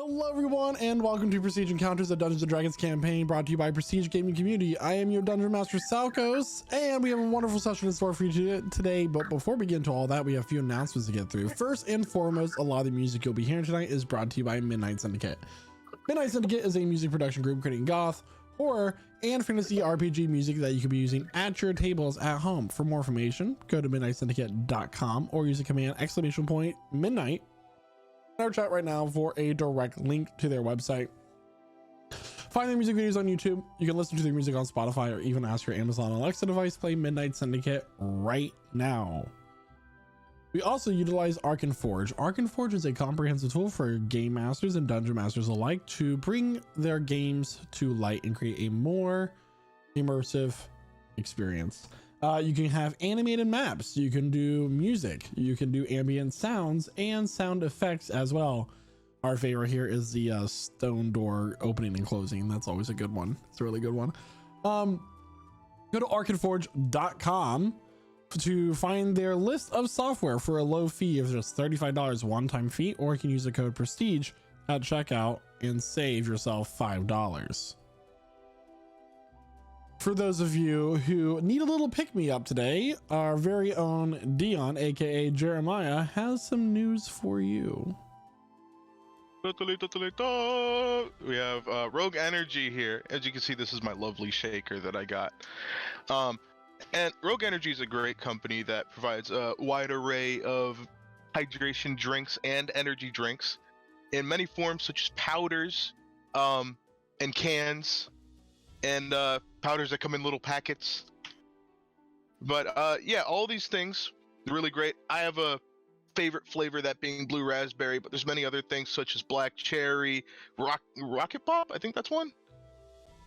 Hello everyone and welcome to Prestige Encounters, a Dungeons & Dragons campaign brought to you by Prestige Gaming Community. I am your Dungeon Master Salkos, and we have a wonderful session in store for you today. But before we get into all that, we have a few announcements to get through. First and foremost, a lot of the music you'll be hearing tonight is brought to you by Midnight Syndicate. Midnight Syndicate is a music production group creating goth, horror, and fantasy RPG music that you can be using at your tables at home. For more information, go to midnightsyndicate.com or use the command !midnight in our chat right now for a direct link to their website. Find their music videos on YouTube. You can listen to their music on Spotify or even ask your Amazon Alexa device play Midnight Syndicate right now. We also utilize Arken Forge. Arken Forge is a comprehensive tool for game masters and dungeon masters alike to bring their games to light and create a more immersive experience. You can have animated maps, you can do music, you can do ambient sounds and sound effects as well. Our favorite here is the stone door opening and closing. That's always a good one. It's a really good one. Go to arkenforge.com to find their list of software for a low fee of just $35 one-time fee, or you can use the code prestige at checkout and save yourself $5. For those of you who need a little pick-me-up today, our very own Dion, aka Jeremiah, has some news for you. We have Rogue Energy here. As you can see, this is my lovely shaker that I got. And Rogue Energy is a great company that provides a wide array of hydration drinks and energy drinks in many forms, such as powders, and cans, and powders that come in little packets. But yeah, all these things are really great. I have a favorite flavor, that being blue raspberry, but there's many other things such as black cherry, rocket pop, I think that's one.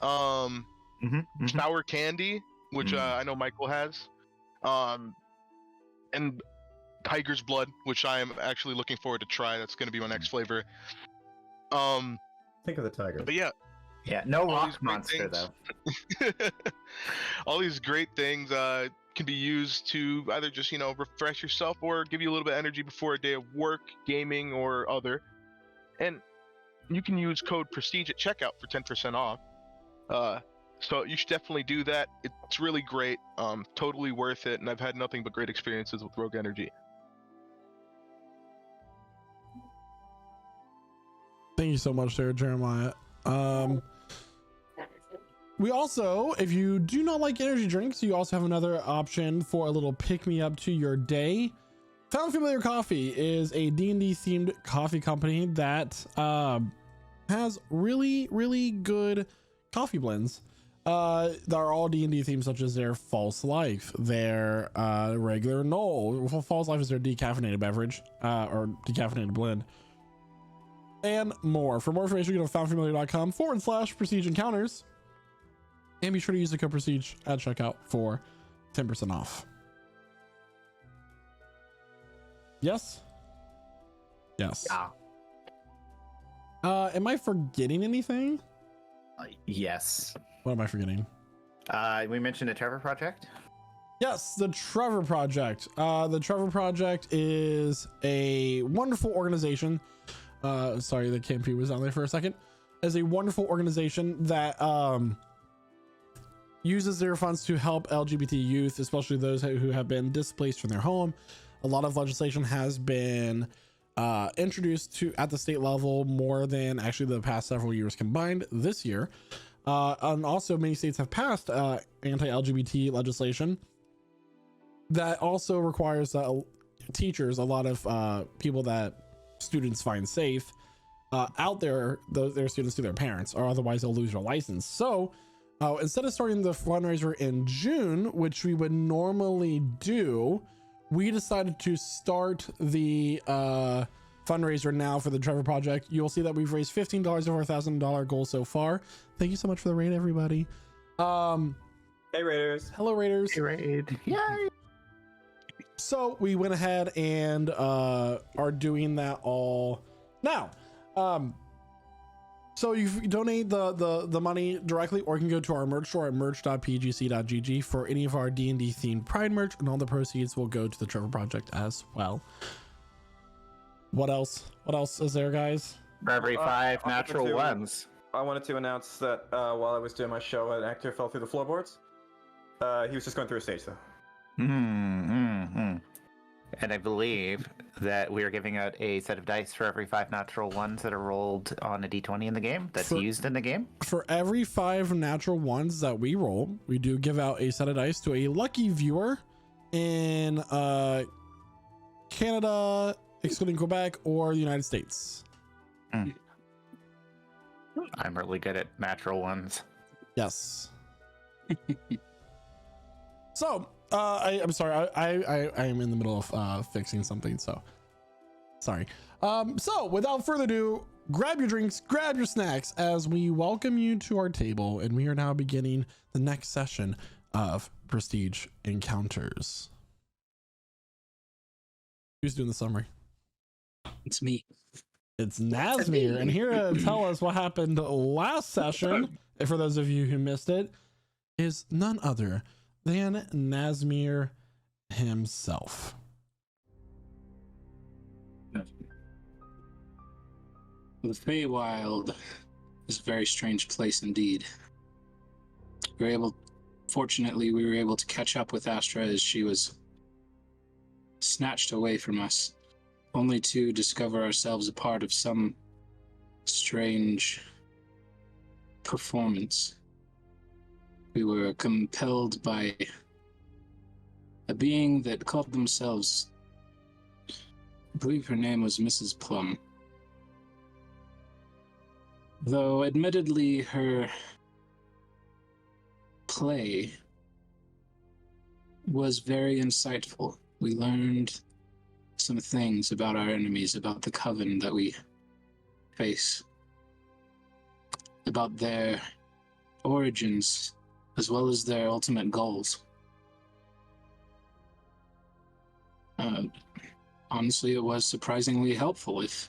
Sour candy, which I know Michael has, and tiger's blood, which I am actually looking forward to try. That's going to be my next flavor. Think of the tiger. But yeah, no rock monster though. All these great things can be used to either just, refresh yourself or give you a little bit of energy before a day of work, gaming, or other. And you can use code prestige at checkout for 10% off. So you should definitely do that. It's really great, totally worth it, and I've had nothing but great experiences with Rogue Energy. Thank you so much there, Jeremiah. We also, if you do not like energy drinks, you also have another option for a little pick-me-up to your day. Found Familiar Coffee is a D&D themed coffee company that has really, really good coffee blends. That are all D&D themed, such as their False Life, their regular Knoll. False Life is their decaffeinated beverage, or decaffeinated blend, and more. For more information, go to foundfamiliar.com/prestige encounters, and be sure to use the code prestige at checkout for 10% off. Yes. Yeah. Am I forgetting anything? Yes. What am I forgetting? We mentioned the Trevor Project. Yes, the Trevor Project. The Trevor Project is a wonderful organization. Sorry, the campaign was on there for a second. Is a wonderful organization that uses their funds to help LGBT youth, especially those who have been displaced from their home. A lot of legislation has been introduced to at the state level, more than actually the past several years combined this year. And also many states have passed anti-LGBT legislation that also requires teachers, a lot of people that students find safe out there, their students to their parents, or otherwise they'll lose their license. So instead of starting the fundraiser in June, which we would normally do, we decided to start the fundraiser now for the Trevor Project. You'll see that we've raised $15 of our $1,000 goal so far. Thank you so much for the raid, everybody. Hey Raiders. Hello Raiders. Hey Raid. Yay. So we went ahead and are doing that all now. So you donate the money directly, or you can go to our merch store at merch.pgc.gg for any of our D&D themed Pride merch, and all the proceeds will go to the Trevor Project as well. What else is there, guys? For every five I wanted natural to- ones. I wanted to announce that while I was doing my show, an actor fell through the floorboards. He was just going through a stage, though. And I believe that we are giving out a set of dice for every 5 natural ones that are rolled on a d20 in the game that's used in the game. For every 5 natural ones that we roll, we do give out a set of dice to a lucky viewer in Canada, excluding Quebec, or the United States. I'm really good at natural ones. Yes. So, I'm sorry. I am in the middle of fixing something. So, sorry. So, without further ado, grab your drinks, grab your snacks, as we welcome you to our table, and we are now beginning the next session of Prestige Encounters. Who's doing the summary? It's me. It's Nazmir, and here to tell us what happened last session, for those of you who missed it, is none other than Nazmir himself. The Feywild is a very strange place indeed. Fortunately, we were able to catch up with Astra as she was snatched away from us, only to discover ourselves a part of some strange performance. We were compelled by a being that called themselves, I believe her name was Mrs. Plum. Though admittedly her play was very insightful. We learned some things about our enemies, about the coven that we face, about their origins, as well as their ultimate goals. Honestly, it was surprisingly helpful, if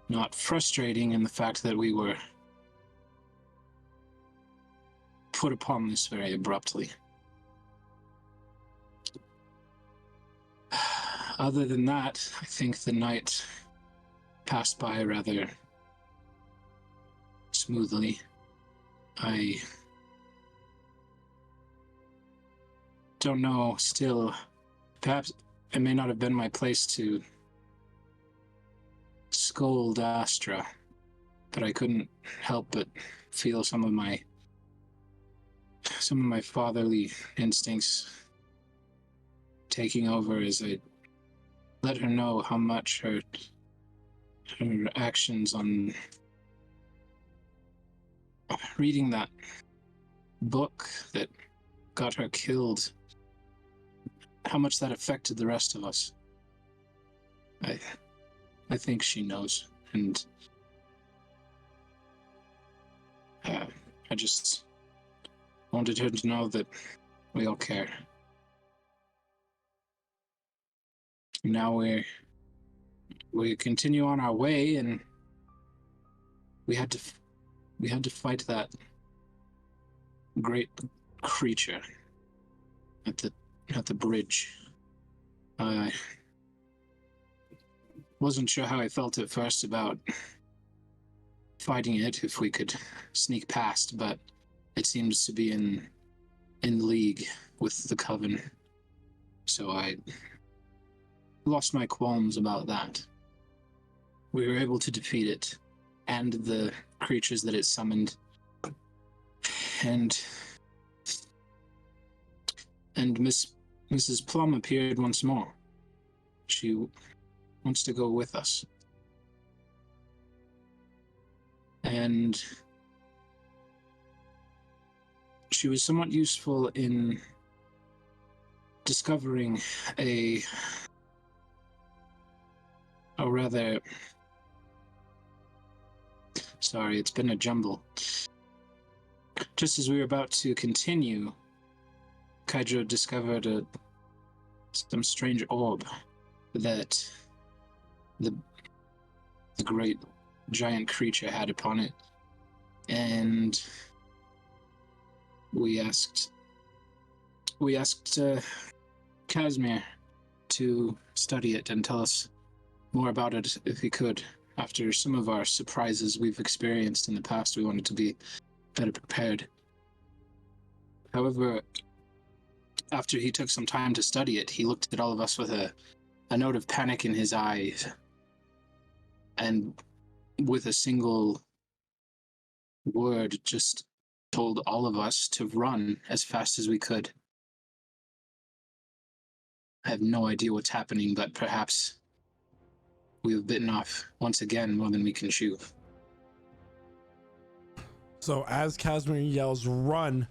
not frustrating, in the fact that we were put upon this very abruptly. Other than that, I think the night passed by rather smoothly. I don't know still. Perhaps it may not have been my place to scold Astra, but I couldn't help but feel some of my fatherly instincts taking over as I let her know how much her actions on reading that book that got her killed, how much that affected the rest of us. I think she knows, and I just wanted her to know that we all care. Now we continue on our way, and we had to fight that great creature at the bridge. I wasn't sure how I felt at first about fighting it, if we could sneak past, but it seems to be in league with the Coven. So I lost my qualms about that. We were able to defeat it and the creatures that it summoned. And Mrs. Plum appeared once more. She wants to go with us. And she was somewhat useful in discovering sorry, it's been a jumble. Just as we were about to continue, Kaijo discovered some strange orb that the great giant creature had upon it, and we asked Casimir to study it and tell us more about it if he could. After some of our surprises we've experienced in the past, we wanted to be better prepared. However, after he took some time to study it, he looked at all of us with a note of panic in his eyes, and with a single word just told all of us to run as fast as we could. I have no idea what's happening, but perhaps we have bitten off once again more than we can chew. So as Casimir yells run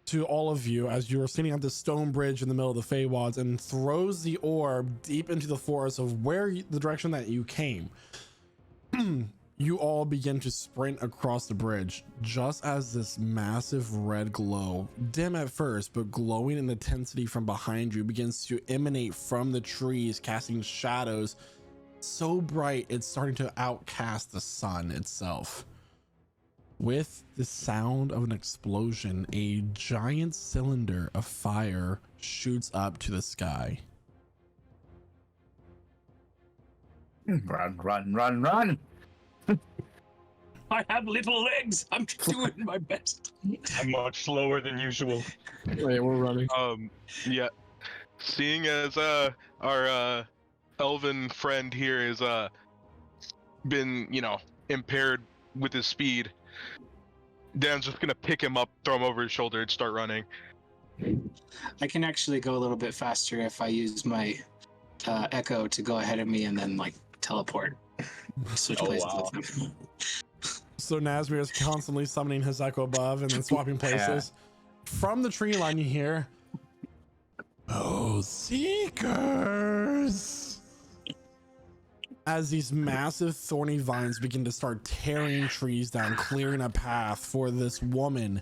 to all of you as you're sitting at the stone bridge in the middle of the Feywilds and throws the orb deep into the forest of the direction that you came, you all begin to sprint across the bridge just as this massive red glow, dim at first but glowing in intensity from behind you, begins to emanate from the trees, casting shadows so bright it's starting to outcast the sun itself. With the sound of an explosion, a giant cylinder of fire shoots up to the sky. Run, run, run, run! I have little legs. I'm doing my best. I'm much slower than usual. Wait, we're running. Yeah. Seeing as our elven friend here is been, impaired with his speed, Dan's just gonna pick him up, throw him over his shoulder, and start running. I can actually go a little bit faster if I use my echo to go ahead of me and then teleport. Switch places with him. So Nazmir is constantly summoning his echo above and then swapping places. From the tree line you hear, "Oh, seekers!" As these massive thorny vines begin to start tearing trees down, clearing a path for this woman.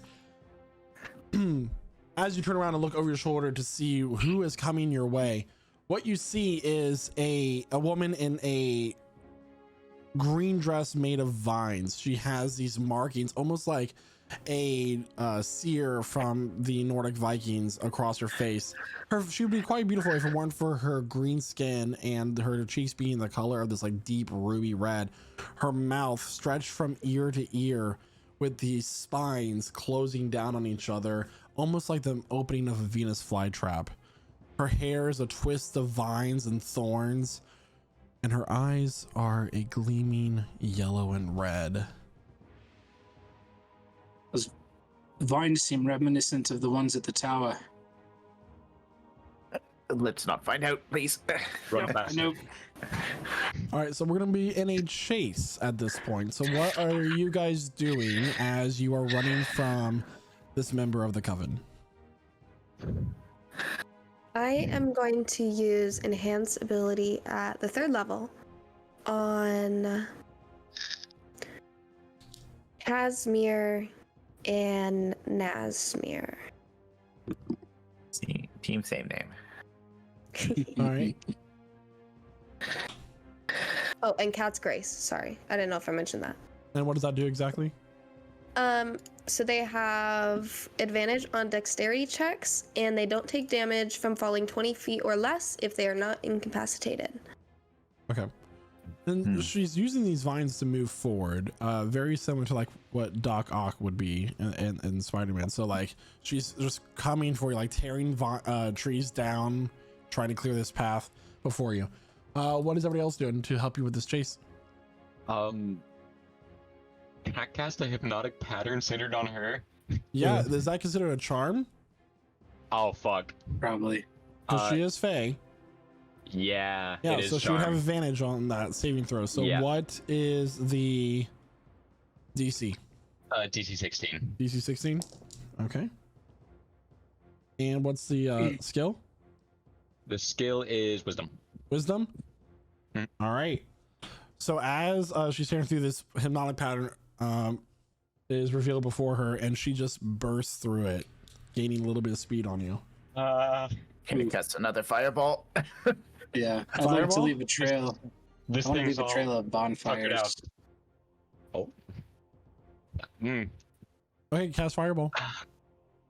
As you turn around and look over your shoulder to see who is coming your way, what you see is a woman in a green dress made of vines. She has these markings, almost like a seer from the Nordic Vikings, across her face. She would be quite beautiful if it weren't for her green skin and her cheeks being the color of this deep ruby red. Her mouth stretched from ear to ear with these spines closing down on each other, almost like the opening of a Venus flytrap. Her hair is a twist of vines and thorns, and her eyes are a gleaming yellow and red. Those vines seem reminiscent of the ones at the tower. Let's not find out, please. Run fast. Nope. All right, so we're gonna be in a chase at this point. So what are you guys doing as you are running from this member of the coven? I am going to use enhance ability at the 3rd level on Casimir and Nazmir. Team, same name. All right. Oh, and Cat's Grace. Sorry, I didn't know if I mentioned that. And what does that do exactly? So they have advantage on dexterity checks, and they don't take damage from falling 20 feet or less if they are not incapacitated. Okay. And she's using these vines to move forward, very similar to what Doc Ock would be in Spider-Man. So she's just coming for you, tearing trees down, trying to clear this path before you. What is everybody else doing to help you with this chase? Can I cast a hypnotic pattern centered on her? Yeah, is that considered a charm? Oh fuck. Probably. Because she is Fae. Yeah. Yeah, it is so she would have charm. advantage on that saving throw. So Yeah. what is the DC? DC 16. DC 16? Okay. And what's the skill? The skill is wisdom. Wisdom? All right. So as she's tearing through this hypnotic pattern, is revealed before her, and she just bursts through it, gaining a little bit of speed on you. Can we cast another fireball? Yeah, I'd like to Fireball? leave a trail. This I want to thing's leave a all trail of tuckered bonfires. out. Oh. Okay, cast Fireball.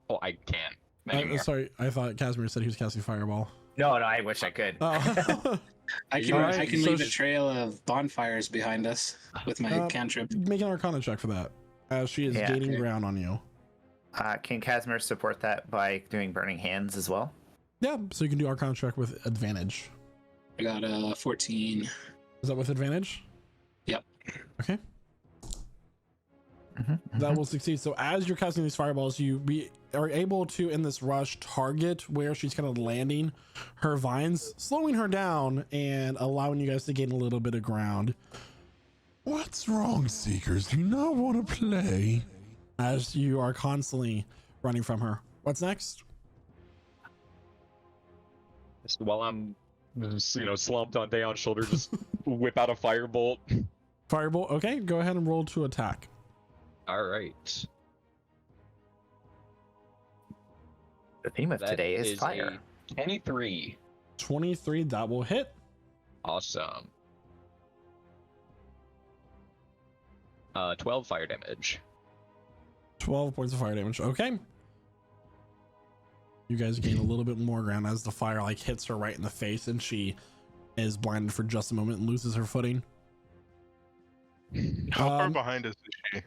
Oh, I can't. Anymore. Sorry, I thought Casimir said he was casting Fireball. No, I wish I could. Oh. I can Alright, I can so leave a trail of bonfires behind us with my cantrip. Make an Arcana check for that, as she is Yeah. gaining Okay. ground on you. Can Casimir support that by doing burning hands as well? Yeah, so you can do Arcana check with advantage. I got a 14. Is that with advantage? Yep. Okay. Mm-hmm, That will succeed. So as you're casting these fireballs, are able to, in this rush, target where she's kind of landing her vines, slowing her down and allowing you guys to gain a little bit of ground. What's wrong, Seekers? Do you not want to play? As you are constantly running from her. What's next? Just while I'm, slumped on Daon's shoulder, just whip out a firebolt. Firebolt. Okay, go ahead and roll to attack. All right. The theme of That today is fire. a 23. 23, that will hit. Awesome. 12 fire damage. 12 points of fire damage. Okay. You guys gain a little bit more ground as the fire hits her right in the face, and she is blinded for just a moment and loses her footing. How far behind us is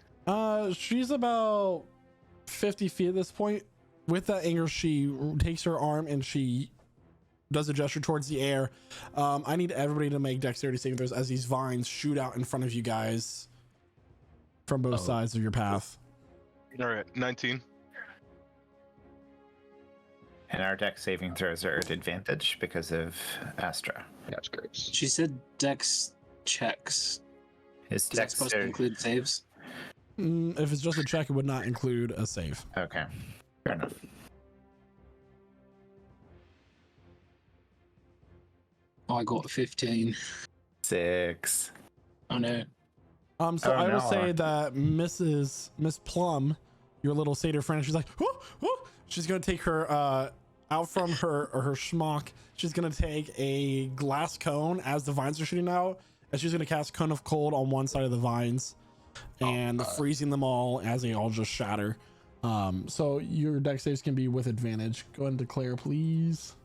she? She's about 50 feet at this point. With that anger, she takes her arm and she does a gesture towards the air. I need everybody to make dexterity saving throws as these vines shoot out in front of you guys from both sides of your path. All right, 19. And our deck saving throws are at advantage because of Astra. That's great. She said dex checks. His Is that supposed to include saves? If it's just a check, it would not include a save. Okay, fair enough. Oh, I got a 15. 6. Oh no. So Oh, I will no. say that Miss Plum, your little satyr friend, she's like, whoo, whoo. She's gonna take her out from her schmuck. She's gonna take a glass cone as the vines are shooting out, and she's gonna cast Cone of Cold on one side of the vines, and freezing them all as they all just shatter. So your dex saves can be with advantage. Go ahead and declare, please.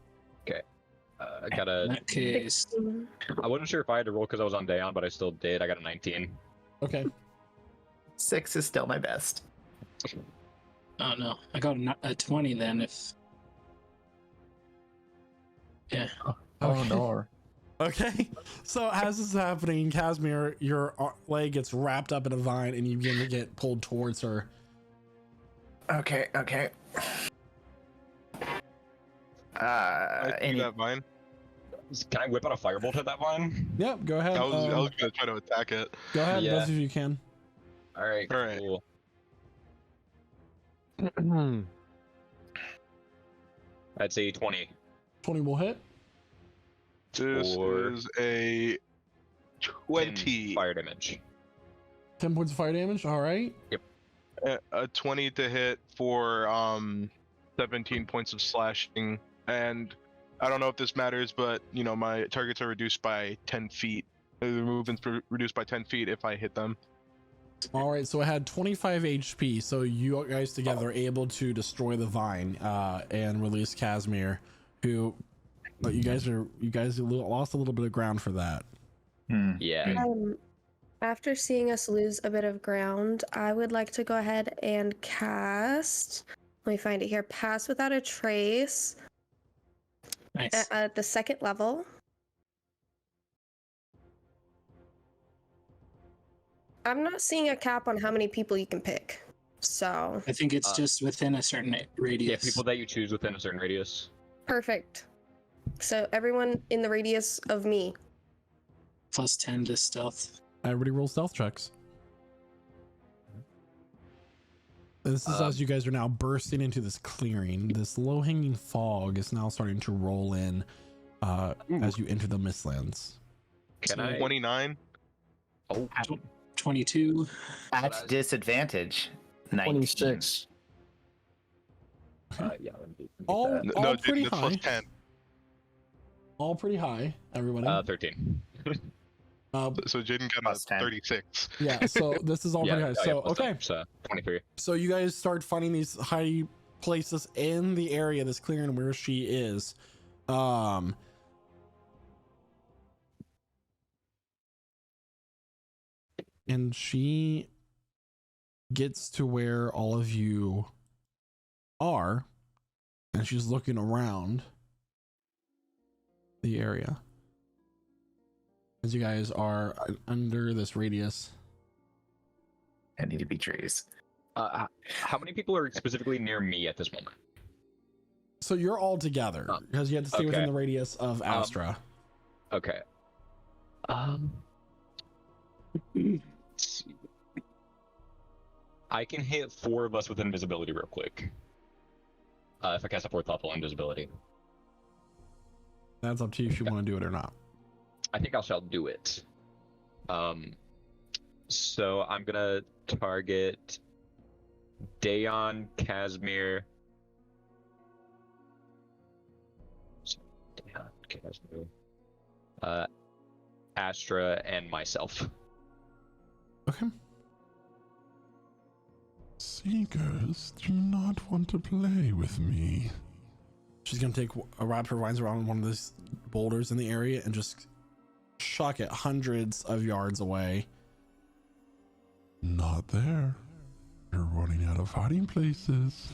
I got In a. that case, I wasn't sure if I had to roll because I was on Daon, but I still did. I got a 19. Okay. 6 is still my best. oh no. I got a 20 then if... Yeah. Oh no. Okay. So as this is happening, Casimir, your leg gets wrapped up in a vine, and you begin to get pulled towards her. Okay. I see Any that vine. Can I whip out a firebolt at that vine? Yep. Go ahead. I was gonna try to attack it. Go ahead. Yeah. Both of you can. All right. All right. Cool. I'd say 20. 20 will hit. This Or- is a 20. Fire damage. 10 points of fire damage. All right. A 20 to hit for 17 points of slashing, and I don't know if this matters, but my targets are reduced by 10 feet. The movement's reduced by 10 feet if I hit them. All right. So I had 25 HP. So you guys together are able to destroy the vine and release Casimir, who you guys lost a little bit of ground for that. Yeah. After seeing us lose a bit of ground, I would like to go ahead and cast. Let me find it here. Pass Without a Trace Nice. at the second level. I'm not seeing a cap on how many people you can pick. So, I think it's just within a certain Yeah, radius. people that you choose within a certain radius. perfect. So, everyone in the radius of me. Plus 10 to stealth. Everybody roll stealth checks. This is as you guys are now bursting into this clearing. This low-hanging fog is now starting to roll in as you enter the Mistlands. Can So- I? 29. Oh, 22. At disadvantage. 19. 26. yeah. let me All, get that. all No, pretty that's high. plus 10. All pretty high, everybody. 13. So Jaden got Plus a 10. 36. Yeah, so this is all pretty high. So, plus okay. 10, so 23. So you guys start finding these high places in the area, this clearing where she is. and she gets to where all of you are, and she's looking around the area as you guys are under this radius. I need to be trees. How many people are specifically near me at this moment? So you're all together because you have to stay within the radius of Astra. Okay. I can hit 4 of us with invisibility real quick. If I cast a 4th level invisibility. That's up to you if you want to do it or not. I think I shall do it. So I'm gonna target Dayon, Casimir. Astra, and myself. Okay. Seekers do not want to play with me. She's gonna take a raptor vines around one of these boulders in the area and just chuck it hundreds of yards away. Not there. You're running out of hiding places.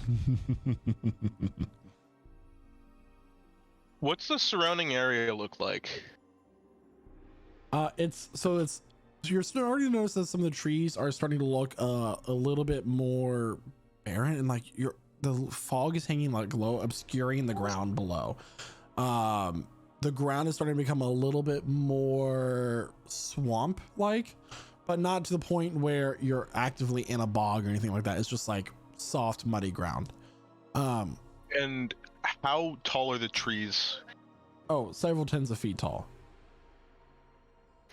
What's the surrounding area look like? You're starting to notice that some of the trees are starting to look a little bit more barren, and like the fog is hanging like low, obscuring the ground below. The ground is starting to become a little bit more swamp like, but not to the point where you're actively in a bog or anything like that. It's just like soft, muddy ground. And how tall are the trees? Oh, several tens of feet tall.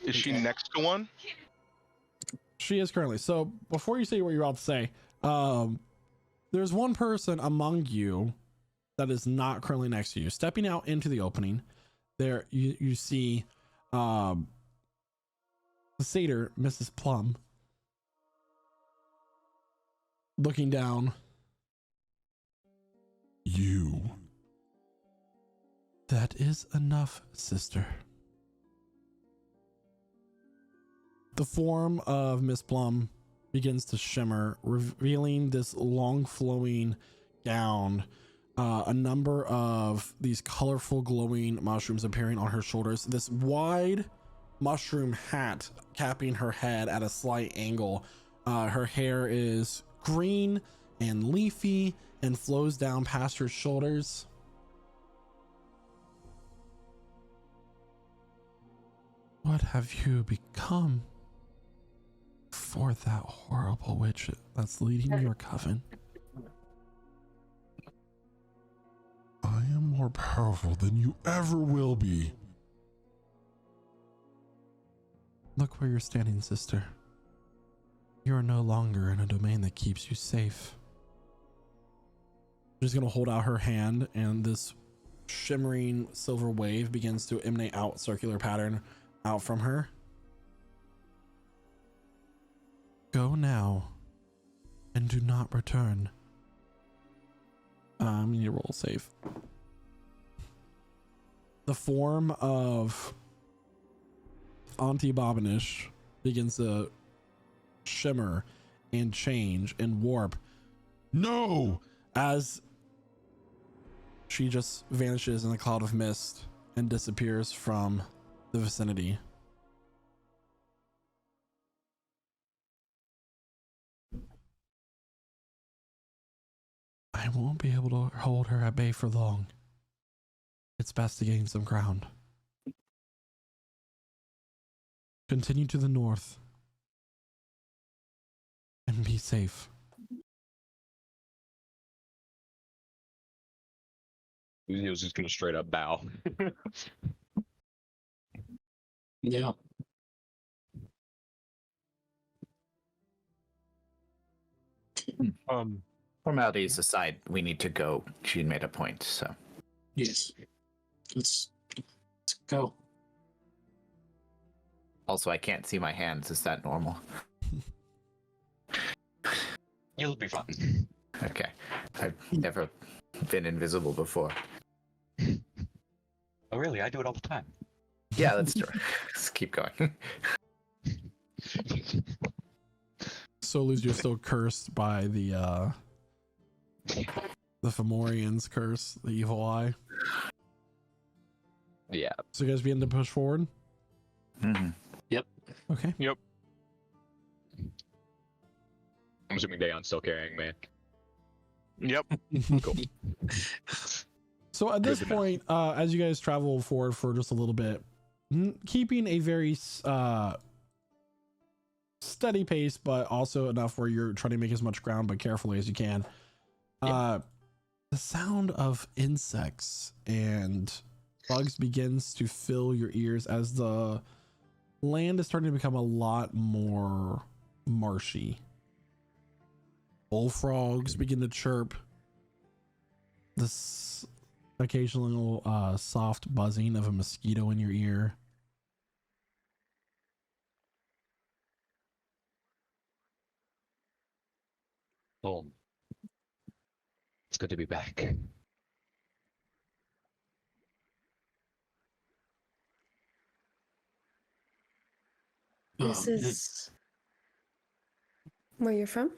Is she next to one? She is currently. So before you say what you're about to say, there's one person among you that is not currently next to you. Stepping out into the opening, there you see the satyr, Mrs. Plum, looking down. You. That is enough, sister. The form of Miss Plum begins to shimmer, revealing this long flowing gown, a number of these colorful glowing mushrooms appearing on her shoulders, this wide mushroom hat capping her head at a slight angle. Her hair is green and leafy and flows down past her shoulders. What have you become for that horrible witch that's leading your coven? I am more powerful than you ever will be. Look where you're standing, sister. You are no longer in a domain that keeps you safe. She's gonna hold out her hand, and this shimmering silver wave begins to emanate out circular pattern out from her. Go now and do not return. You need to roll a save. The form of Auntie Bobbinish begins to shimmer and change and warp. No! As she just vanishes in a cloud of mist and disappears from the vicinity. I won't be able to hold her at bay for long. It's best to gain some ground. Continue to the north and be safe. He was just gonna straight up bow. Yeah. Formalities aside, we need to go. She made a point, so. Yes. Let's go. Also, I can't see my hands. Is that normal? You'll be fine. Okay. I've never been invisible before. Oh, really? I do it all the time. Yeah, that's true. Let's keep going. Solus, you're still cursed by the Fomorian's curse, the evil eye. Yeah. So you guys begin to push forward? Mm-hmm. Okay. Yep. I'm assuming Daeon's still carrying me. Yep. Cool. So at this Good to know. point, as you guys travel forward for just a little bit, keeping a very steady pace, but also enough where you're trying to make as much ground but carefully as you can. The sound of insects and bugs begins to fill your ears as the land is starting to become a lot more marshy. Bullfrogs begin to chirp. This occasional soft buzzing of a mosquito in your ear. Oh. It's good to be back. This is where you're from?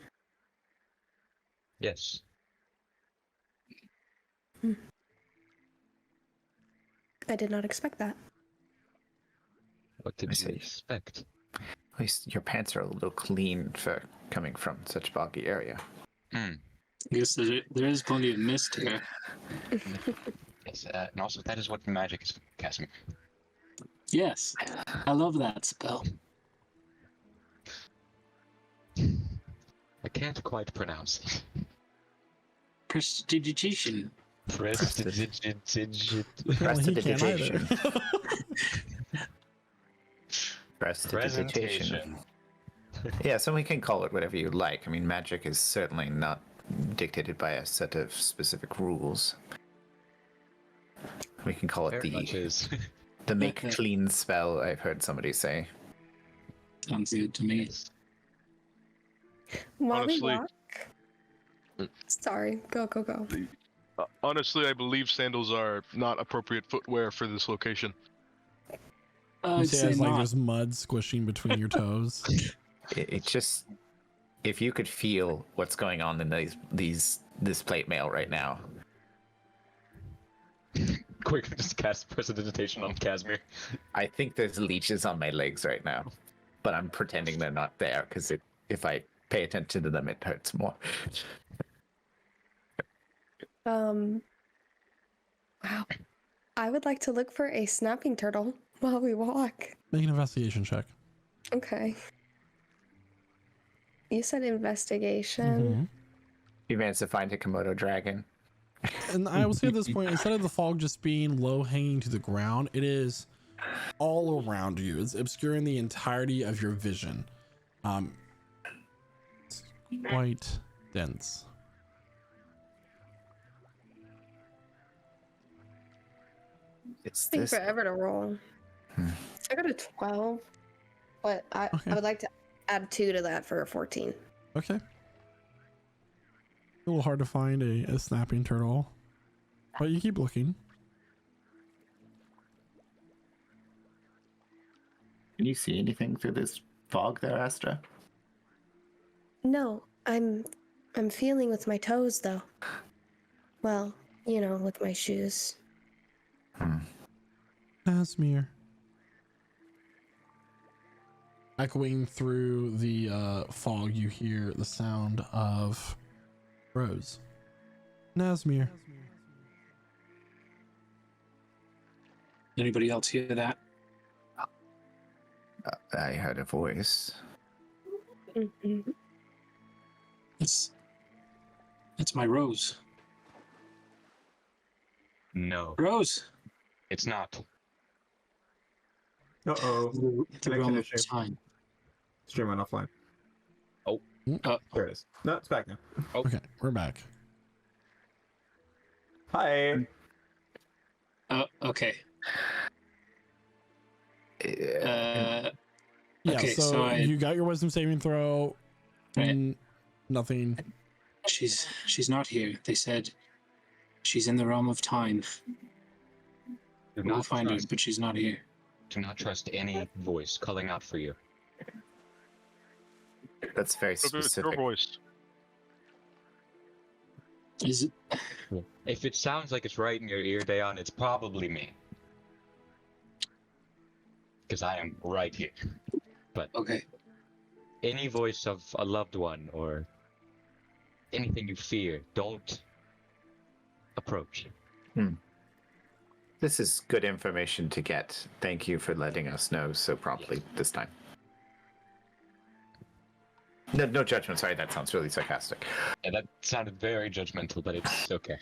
Yes. I did not expect that. What did I you see. expect? At least your pants are a little clean for coming from such a boggy area. Hmm. I guess there is plenty of mist here. Yes, and also that is what magic is, Casimir. Yes, I love that spell. I can't quite pronounce it. Prestidigitation. Prestidigitation. Apparently he can't either. Prestidigitation. Yeah, so we can call it whatever you like. I mean, magic is certainly not dictated by a set of specific rules. We can call it Very much is. the make clean spell, I've heard somebody say. Sounds good to me. While Honestly- we walk. Sorry, go. Honestly, I believe sandals are not appropriate footwear for this location. You I'd say say it's like not. there's mud squishing between your toes. It just, if you could feel what's going on in this plate mail right now. Quick, just cast prestidigitation on Casimir. I think there's leeches on my legs right now, but I'm pretending they're not there because if I pay attention to them, it hurts more. Wow. I would like to look for a snapping turtle while we walk. Make an investigation check. Okay. You said investigation. You managed to find a Komodo dragon. And I will say at this point, instead of the fog just being low hanging to the ground, it is all around you. It's obscuring the entirety of your vision. It's quite dense. It's Take this. forever to roll. I got a 12, but I would like to add 2 to that for a 14. Okay. A little hard to find a snapping turtle, but you keep looking. Can you see anything through this fog there, Astra? No, I'm feeling with my toes though. Well, you know, with my shoes. Asmir. Echoing through the fog, you hear the sound of Rose. Nasmir. Anybody else hear that? I heard a voice. Mm-hmm. It's my Rose. No, Rose. it's not. Uh-oh. The Connection realm of issue. time. Stream went offline. There it is. No, it's back now. Okay, we're back. Hi. Okay. Yeah, Okay, so so you got your wisdom saving throw. Right. Nothing. she's not here. They said she's in the realm of time. Do We'll not find her, trust, but she's not here. do not trust any voice calling out for you. That's very Look, it's your specific. voice. Is it? If it sounds like it's right in your ear, Dayon, it's probably me. Because I am right here. But Okay. any voice of a loved one or anything you fear, don't approach. This is good information to get. Thank you for letting us know so promptly this time. No judgment. Sorry, that sounds really sarcastic. Yeah, that sounded very judgmental, but it's okay.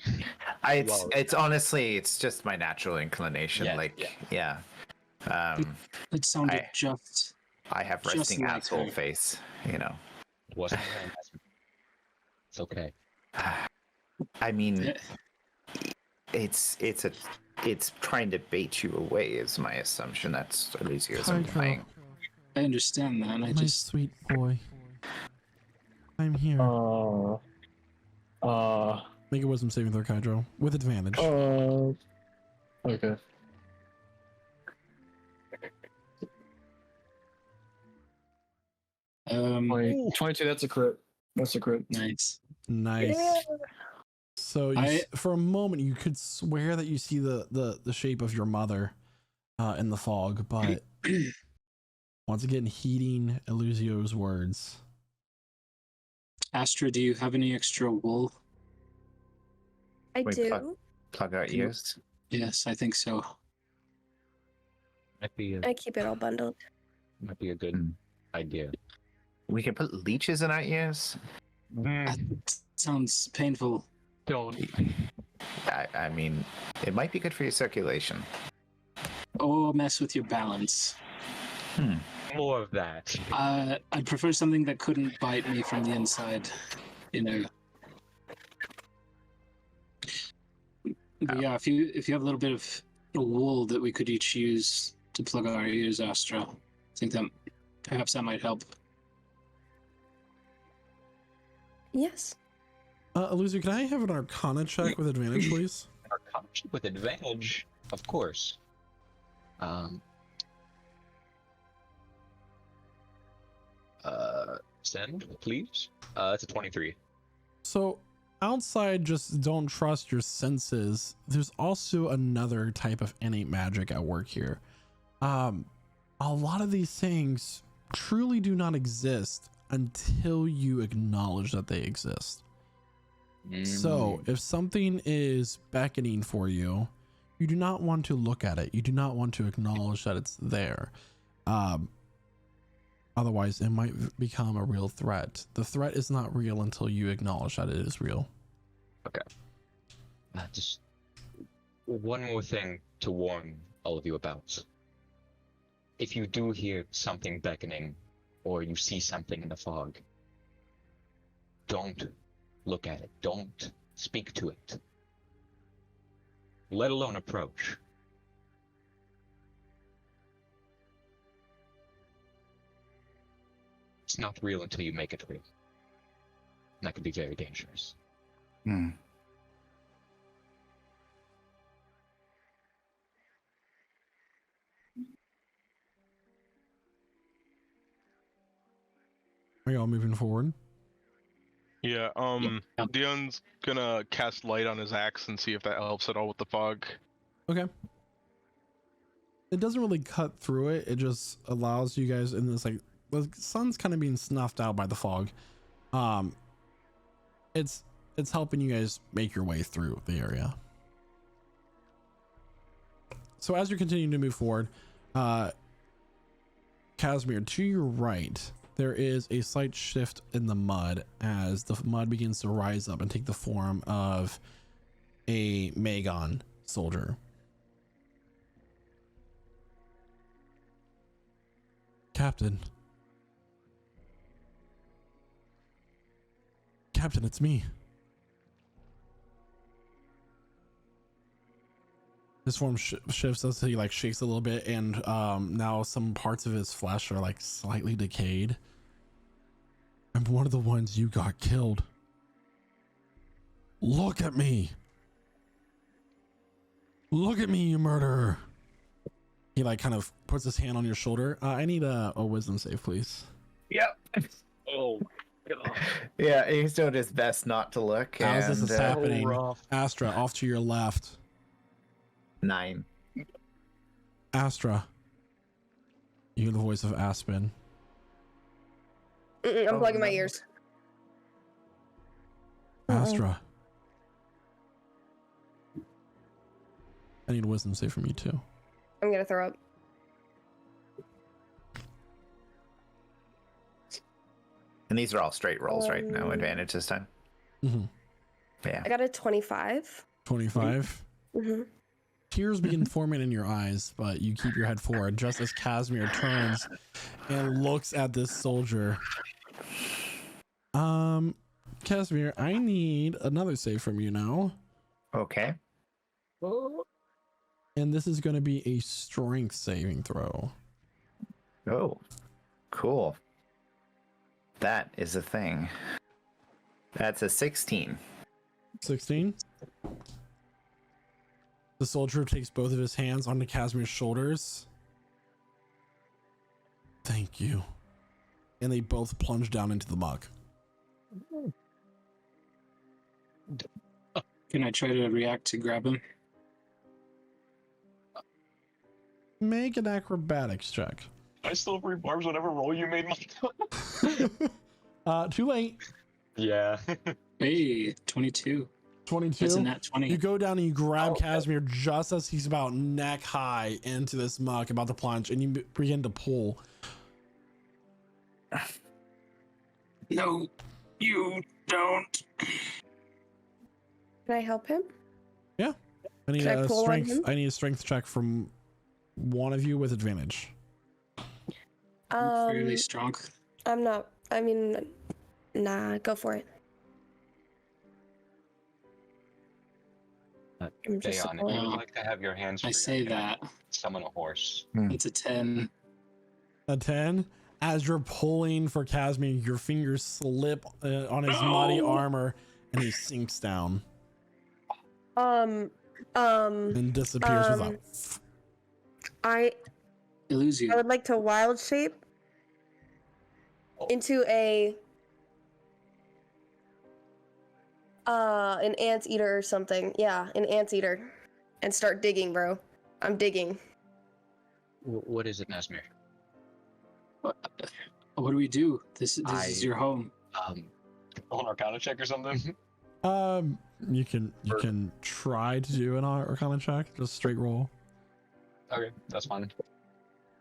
It's honestly, it's just my natural inclination. Yeah. It sounded I- just. I have Just resting like asshole her. face, you know. It wasn't an investment. It's okay. I mean, Eh, it's trying to bait you away is my assumption. That's at least yours Hydro, implying. I understand that. I my just. sweet boy. I'm here. Make a wisdom saving throw, Hydro, with advantage. Okay. Wait, 22, that's a crit. That's a crit. nice. Nice. So for a moment you could swear that you see the shape of your mother in the fog, but once again heeding Elusio's words. Astra, do you have any extra wool? I Wait, do. Plug our Can you- ears. Yes, I think so. Might be I keep it all bundled. a good idea. We can put leeches in our ears. That sounds painful. Don't. I mean, it might be good for your circulation. Oh, mess with your balance. More of that. I'd prefer something that couldn't bite me from the inside. You know. But yeah, if you have a little bit of wool that we could each use to plug our ears, Astra, I think that perhaps that might help. Yes. Elusio, can I have an Arcana check with advantage, please? With advantage, of course. Send, please. It's a 23. So outside just don't trust your senses, there's also another type of innate magic at work here. A lot of these things truly do not exist until you acknowledge that they exist. So if something is beckoning for you, you do not want to look at it. You do not want to acknowledge that it's there. Otherwise it might become a real threat. The threat is not real until you acknowledge that it is real. Just one more thing to warn all of you about. If you do hear something beckoning, or you see something in the fog, don't look at it. Don't speak to it. Let alone approach. It's not real until you make it real. And that could be very dangerous. Are y'all moving forward? Yeah, Dion's gonna cast light on his axe and see if that helps at all with the fog. Okay. It doesn't really cut through it. It just allows you guys in this, like, the sun's kind of being snuffed out by the fog. It's helping you guys make your way through the area. So as you're continuing to move forward, Casimir, to your right, there is a slight shift in the mud as the mud begins to rise up and take the form of a Magon soldier. Captain, it's me. His form shifts as he like shakes a little bit, and now some parts of his flesh are like slightly decayed. I'm one of the ones you got killed. Look at me. Look at me, you murderer. He like kind of puts his hand on your shoulder. I need a wisdom save, please. Yep. Oh god. Yeah, he's doing his best not to look. As this And, is happening, rough. Astra, off to your left. 9. Astra, you hear the voice of Aspen. I'm plugging my ears. Astra. I need a wisdom save from you too. I'm gonna throw up. And these are all straight rolls, right? No advantage this time. Mm-hmm. Yeah. I got a 25. 25. Mm-hmm. Tears begin forming in your eyes, but you keep your head forward just as Casimir turns and looks at this soldier. Casimir, I need another save from you now. Okay. And this is going to be a strength saving throw. Oh, cool. That is a thing. That's a 16. 16. The soldier takes both of his hands onto Casimir's shoulders. Thank you. And they both plunge down into the muck. Can I try to react to grab him? Make an acrobatics check. I still have barbs whatever roll you made, Mike. Too late. Yeah. Hey, 22. 22. That's a nat 20. You go down and you grab Casimir just as he's about neck high into this muck, about to plunge, and you begin to pull. No, you don't. Can I help him? I need Can I a pull on strength. him? I need a strength check from one of you with advantage. Fairly strong. I'm not. I mean, nah. Go for it. I'm just Dayon, if supporting. you would like to have your hands free, I say can that. summon a horse. It's a 10. A 10. As you're pulling for Casimir, your fingers slip on his muddy armor, and he sinks down and disappears without. I Illusion. would like to wild shape into an anteater or something. Yeah, an anteater, and start digging, bro. I'm digging. What is it, Nasmir? What do we do? This is your home. On Arcana check or something? You can try to do an Arcana check, just straight roll. Okay, that's fine.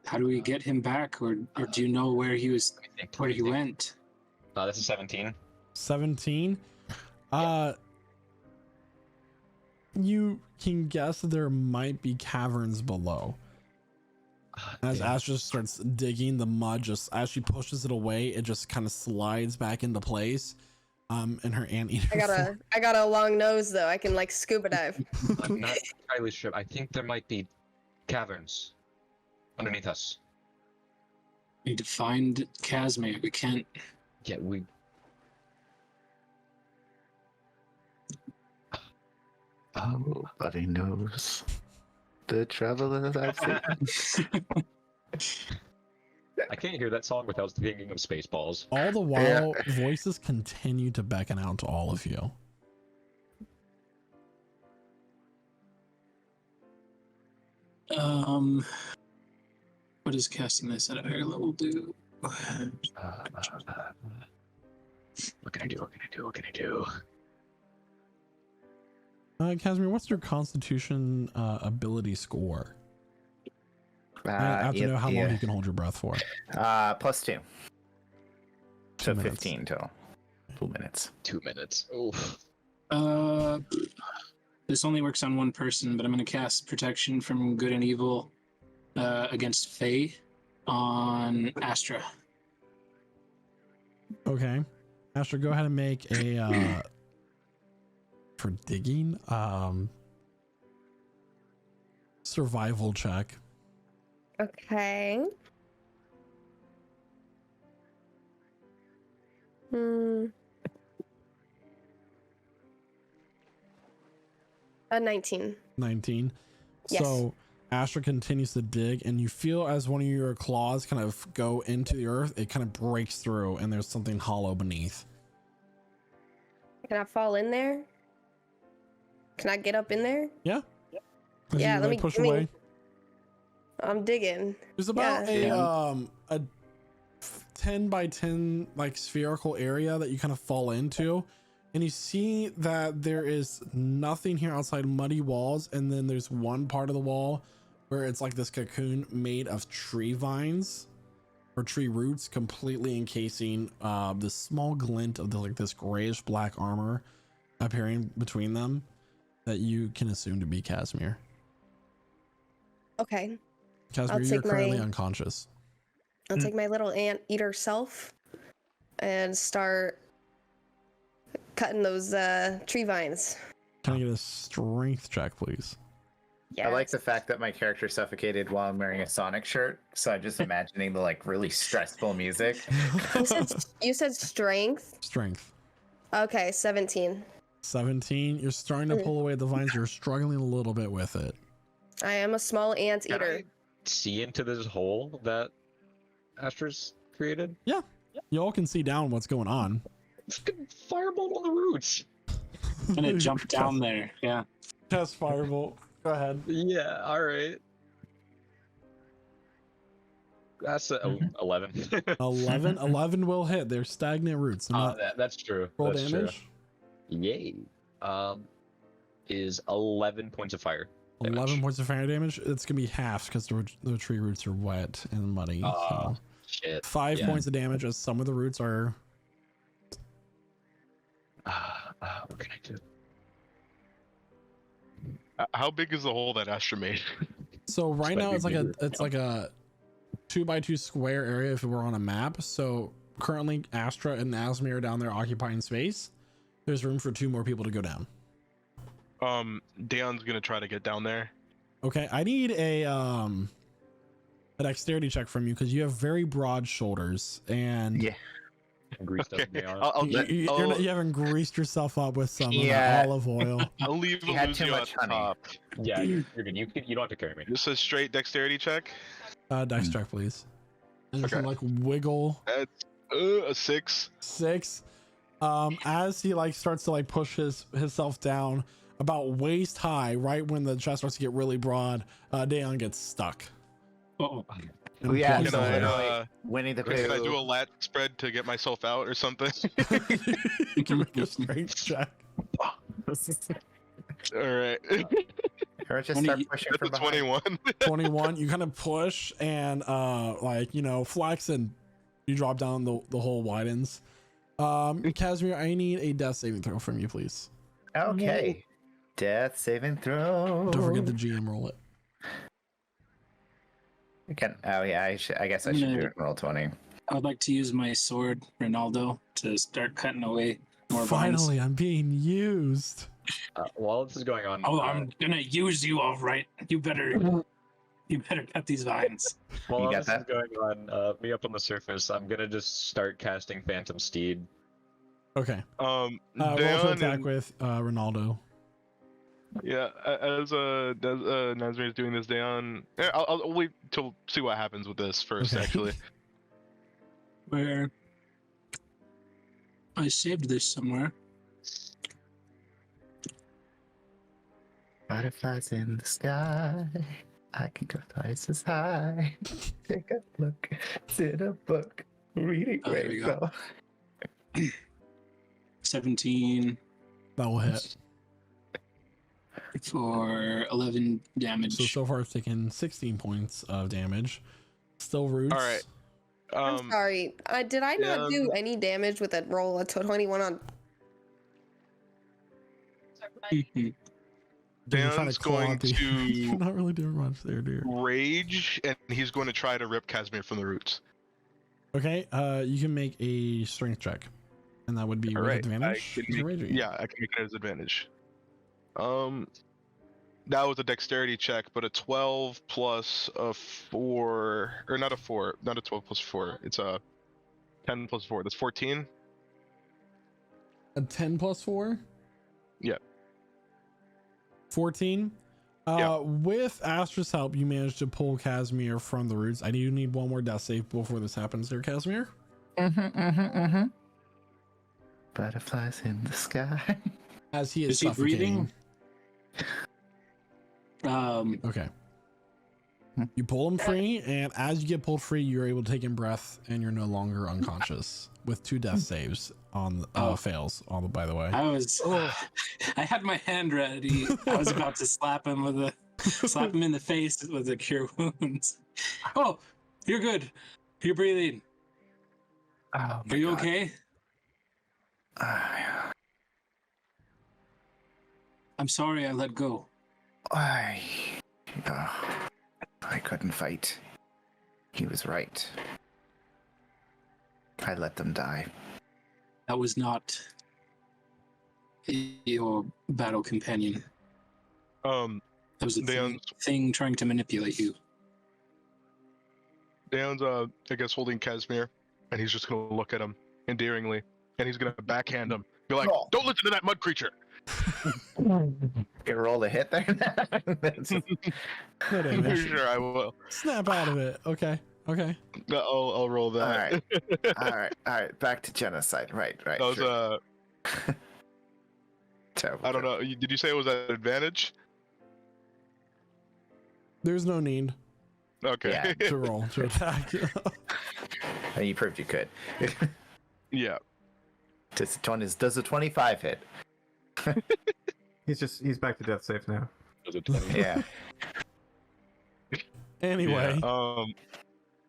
How do we get him back, or do you know where he was? Where he went? This is 17. 17. You can guess there might be caverns below. As Astra starts digging, the mud just as she pushes it away, it just kind of slides back into place. And her anteater. I got a long nose though. I can like scuba dive. I'm not entirely sure. I think there might be caverns underneath us. We need to find Casimir. We can't. Yeah, we. Oh, buddy knows the traveler I've seen. I can't hear that song without thinking of Spaceballs. All the while, voices continue to beckon out to all of you. What does casting this at a higher level do? What can I do? What can I do? Casimir, what's your Constitution ability score? I have to know how long you can hold your breath for. +2. So 2 minutes. 15 total. 2 minutes. 2 minutes. Oof. This only works on one person, but I'm going to cast Protection from Good and Evil against Fae on Astra. Okay. Astra, go ahead and make a for digging survival check. Okay. A 19. 19. Yes. So Astra continues to dig, and you feel as one of your claws kind of go into the earth, it kind of breaks through, and there's something hollow beneath. Can I fall in there? Can I get up in there? Yeah. As Yeah, you, let me push let me- away. I'm digging. There's about Yeah. a 10 by 10 like spherical area that you kind of fall into, and you see that there is nothing here outside muddy walls, and then there's one part of the wall where it's like this cocoon made of tree vines or tree roots, completely encasing this small glint of this grayish black armor appearing between them that you can assume to be Casimir. Okay. Casimir, you're currently unconscious. I'll take my little anteater self and start cutting those tree vines. Can I get a strength check, please? I like the fact that my character suffocated while I'm wearing a Sonic shirt, so I'm just imagining the like really stressful music. You said strength? Strength. Okay, 17. 17. You're starting to pull away the vines. You're struggling a little bit with it. I am a small Can anteater. I see into this hole that Astra's created? Yeah. You all can see down what's going on. Fucking firebolt on the roots. I'm gonna jump down there. Yeah. Test firebolt. Go ahead. Yeah, alright. That's 11. 11. 11 will hit. They're stagnant roots. They're not that's true. roll That's damage. True. Yay. Is 11 points of fire. 11 points of fire damage. It's gonna be half because the tree roots are wet and muddy. So Shit. 5 Yeah. points of damage as some of the roots are. What can I do? How big is the hole that Astra made? So right might now be it's like a 2x2 square area if it were on a map. So currently Astra and Asmir are down there occupying space. There's room for 2 more people to go down. Daon's gonna try to get down there. Okay, I need a dexterity check from you because you have very broad shoulders and Yeah. Greased Okay, up neon. you haven't greased yourself up with some Yeah. olive oil. I'll leave He had too Illusio at much the honey. top. Yeah, you're good. You don't have to carry me. This is straight dexterity check. Dex check, please. And just Okay. like wiggle. That's a 6. 6. As he like starts to like push himself down about waist high, right when the chest starts to get really broad, Daon gets stuck. Oh, And Yeah, plunks Can I, away. Winnie the Can I do a Pooh. lat spread to get myself out or something? You can make a strength check. All right. Or just Winnie, start pushing That's from a behind. 21. 21. You kind of push and flex, and you drop down. The hole widens. Casimir, I need a death saving throw from you, please. Okay. Death saving throw. Don't forget the GM roll it. Oh yeah, I guess I should do it. Roll 20. I would like to use my sword, Ronaldo, to start cutting away more vines. Finally, I'm being used. While this is going on, Oh, I'm gonna use you, all right. You better cut these vines. while You got this that? is going on, me up on the surface, I'm gonna just start casting Phantom Steed. Okay. Roll to Daon attack and- with Ronaldo. Yeah, as Nazir is doing this, Daon. I'll wait till see what happens with this first. Okay. Actually, Where I saved this somewhere. Butterflies in the sky. I can go twice as high. Take a look. It's in a book. Read it Oh, there we go. Wyrfell. 17 That will hit. for 11 damage. So far, I've taken 16 points of damage. Still roots. All right. I'm sorry. Did I not do any damage with that roll? A 21 on. Mhm. You're trying Dan's claw going at the- You're to not really doing much there, dear. rage, and he's going to try to rip Casimir from the roots. Okay. You can make a strength check, and that would be All with right, advantage. I can Is it make- rage or- yeah, I can make it as advantage. That was a dexterity check, but a 12 plus a 4, or not a 4, not a 12 plus 4. It's a 10 plus 4. That's 14. A 10 plus 4. Yeah. 14. With Astra's help, you managed to pull Casimir from the roots. I do need one more death save before this happens there, Casimir. Butterflies in the sky. As he is he breathing? suffocating. Okay. You pull him free, and as you get pulled free, you're able to take in breath, and you're no longer unconscious with 2 death saves on fails. By the way, I had my hand ready. I was about to slap him in the face with a cure wounds. Oh, you're good. You're breathing. Oh, Are you okay? I'm sorry I let go. I couldn't fight. He was right. I let them die. That was not your battle companion. That was a thing trying to manipulate you. Dan's I guess holding Casimir, and he's just gonna look at him endearingly, and he's gonna backhand him. Be like, "Don't listen to that mud creature." Can roll a hit there. Sure, I will. Snap out of it. Okay. I'll roll that. All right. Back to genocide. Right. That was sure. I don't know. Did you say it was at advantage? There's no need Okay. to roll to attack. And you proved you could. Yeah. Does a 25 hit? He's back to death safe now. Yeah. Anyway. Yeah,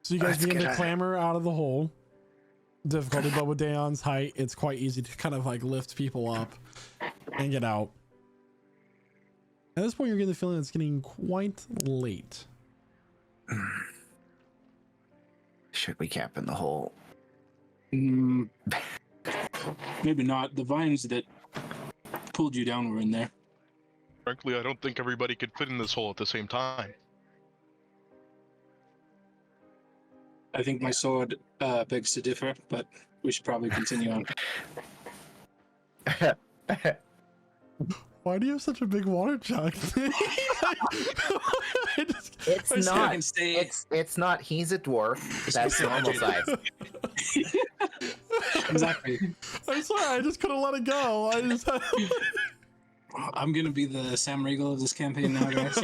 So you guys Let's begin get to out. clamber out of the hole. Difficulty, but with Daon's height, it's quite easy to kind of like lift people up and get out. At this point, you're getting the feeling it's getting quite late. Should we camp in the hole? Maybe not. The vines that pulled you down were in there. frankly, I don't think everybody could fit in this hole at the same time. I think my sword begs to differ, but we should probably continue on. Why do you have such a big water jug? It's not. He's a dwarf. That's normal size. Exactly. I'm sorry, I just couldn't let it go. I'm gonna be the Sam Riegel of this campaign now, guys.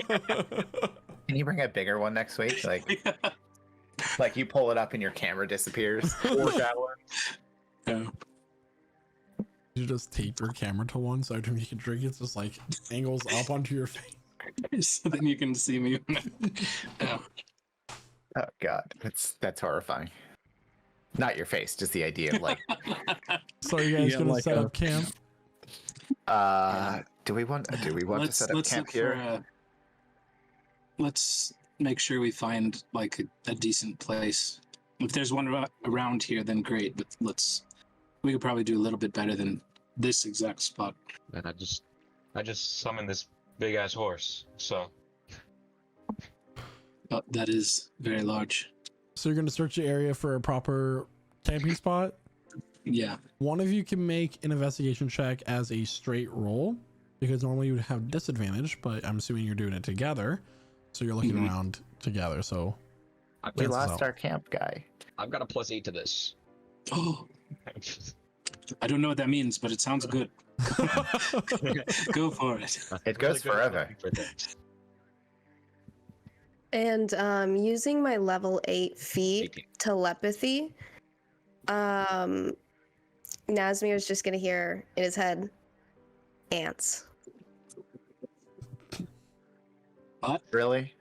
Can you bring a bigger one next week? Like you pull it up and your camera disappears. Yeah. You just tape your camera to one so every time you can drink it's just like angles up onto your face. So then you can see me. Yeah. Oh god, that's horrifying. Not your face, just the idea of like. So you guys gonna set up camp? Do we want to set up camp here? Let's make sure we find like a decent place. If there's one around here, then great. But we could probably do a little bit better than this exact spot. And I just summoned this big ass horse. So That is very large. So you're gonna search the area for a proper camping spot? Yeah. One of you can make an investigation check as a straight roll, because normally you would have disadvantage, but I'm assuming you're doing it together. So you're looking around together, so We lost our camp guy. I've got a +8 to this. Oh, I don't know what that means, but it sounds good. Go for it. It goes forever. And using my level 8 feat 18. telepathy, Nazmir is just gonna hear in his head, ants. What? Really?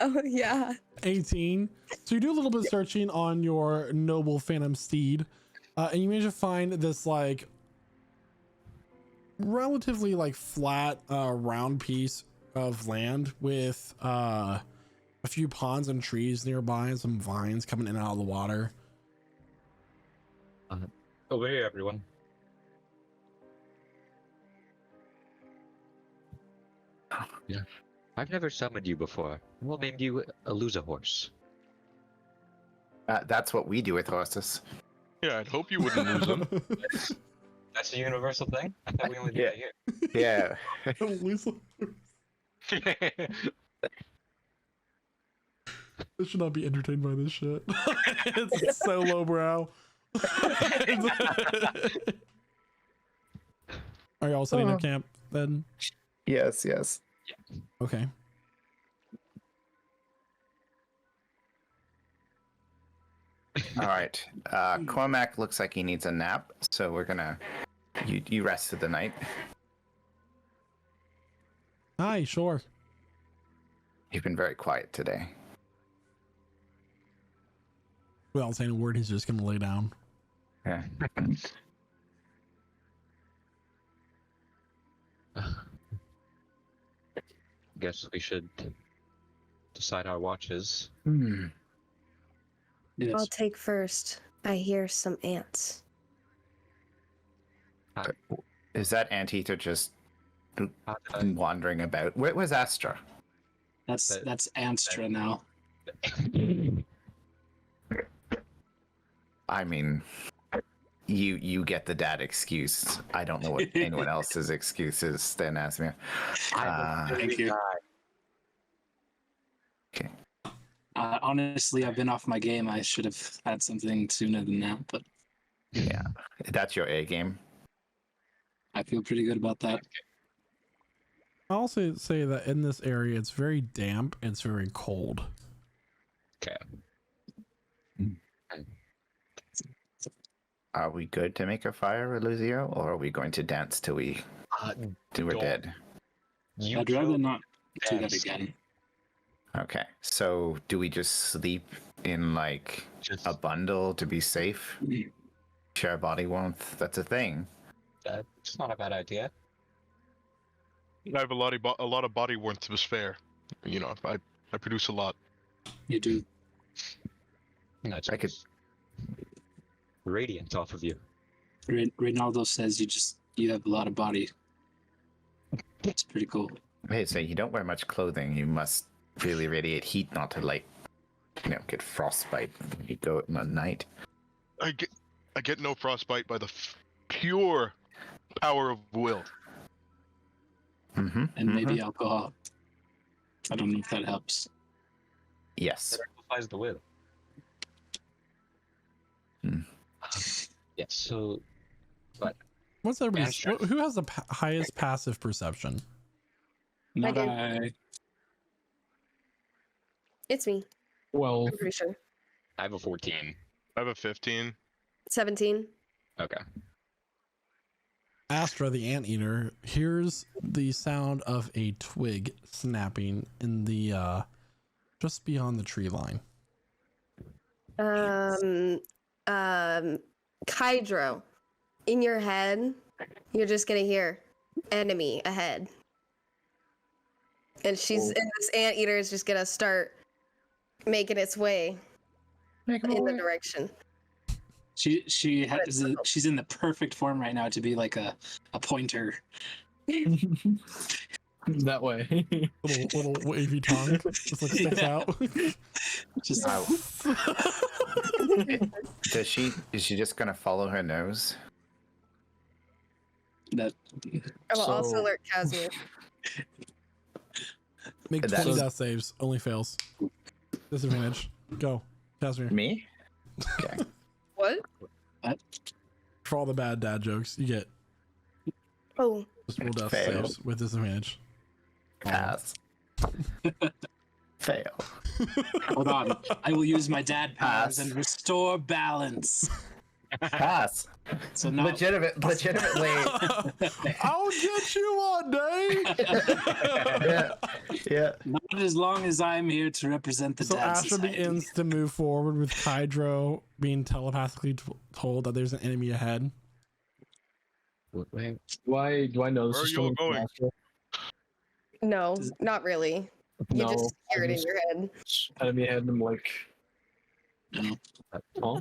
Oh yeah. 18. So you do a little bit of searching on your noble phantom steed, and you manage to find this like relatively like flat round piece of land with a few ponds and trees nearby and some vines coming in and out of the water. Over here, everyone. Yeah. I've never summoned you before. What named you a loser horse? That's what we do with horses. Yeah, I'd hope you wouldn't lose them. That's a universal thing? I thought we only did that here. Yeah. I should not be entertained by this shit. It's so lowbrow. Are y'all setting up camp then? Yes, yes. Okay. All right. Cormac looks like he needs a nap, so we're gonna. You rested the night. Hi, sure. You've been very quiet today. Without saying a word, he's just gonna lay down. Yeah. Guess we should decide our watches. Yes. I'll take first. I hear some ants. Is that anteater just How did wandering about? Where was Astra? That's Anstra now. I mean, you get the dad excuse. I don't know what anyone else's excuse is. Then ask me. Thank you. Okay. Honestly, I've been off my game. I should have had something sooner than that, but Yeah, that's your A game. I feel pretty good about that. I'll also say that in this area, it's very damp. It's very cold. Okay. Are we good to make a fire, Eluzio, or are we going to dance till we're don't- dead? You I'd rather killed not do that Dance. again. Okay, so do we just sleep in like just a bundle to be safe? Share body warmth. That's a thing. that's not a bad idea. I have a lot of body warmth to spare. You know, I produce a lot. You do. No, it's I could- radiant off of you. Reynaldo says you have a lot of body. That's pretty cool. Hey, so you don't wear much clothing. You must really radiate heat not to like, get frostbite when you go out in the night. I get no frostbite by the pure power of will. Mm-hmm. And maybe alcohol. I don't know if that helps. Yes. It amplifies the will. Hmm. Yeah, so What's everybody's? Sure. Who has the highest passive perception? Not do. I. It's me. Well, I'm pretty sure. I have a 14. I have a 15. 17. Okay. Astra, the anteater, hears the sound of a twig snapping in the just beyond the tree line. Kydro, in your head, you're just gonna hear enemy ahead. And and this anteater is just gonna start making its way in the direction. She's in the perfect form right now to be like a pointer. that way. Little wavy tongue just like sticks out. Just Is she just gonna follow her nose? that. I will also So- alert Casimir. Make That's- 20 death saves. Only fails. Disadvantage. Go, Casimir. Me? Okay. What? For all the bad dad jokes, you get Oh, just roll death Fail. saves with disadvantage. Pass. Fail. Hold on. I will use my dad powers Pass. and restore balance. Pass. So now Legitimately. I'll get you one day. Yeah. not as long as I'm here to represent the So dad Astra society. begins to move forward with Kydro being telepathically told that there's an enemy ahead. Wait, Why do I know this Where is are you still going? no, not really. You No, just hear I it in just- your head. enemy ahead and I'm like, No. huh?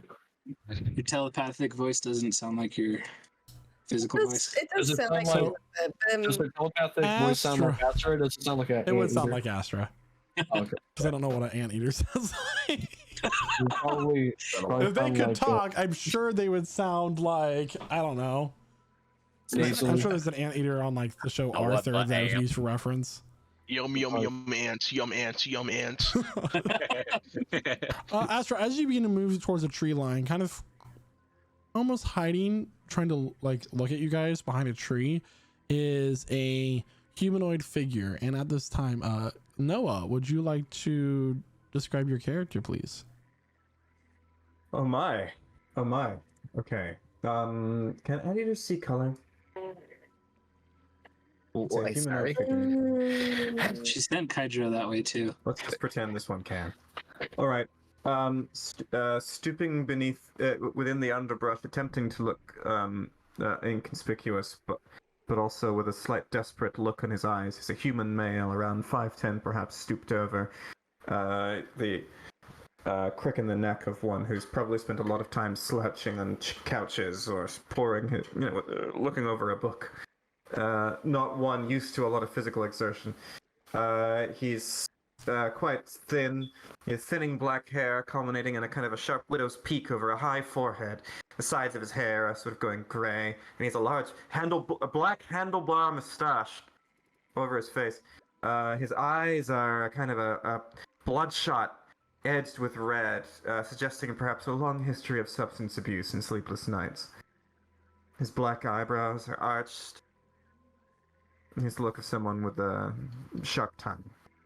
Your telepathic voice doesn't sound like your physical voice. It does Does it sound like sound a little bit, but, Does the telepathic voice sound like Astra? Does it sound like a? It would sound like Astra. Oh, okay. Because I don't know what an anteater sounds like. You probably If they sound could like talk, I'm sure they would sound like, I don't know, I'm sure there's an anteater on like the show Oh, what Arthur the that was am? used for reference. Yum ants, yum ants, yum ants. Astra, as you begin to move towards the tree line, kind of almost hiding, trying to like look at you guys behind a tree, is a humanoid figure. And at this time, Noah, would you like to describe your character, please? Oh my. Okay. Can anteaters see color? It's a Wait, humanoid sorry. figure. She sent Kydra that way too. Let's just pretend this one can. All right. Stooping beneath, within the underbrush, attempting to look inconspicuous, but also with a slight desperate look in his eyes. He's a human male, around 5'10", perhaps stooped over. The crick in the neck of one who's probably spent a lot of time slouching on couches or poring, looking over a book. Not one used to a lot of physical exertion. He's quite thin. He has thinning black hair culminating in a kind of a sharp widow's peak over a high forehead. The sides of his hair are sort of going grey, and he has a large black handlebar moustache over his face. His eyes are kind of a bloodshot, edged with red, suggesting perhaps a long history of substance abuse and sleepless nights. His black eyebrows are arched. He's the look of someone with a sharp tongue.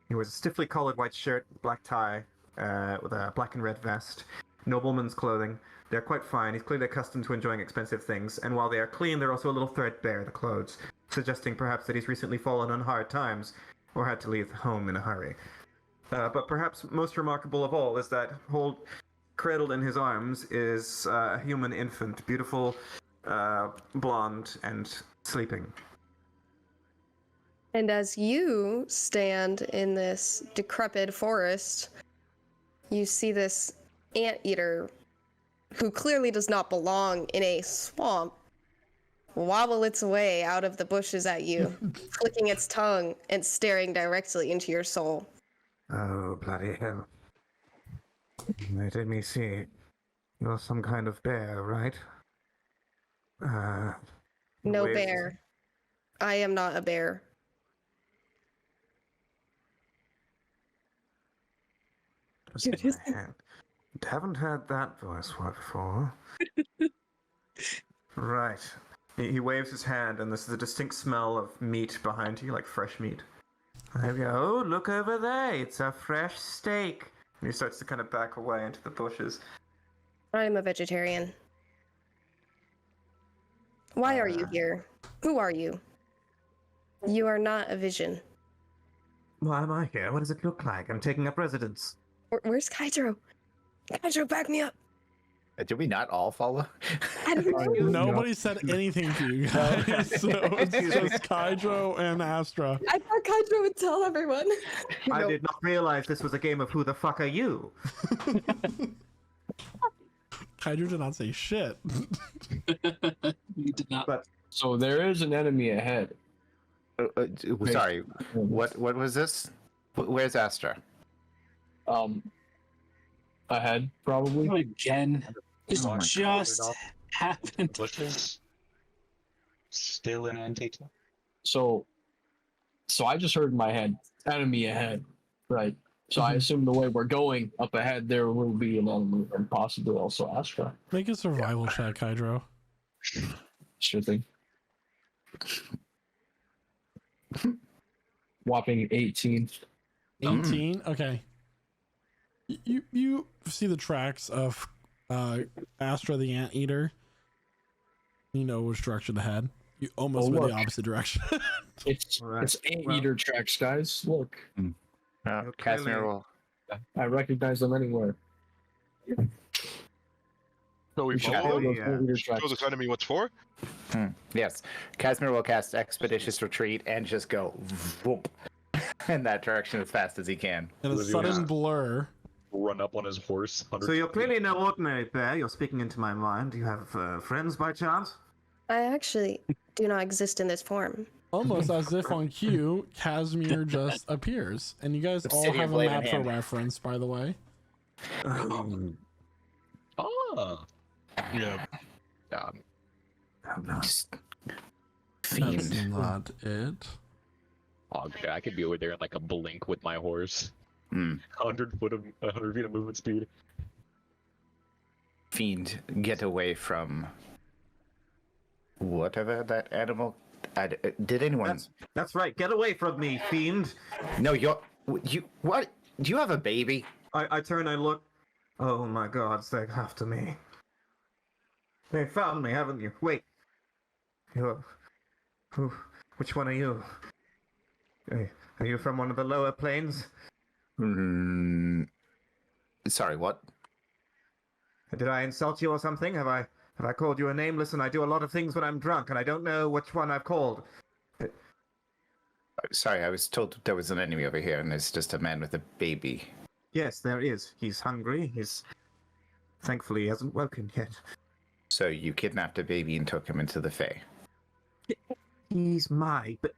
He wears a stiffly collared white shirt, black tie, with a black and red vest, nobleman's clothing. They're quite fine. He's clearly accustomed to enjoying expensive things, and while they are clean, they're also a little threadbare, the clothes, suggesting perhaps that he's recently fallen on hard times, or had to leave home in a hurry. But perhaps most remarkable of all is that cradled in his arms is a human infant, beautiful, blonde, and sleeping. And as you stand in this decrepit forest, you see this anteater, who clearly does not belong in a swamp, wobble its way out of the bushes at you, flicking its tongue and staring directly into your soul. Oh, bloody hell. Let me see. You're some kind of bear, right? No waves- bear. I am not a bear. Haven't heard that voice before. Right. He waves his hand, and this is a distinct smell of meat behind you, like fresh meat. There we go. Oh, look over there. It's a fresh steak. And he starts to kind of back away into the bushes. I'm a vegetarian. Why are you here? Who are you? You are not a vision. Why am I here? What does it look like? I'm taking up residence. Where's Kydro? Kydro, back me up. Did we not all follow? I don't know. Nobody said anything to you guys, so it's just Kydro and Astra. I thought Kydro would tell everyone. I did not realize this was a game of who the fuck are you? Kydro did not say shit. You did not. But So there is an enemy ahead. Sorry, what was this? Where's Astra? Ahead, probably. Again. This Oh my just God. happened. Bushes. Still an anteater. So I just heard in my head, enemy ahead, right? So I assume the way we're going up ahead, there will be an enemy, and possibly also Astra. Make a survival check, Kydro. Sure thing. Whopping 18. 18. Okay. You see the tracks of Astra the anteater. You know which direction to head. You almost went the look. opposite direction. It's Right. it's anteater tracks, guys. Look, Casimir will. I recognize them anywhere. So we We should follow follow them? those anteater Show tracks. this enemy what's for? Yes, Casimir will cast Expeditious Retreat and just go whoop in that direction as fast as he can. In a Olivia sudden was- blur, Run up on his horse. So you're clearly no ordinary bear. You're speaking into my mind. Do you have friends by chance? I actually do not exist in this form. almost as if on cue, Casimir just appears. And you guys all City have of a Blade in map for hand. reference, by the way. Ah. Yeah. Oh, no. That's Fiend. not it. Oh, okay, I could be over there in like a blink with my horse. Hmm. 100 feet of movement speed. Fiend, get away from whatever that animal. Did anyone? That's right. Get away from me, fiend. No, you. What? Do you have a baby? I turn and look. Oh my God, they're after me. They found me, haven't you? Wait. Which one are you? Are you from one of the lower planes? Sorry, what? Did I insult you or something? Have I called you a name? Listen, I do a lot of things when I'm drunk, and I don't know which one I've called. Sorry, I was told there was an enemy over here, and there's just a man with a baby. Yes, there is. He's hungry. Thankfully, he hasn't woken yet. So you kidnapped a baby and took him into the Fae. He's but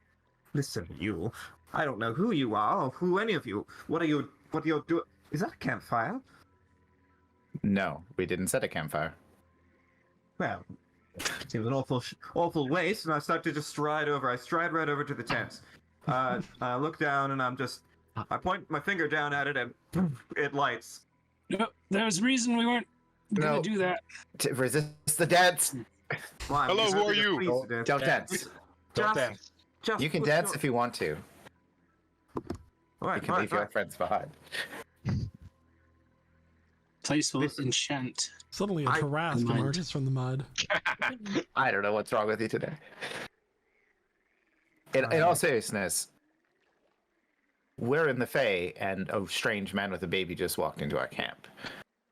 listen, you. I don't know who you are or who any of you. What are you doing? Is that a campfire? No, we didn't set a campfire. Well, it seems an awful waste, and I start to just stride right over to the tents. I look down, and I point my finger down at it, and it lights. No, there's a reason we weren't gonna do that. To resist the dance. Hello, who are you? Don't dance. Don't dance. You can dance if you want to. Right, You can leave your friends behind. Place will enchant. Suddenly a Tarrasque mind. emerges from the mud. I don't know what's wrong with you today. In all seriousness, we're in the Fae, and a strange man with a baby just walked into our camp.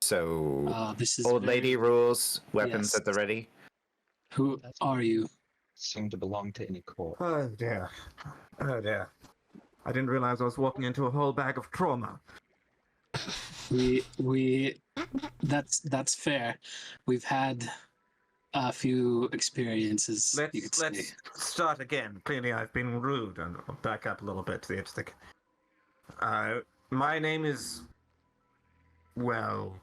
So, This is old very- lady rules, weapons Yes. at the ready. Who are you? Seem to belong to any court. Oh dear. Oh dear. I didn't realize I was walking into a whole bag of trauma. That's fair. We've had a few experiences. You could say. Let's start again. Clearly, I've been rude, and I'll back up a little bit to the edge of the... my name is... Well...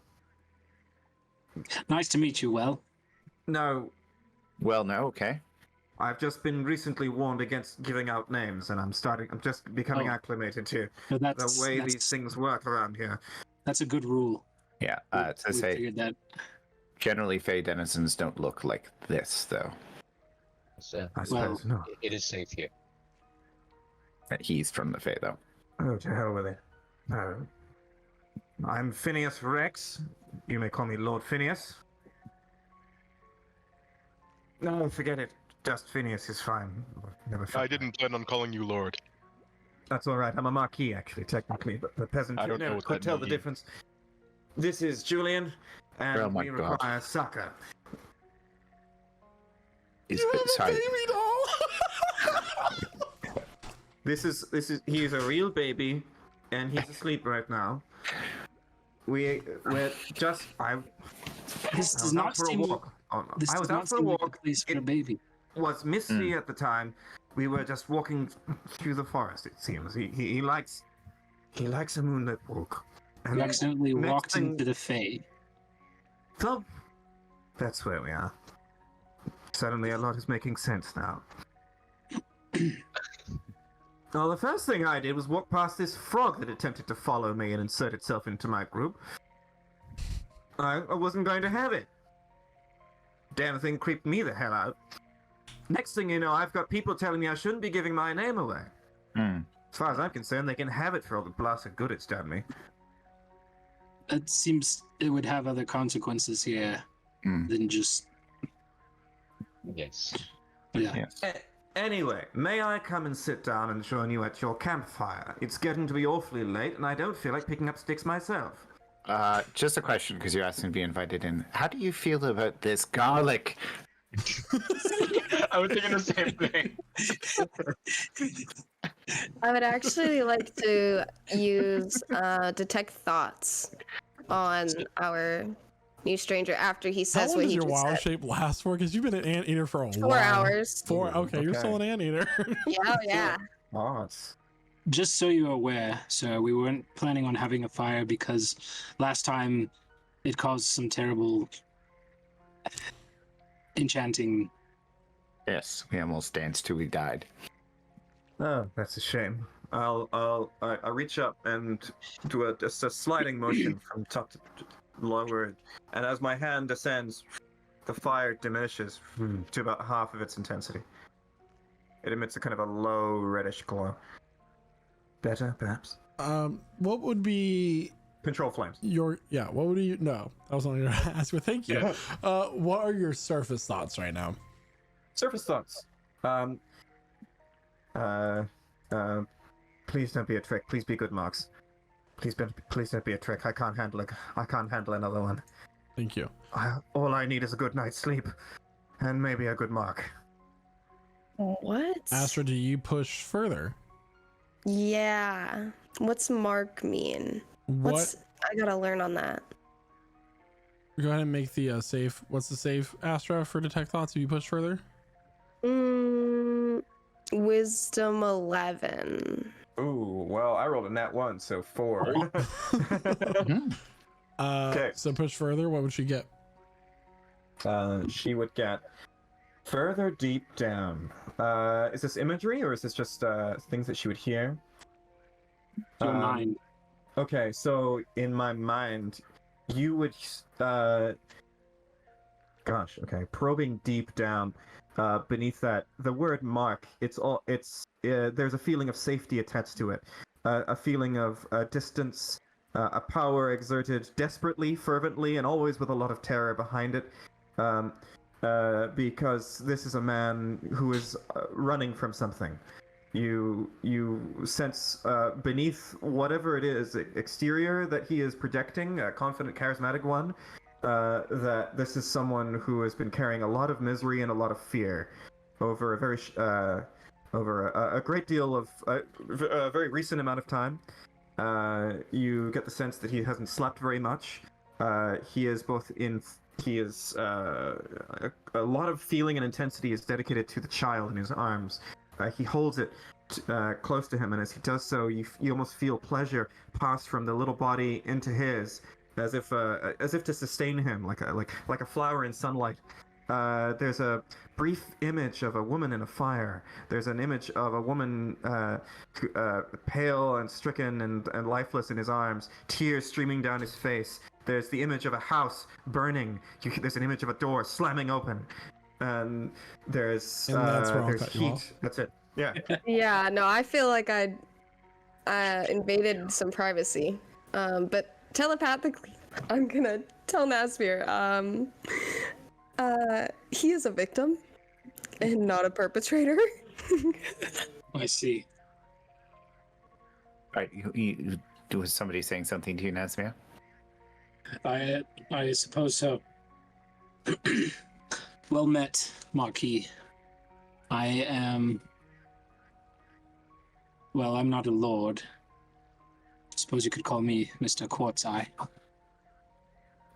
Nice to meet you, Well. No, Well, no, okay. I've just been recently warned against giving out names, and I'm just becoming acclimated to So the way these things work around here. That's a good rule. Yeah, to We say, figured that. generally Fae denizens don't look like this, though. So, I suppose not. it is safe here. He's from the Fae, though. Oh, to hell with it. No. I'm Phineas Rex. You may call me Lord Phineas. No, forget it. Just Phineas is fine. Never I didn't plan on calling you Lord. That's all right. I'm a Marquis, actually, technically, but the peasant I don't know what could that tell the means. difference. This is Julian, and Oh my we God. require Saka. Sorry. This is he is a real baby, and he's asleep right now. We're just This I does was not out for a seem. walk. This I does was not out for a seem like walk. a place for a baby. Was misty at the time. We were just walking through the forest. It seems he likes a moonlit walk. And We then accidentally next walked thing- into the Fae. So that's where we are. Suddenly, a lot is making sense now. Well, the first thing I did was walk past this frog that attempted to follow me and insert itself into my group. I wasn't going to have it. Damn thing creeped me the hell out. Next thing you know, I've got people telling me I shouldn't be giving my name away. Hmm. As far as I'm concerned, they can have it for all the blasted good it's done me. It seems it would have other consequences here than just. Yes. Yeah. Yes. Anyway, may I come and sit down and join you at your campfire? It's getting to be awfully late, and I don't feel like picking up sticks myself. Just a question, because you're asking to be invited in. How do you feel about this garlic? I was thinking the same thing. I would actually like to use detect thoughts on our new stranger after he How says long what does he your just wild said. shape last for? Because you've been an anteater for a 4 while. hours. Okay, you're still an anteater. Yeah, oh, yeah. Oh, it's... Just so you're aware, sir, we weren't planning on having a fire because last time it caused some terrible enchanting Yes, we almost danced till we died. Oh, that's a shame. I reach up and do just a sliding motion from top to lower, and as my hand descends, the fire diminishes to about half of its intensity. It emits a kind of a low reddish glow. Better, perhaps. What would be Control flames. what would you, no, I was only gonna ask, but thank you. What are your surface thoughts right now? Surface thoughts. Please don't be a trick. Please be good marks. Please don't be a trick. I can't handle another one. Thank you. All I need is a good night's sleep, and maybe a good mark. What? Astra, do you push further? Yeah. What's mark mean? What? I gotta learn on that. Go ahead and make the save. What's the save, Astra, for detect thoughts if you push further? Wisdom 11. Ooh, well, I rolled a nat 1, so 4. Okay. So push further. What would she get? She would get further deep down. Is this imagery, or is this just things that she would hear? Your mind. Okay, so in my mind, you would, probing deep down, beneath that, the word mark, there's a feeling of safety attached to it, a feeling of distance, a power exerted desperately, fervently, and always with a lot of terror behind it, because this is a man who is running from something. You sense beneath whatever it is exterior that he is projecting, a confident, charismatic one, that this is someone who has been carrying a lot of misery and a lot of fear over a great deal of a very recent amount of time. You get the sense that he hasn't slept very much. He is a lot of feeling and intensity is dedicated to the child in his arms. He holds it close to him, and as he does so, you almost feel pleasure pass from the little body into his, as if to sustain him, like a flower in sunlight. There's a brief image of a woman in a fire. There's an image of a woman pale and stricken and lifeless in his arms, tears streaming down his face. There's the image of a house burning. There's an image of a door slamming open. And there's heat. That's it. Yeah. Yeah, no, I feel like I invaded some privacy. But telepathically, I'm gonna tell Nasmir, he is a victim and not a perpetrator. I see. Right, was somebody saying something to you, Nasmia? I suppose so. Well met, Marquis. I'm not a lord. Suppose you could call me Mr. Quartz Eye.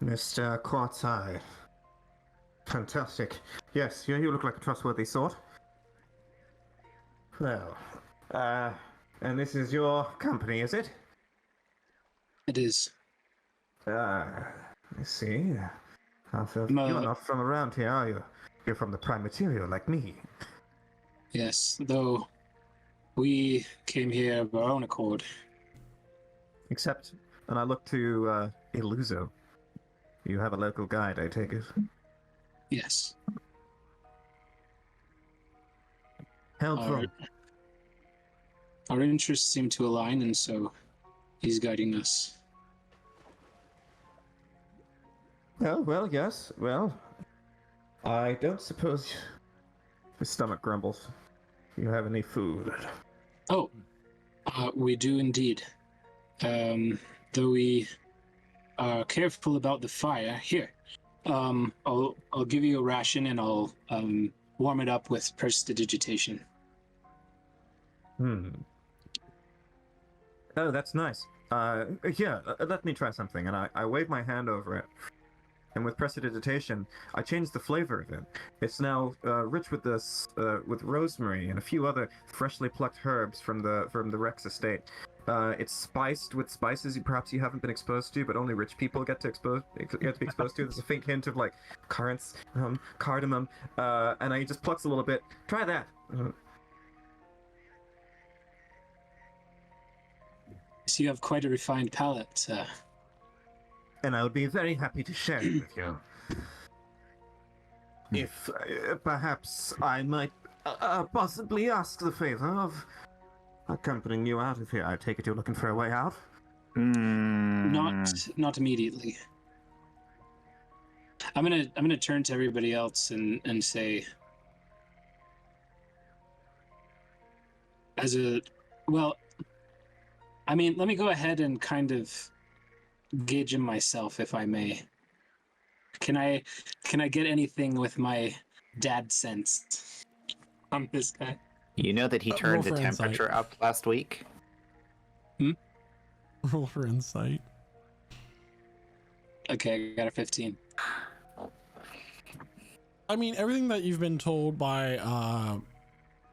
Mr. Quartz Eye. Fantastic. Yes, you look like a trustworthy sort. Well, and this is your company, is it? It is. I see. You're not from around here, are you? You're from the prime material, like me. Yes, though we came here of our own accord. Except, and I look to Illuso. You have a local guide, I take it. Yes. Helpful. Our interests seem to align, and so he's guiding us. Oh, well, yes. Well, I don't suppose his stomach grumbles. You have any food? Oh, we do indeed. Though we are careful about the fire. Here, I'll give you a ration, and I'll warm it up with prestidigitation. Oh, that's nice. Here, let me try something. And I wave my hand over it. And with prestidigitation, I change the flavor of it. It's now rich with with rosemary and a few other freshly plucked herbs from the Rex estate. It's spiced with spices perhaps you haven't been exposed to, but only rich people get to be exposed to. There's a faint hint of like currants, cardamom, and he just plucks a little bit. Try that. So you have quite a refined palate. And I'll be very happy to share it with you. If perhaps I might possibly ask the favor of accompanying you out of here. I take it you're looking for a way out? Not immediately. I'm gonna turn to everybody else and say, let me go ahead and kind of gauge him myself, if I may. Can I get anything with my dad sense on this guy? You know that he turned the roll for temperature insight. up last week? Roll for insight. Okay, I got a 15. I mean, everything that you've been told by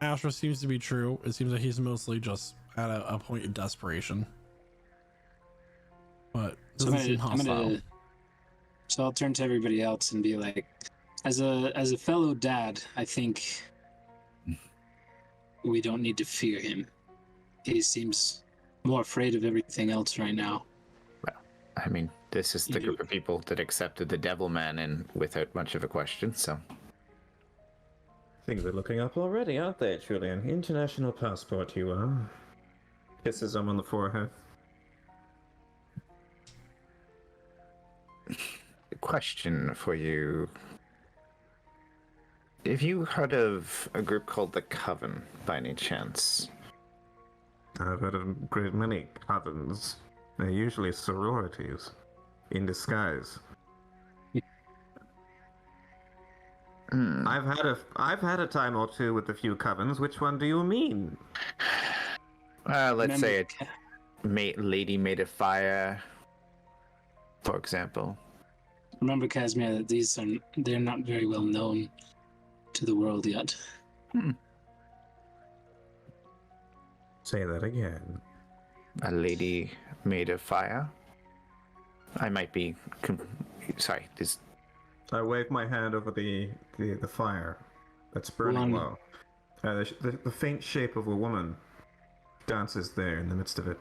Astra seems to be true. It seems like he's mostly just at a point of desperation. But doesn't seem hostile. So I'll turn to everybody else and be like, as a fellow dad, I think we don't need to fear him. He seems more afraid of everything else right now. Well, I mean, this is the group of people that accepted the Devil Man and without much of a question, so... Things are looking up already, aren't they, Julian? International passport, you are. Kisses him on the forehead. Question for you. Have you heard of a group called the Coven, by any chance? I've heard of a great many covens. They're usually sororities. In disguise. I've had a time or two with a few covens. Which one do you mean? Let's say a lady made of fire, for example. Remember, Casimir, that they're not very well known to the world yet. Say that again. A lady made of fire? I might be... sorry, this... I wave my hand over the fire that's burning low. The faint shape of a woman dances there in the midst of it.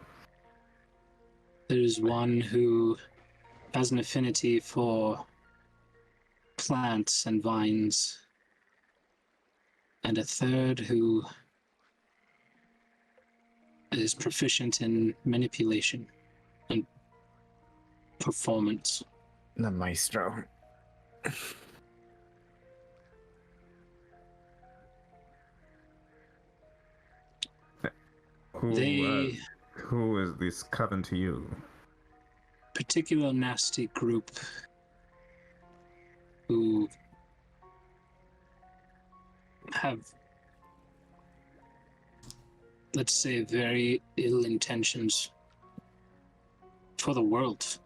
There's one who has an affinity for plants and vines, and a third who is proficient in manipulation and performance. The maestro. Who is this coven to you? Particular nasty group who have, let's say, very ill intentions for the world.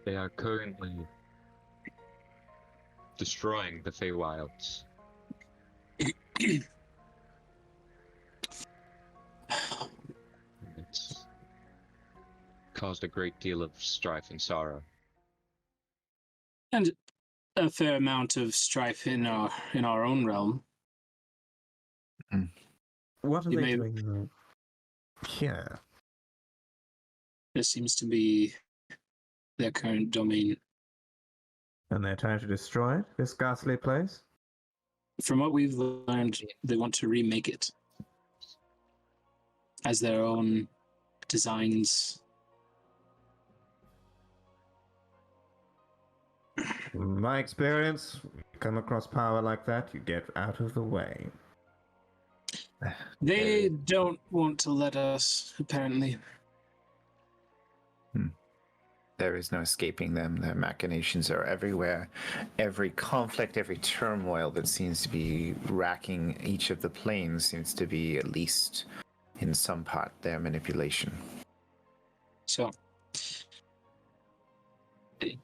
They are currently destroying the Feywilds. It's caused a great deal of strife and sorrow. And a fair amount of strife in our own realm. What are they doing here? This seems to be their current domain. And they're trying to destroy this ghastly place? From what we've learned, they want to remake it as their own designs. In my experience, you come across power like that, you get out of the way. They don't want to let us, apparently. There is no escaping them. Their machinations are everywhere. Every conflict, every turmoil that seems to be racking each of the planes seems to be, at least in some part, their manipulation. So,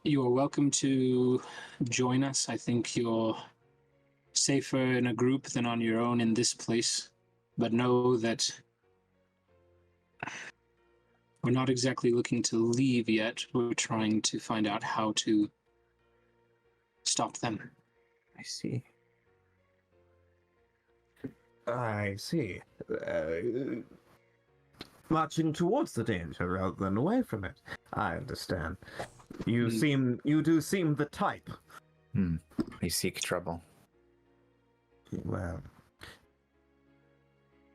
you are welcome to join us. I think you're safer in a group than on your own in this place. But know that we're not exactly looking to leave yet. We're trying to find out how to stop them. I see. I see. Marching towards the danger rather than away from it. I understand. You do seem the type. We seek trouble. Well,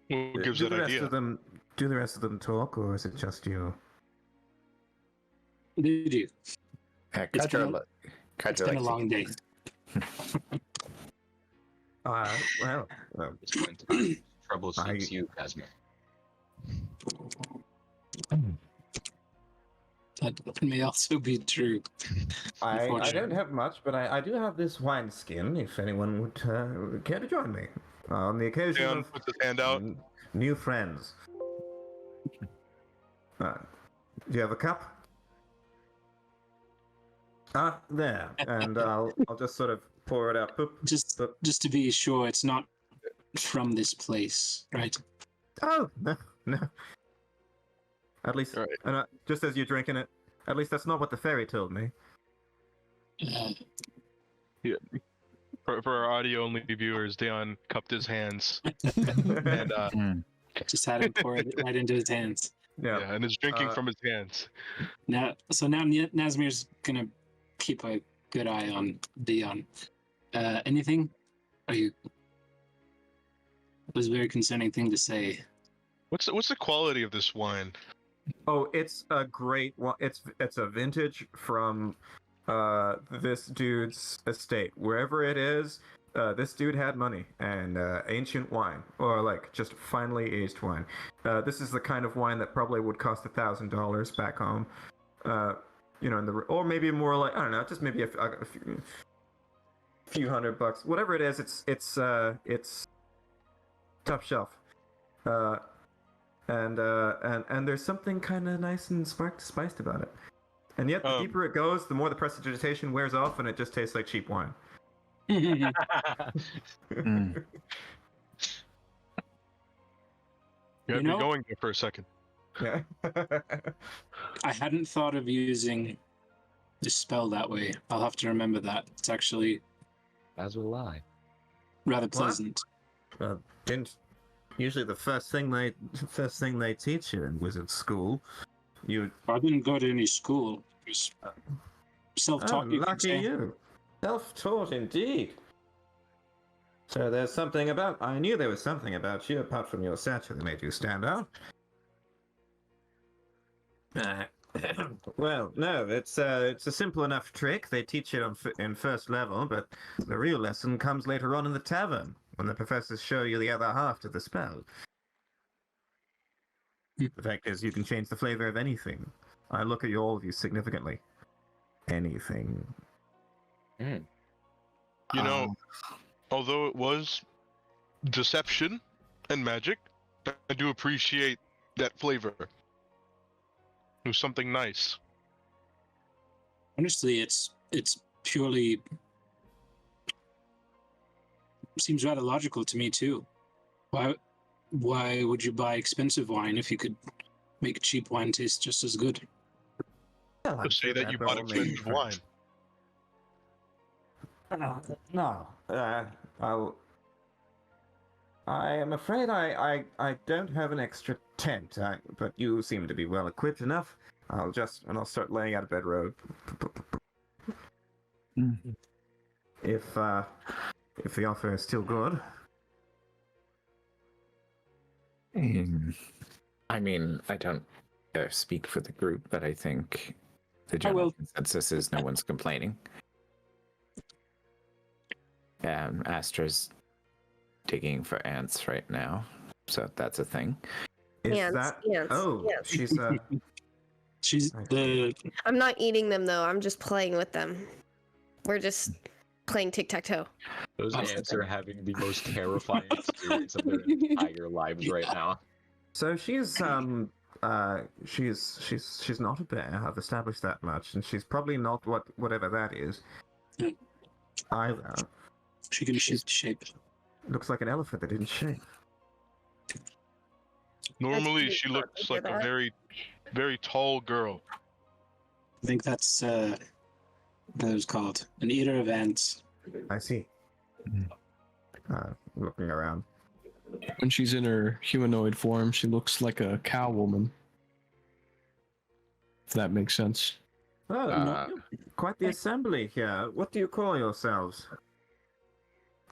What gives do that the rest idea? of them do the rest of them talk, or is it just you? They do. It's been a long day. Well, It's going to be trouble seeks you, Casimir. That may also be true. I don't have much, but I do have this wine skin. If anyone would care to join me on the occasion Dan of puts his hand out. new friends. Do you have a cup? There. And I'll just sort of pour it out. Boop, Just to be sure, it's not from this place, right? Oh, no. At least, Right. and just as you're drinking it, at least that's not what the fairy told me. For our audio-only viewers, Dion cupped his hands and Just had him pour it right into his hands. Yeah. and is drinking from his hands. Now Nazmir's gonna keep a good eye on Dion. Anything? It was a very concerning thing to say. What's the quality of this wine? Oh, it's a great one. It's a vintage from this dude's estate. Wherever it is, this dude had money and ancient wine, or like just finely aged wine. This is the kind of wine that probably would cost $1,000 back home. Or maybe more like, I don't know, just maybe a few $100, whatever it is. It's top shelf. And there's something kind of nice and spiced about it. And yet, the deeper it goes, the more the prestidigitation wears off, and it just tastes like cheap wine. You had me going there for a second. Yeah. I hadn't thought of using the spell that way. I'll have to remember that. It's actually As will I. rather pleasant. Usually the first thing they teach you in wizard school, I didn't go to any school. It was self-taught. You could lucky say. you. Self-taught indeed. So there's something about. I knew there was something about you apart from your stature that made you stand out. Well, no, it's a simple enough trick. They teach it in first level, but the real lesson comes later on in the tavern when the professors show you the other half to the spell. The fact is, you can change the flavor of anything. I look at all of you significantly. Anything. You know, although it was deception and magic, I do appreciate that flavor. It was something nice. Honestly, it's purely seems rather logical to me too. Why would you buy expensive wine if you could make cheap wine taste just as good? Well, Just say that you bought expensive wine. No. I am afraid I don't have an extra tent, but you seem to be well equipped enough. I'll start laying out a bedrobe. If the offer is still good. I mean, I don't speak for the group, but I think the general consensus is no one's complaining. Astra's digging for ants right now, so that's a thing. Ants. She's I'm not eating them though. I'm just playing with them. We're just playing tic-tac-toe. Those ants are having the most terrifying experience of their entire lives right now. So she's not a bear. I've established that much, and she's probably not whatever that is either. She can shift shape. Looks like an elephant that didn't shape. Normally, pretty she hard to looks do like a that. very, very tall girl. I think that's what it was called. An eater of ants. I see. Looking around. When she's in her humanoid form, she looks like a cow woman. If that makes sense. Oh, quite the assembly here. What do you call yourselves? Are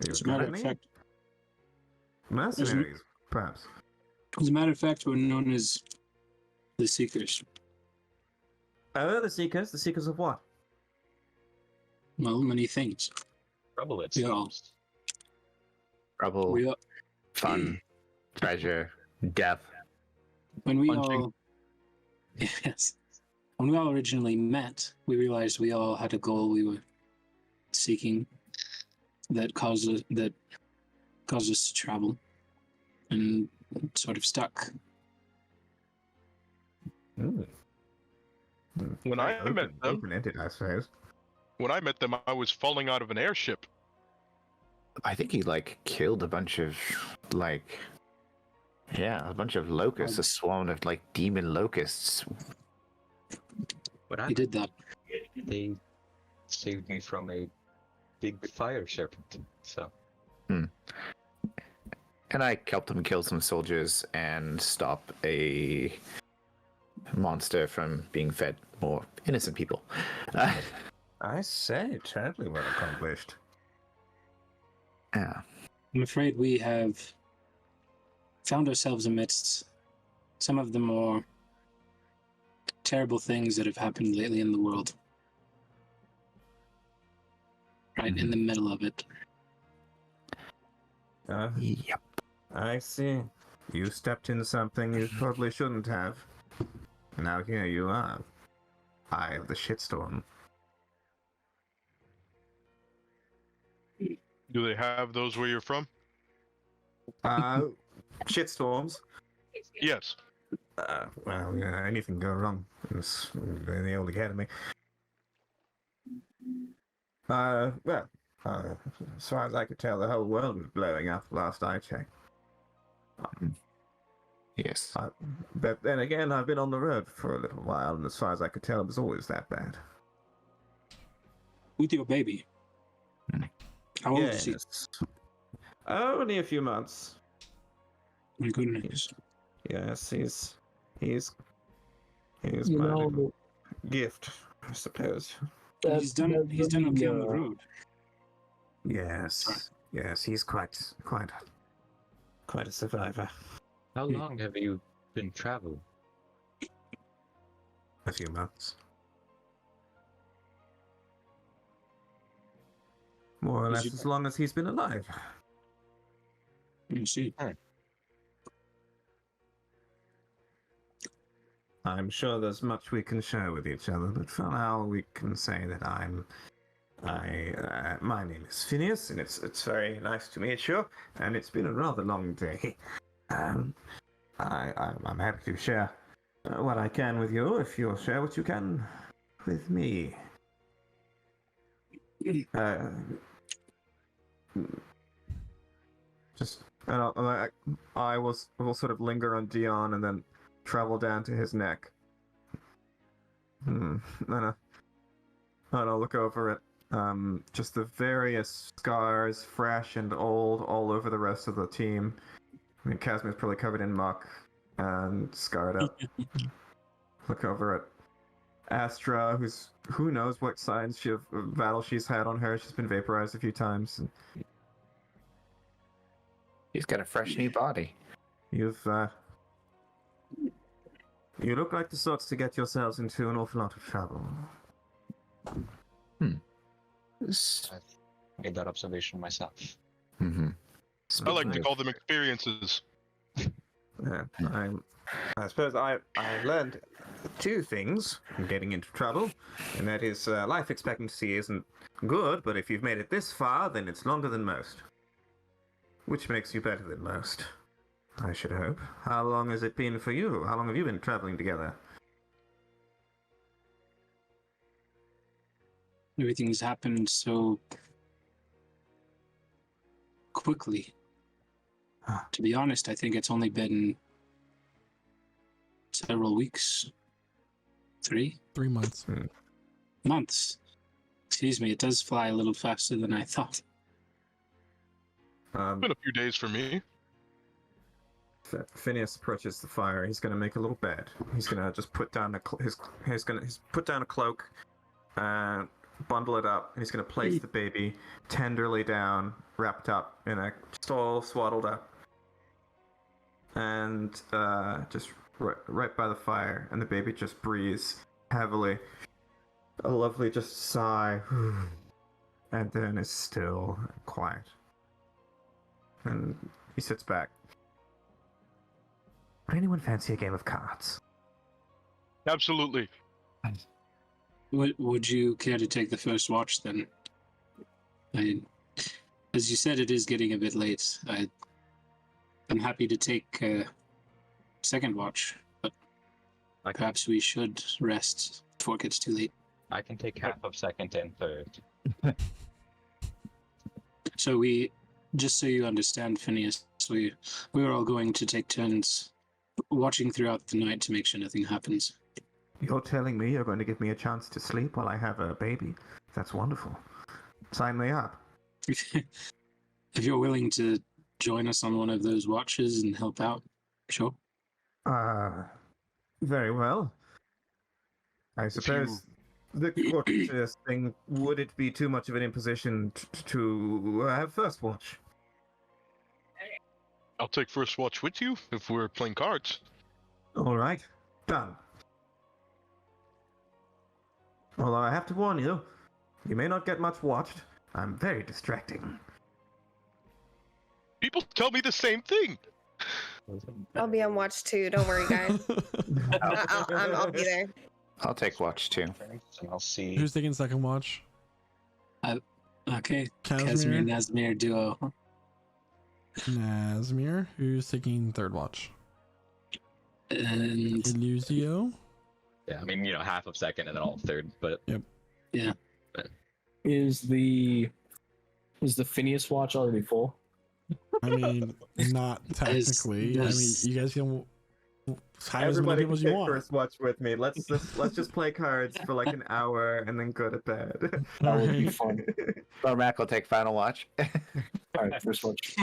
you As a matter of academy? fact, Mercenaries, perhaps. we're known as the Seekers. Oh, the Seekers. The Seekers of what? Well, many things. Trouble it Yeah. seems. Trouble, We all, fun, treasure, death. when we Punching. all, yes, when we all originally met, we realized we all had a goal we were seeking that caused us to travel, and sort of stuck. When I met them, Open-ended, I suppose. when I met them, I was falling out of an airship. I think he killed a bunch of a bunch of locusts, a swarm of demon locusts. What He happened? did that. They saved me from a big fire serpent. So And I helped him kill some soldiers and stop a monster from being fed more innocent people. I say, terribly well accomplished. Yeah. I'm afraid we have found ourselves amidst some of the more terrible things that have happened lately in the world. Right in the middle of it. Yep. I see. You stepped in something you probably shouldn't have. Now here you are. Eye of the shitstorm. Do they have those where you're from? Shitstorms. Yes. Well, yeah, anything go wrong in the old academy. As far as I could tell, the whole world was blowing up last I checked. Yes. But then again, I've been on the road for a little while, and as far as I could tell, it was always that bad. With your baby. How old is he? Only a few months. My goodness. Yes, he's You my know, little gift, I suppose. He's done okay on the road. Yes, he's quite a survivor. how long have you been traveling? A few months. More or Is less he- as long as he's been alive. You see. I'm sure there's much we can share with each other, but for now we can say that my name is Phineas, and it's very nice to meet you, and it's been a rather long day. I'm happy to share what I can with you, if you'll share what you can with me. I will sort of linger on Dion and then travel down to his neck. And I'll look over at just the various scars, fresh and old, all over the rest of the team. I mean, Casimir's probably covered in muck and scarred up. Look over at Astra, who knows what signs of battle she's had on her. She's been vaporized a few times. He's got a fresh new body. You look like the sorts to get yourselves into an awful lot of trouble. I've made that observation myself. Mm-hmm. I like to call them experiences. Yeah, I suppose I learned two things from getting into trouble, and that is life expectancy isn't good, but if you've made it this far, then it's longer than most. Which makes you better than most, I should hope. How long has it been for you? How long have you been traveling together? Everything's happened so quickly. To be honest, I think it's only been several weeks. 3 3 months. months. Excuse me, it does fly a little faster than I thought. Been a few days for me. Phineas approaches the fire. He's gonna make a little bed. He's gonna just put down he's put down a cloak, bundle it up, and he's gonna place the baby tenderly down, wrapped up in a just all swaddled up, and just right by the fire. And the baby just breathes heavily, a lovely just sigh, and then is still and quiet. And he sits back. Would anyone fancy a game of cards? Absolutely. Would you care to take the first watch then? As you said, it is getting a bit late. I'm happy to take second watch, but perhaps we should rest before it gets too late. I can take half of second and third. So just so you understand, Phineas, we were all going to take turns watching throughout the night to make sure nothing happens. You're telling me you're going to give me a chance to sleep while I have a baby? That's wonderful. Sign me up. If you're willing to join us on one of those watches and help out, sure. Very well. I suppose the courteous thing, would it be too much of an imposition to have first watch? I'll take first watch with you if we're playing cards. All right, done. Although I have to warn you, you may not get much watched. I'm very distracting. People tell me the same thing. I'll be on watch too. Don't worry, guys. I'll be there. I'll take watch too. And I'll see. Who's taking second watch? Okay. Casimir. Nazmir duo. Nazmir. Who's taking third watch? And Illusio. Yeah, I mean, half of second and then all of third, but Yep. Yeah. Is the Phineas watch already full? I mean, not technically. I mean, you guys can have as many Everybody people can as you take want. first watch with me. Let's just play cards for like an hour and then go to bed. That would be Alright. fun. Mac will take final watch. All right, first watch.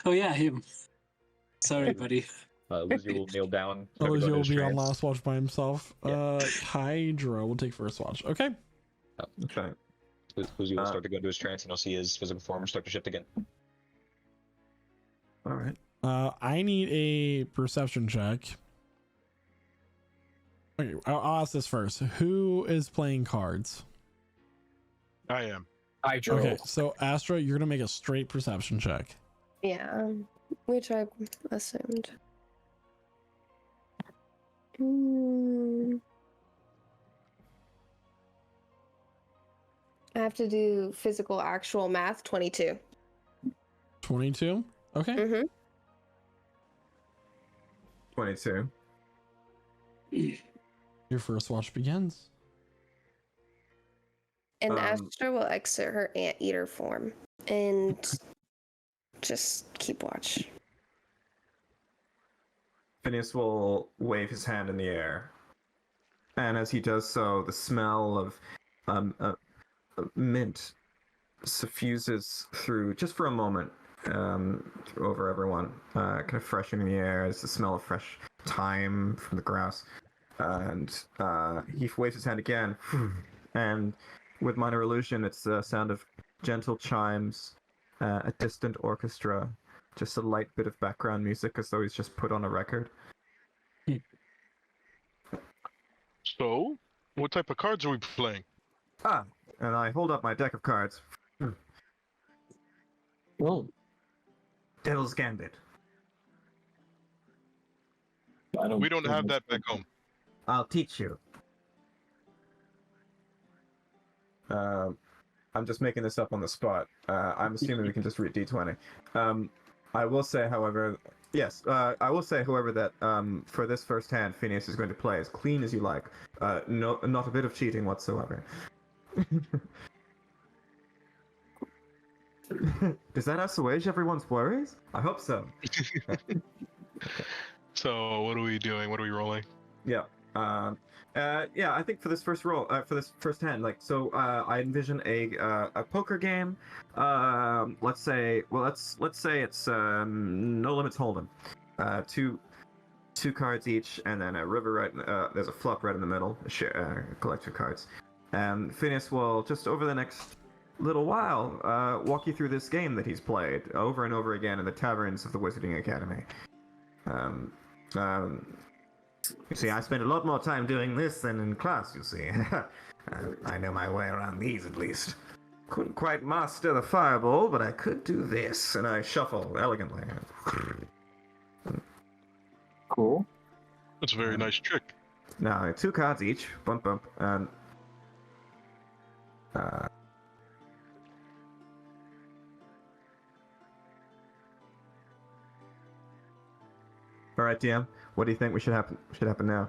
Oh yeah, him. Sorry, buddy. Lizzie will kneel down. Illusio will be on trance. last watch by himself. Hydra will take first watch. Okay. Okay. Lizzie will start to go into his trance, and he'll see his physical form start to shift again. All right. I need a perception check. Okay, I'll ask this first. Who is playing cards? I am. I drove. Okay, so Astra, you're gonna make a straight perception check. Yeah, which I assumed. I have to do physical actual math. 22. 22. Okay. Mm-hmm. 22. Your first watch begins. And Astra will exit her anteater form and just keep watch. Phineas will wave his hand in the air. And as he does so, the smell of mint suffuses through, just for a moment, over everyone, kind of freshening the air as the smell of fresh thyme from the grass. And he waves his hand again, and with minor illusion, it's the sound of gentle chimes, a distant orchestra, just a light bit of background music as though he's just put on a record. So, what type of cards are we playing? And I hold up my deck of cards. Well, Devil's Gambit. We don't have that back home. I'll teach you. I'm just making this up on the spot. I'm assuming we can just read D20. I will say, however, that for this first hand, Phineas is going to play as clean as you like. Not a bit of cheating whatsoever. Does that assuage everyone's worries? I hope so. So, what are we doing? What are we rolling? Yeah. Yeah, I think for this first roll, for this first hand, I envision a poker game. Let's say it's no limits hold'em. Two cards each, and then a river right. There's a flop right in the middle. Collect your cards. And Phineas will just over the next little while walk you through this game that he's played over and over again in the taverns of the Wizarding Academy. You see, I spend a lot more time doing this than in class, you see. I know my way around these, at least. Couldn't quite master the fireball, but I could do this, and I shuffle elegantly. Cool. That's a very nice trick. Now, 2 cards each. Bump, bump. And... Alright, DM. What do you think should happen now?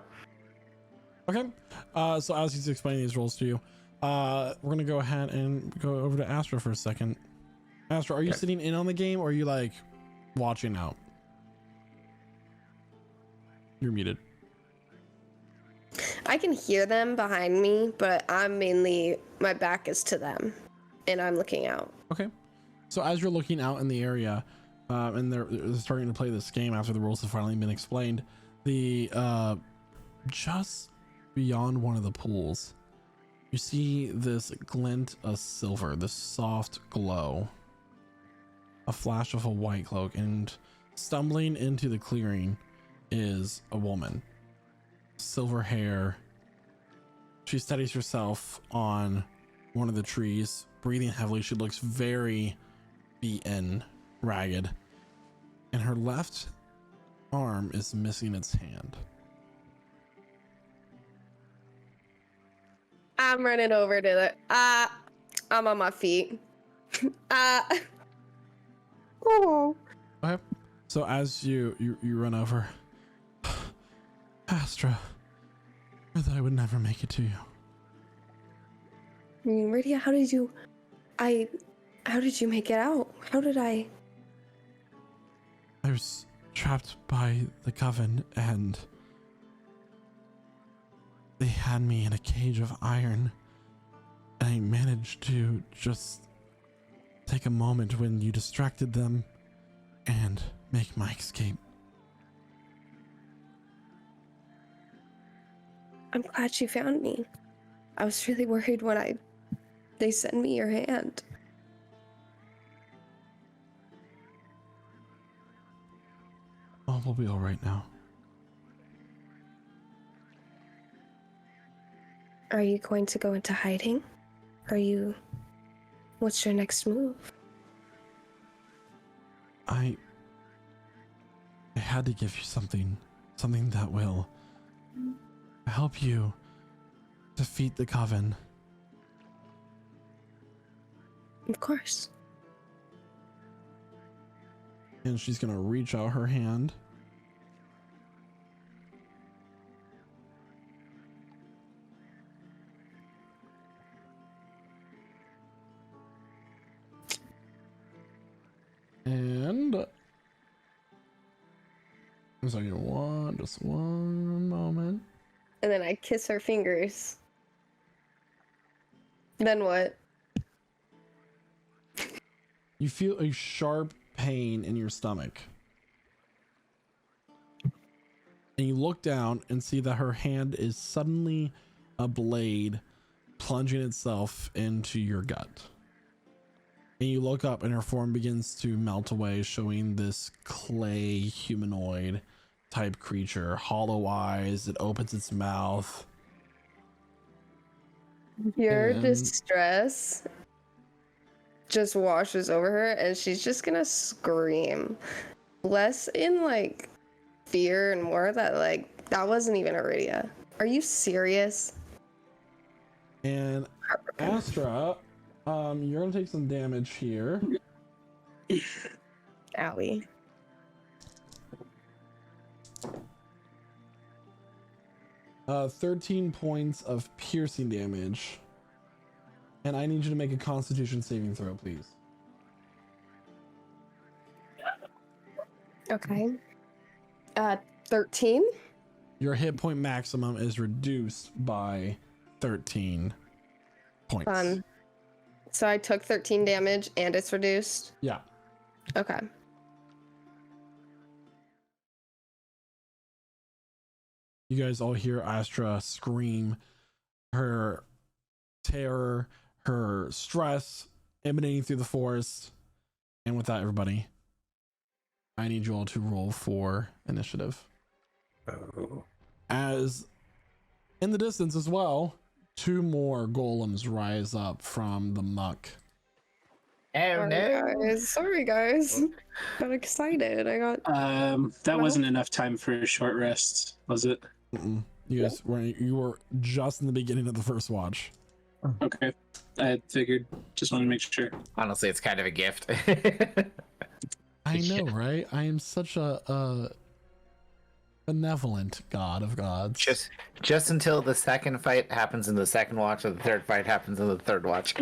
Okay. So as he's explaining these rules to you, we're gonna go ahead and go over to Astra for a second. Astra, are you sitting in on the game or are you like watching out? You're muted. I can hear them behind me, but my back is to them and I'm looking out. Okay. So as you're looking out in the area, and they're starting to play this game after the rules have finally been explained, the just beyond one of the pools, you see this glint of silver, this soft glow, a flash of a white cloak, and stumbling into the clearing is a woman. Silver hair. She steadies herself on one of the trees, breathing heavily. She looks very beaten, ragged, and her left arm is missing its hand. I'm running over to the I'm on my feet. Oh. Okay. So as you run over, Astra, I thought I would never make it to you. Rydia, how did you make it out? How did I was trapped by the Coven, and they had me in a cage of iron, and I managed to just take a moment when you distracted them and make my escape. I'm glad you found me. I was really worried when they sent me your hand. Oh, we'll be all right now. Are you going to go into hiding? What's your next move? I had to give you something that will help you defeat the Coven. Of course. And she's gonna reach out her hand. And I'm sorry, just one moment. And then I kiss her fingers. Then what? You feel a sharp pain in your stomach. And you look down and see that her hand is suddenly a blade plunging itself into your gut. And you look up and her form begins to melt away, showing this clay humanoid type creature, hollow eyes. It opens its mouth. Your And- distress just washes over her and she's just gonna scream. Less in like fear and more that like that wasn't even Iridia. Are you serious? And Astra, you're gonna take some damage here. Owie. Uh, 13 points of piercing damage. And I need you to make a Constitution saving throw, please. Okay. 13. Your hit point maximum is reduced by 13 points. Fun. So I took 13 damage and it's reduced. Yeah. Okay. You guys all hear Astra scream, her terror, her stress emanating through the forest. And with that, everybody, I need you all to roll for initiative. Oh. As in the distance as well, 2 more golems rise up from the muck. Oh no! Sorry guys. Got excited. I got That wasn't enough time for a short rest, was it? Mm-mm. You were just in the beginning of the first watch. Okay. I figured. Just want to make sure. Honestly, it's kind of a gift. I know, right? I am such a benevolent god of gods. Just until the second fight happens in the second watch, or the third fight happens in the third watch.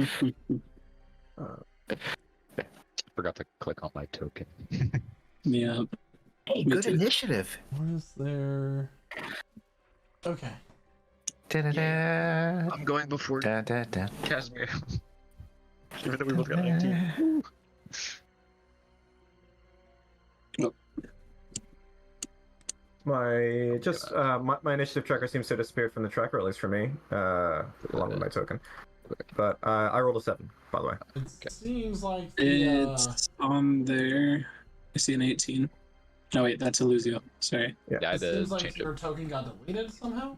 Forgot to click on my token. Yeah. Hey, Me good too. initiative. What is there? Okay. Da-da-da. I'm going before Da-da-da. Casimir. Even though we both got 19. My initiative tracker seems to have disappeared from the tracker, at least for me, along with my token. But I rolled a 7, by the way. It seems like the, It's on there. I see an 18. No, wait, that's Illusio. Sorry. Yeah, I it had to seems like change your it. token got deleted somehow.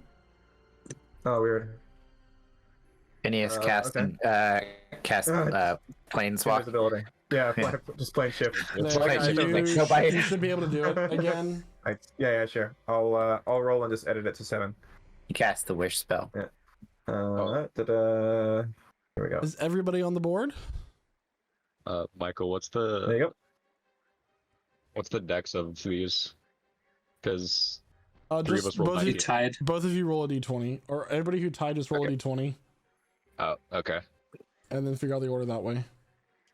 Oh, weird. Phineas cast okay. planeswalk. Invisibility. Yeah, Yeah. just plain shift. There, Right, you should be able to do it again. Yeah, sure. I'll roll and just edit it to 7. You cast the wish spell. Here we go. Is everybody on the board? Michael, what's There you the dex of these? Because 3 of Just us rolled both of, 19. you, Tied. both of you roll a d20, or everybody who tied just roll a d20, Oh, okay. and then figure out the order that way.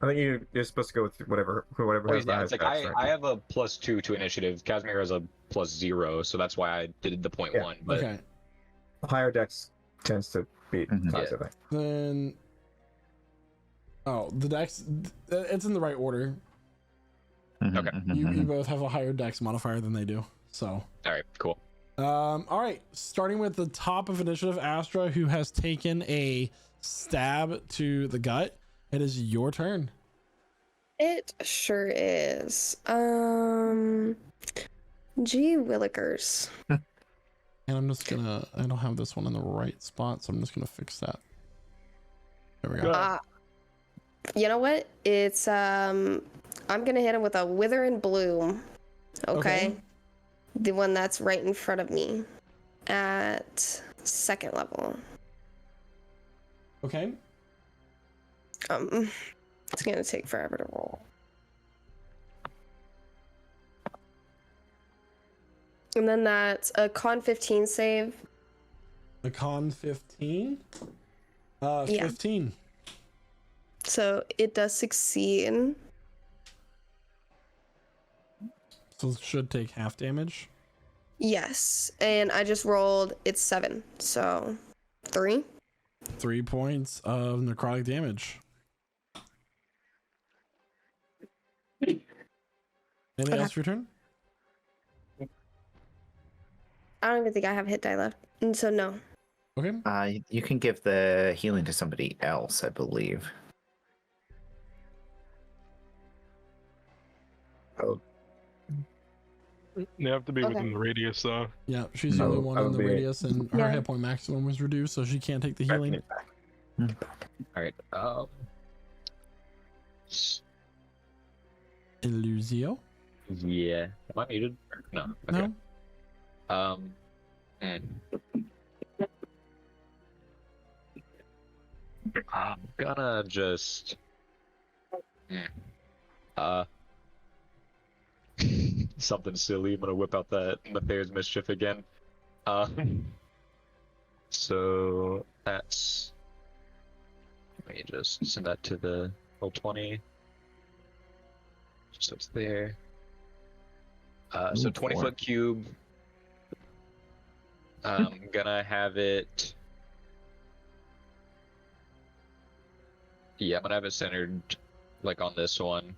I think you're supposed to go with whatever Wait, has the yeah, highest it's like dex, right? I have a +2 to initiative. Casimir has a +0, so that's why I did the point Yeah. 1. But Okay, Higher dex tends to beat Mhm. size, I think. then the dex, it's in the right order. Mhm, Okay. mhm, You mhm. both have a higher dex modifier than they do, so. all right, cool. All right, starting with the top of initiative, Astra, who has taken a stab to the gut. It is your turn. It sure is. Gee willikers. And I'm just gonna, I don't have this one in the right spot, so I'm just gonna fix that. There we go. You know what? It's I'm gonna hit him with a wither and bloom. Okay. The one that's right in front of me at 2nd level. Okay. It's gonna take forever to roll. And then that's a con 15 save. The con 15. Yeah. 15. So it does succeed. So it should take half damage. Yes. And I just rolled, it's 7. So 3. 3 points of necrotic damage. Anything else for your turn? I don't even think I have hit die left. And so no. Okay. You can give the healing to somebody else, I believe. Oh, They have to be Okay. within the radius, though. Yeah, she's the only one in the be- radius, and her Yeah. hit point maximum was reduced, so she can't take the healing. All right. Illusio? Yeah. Am I muted? No. Okay. No? I'm gonna just something silly. I'm gonna whip out that Matthias mischief again. So that's, let me just send that to the roll 20. So it's there. So Ooh, 20 4. foot cube. I'm gonna have it. Yeah, I'm gonna have it centered, like on this one.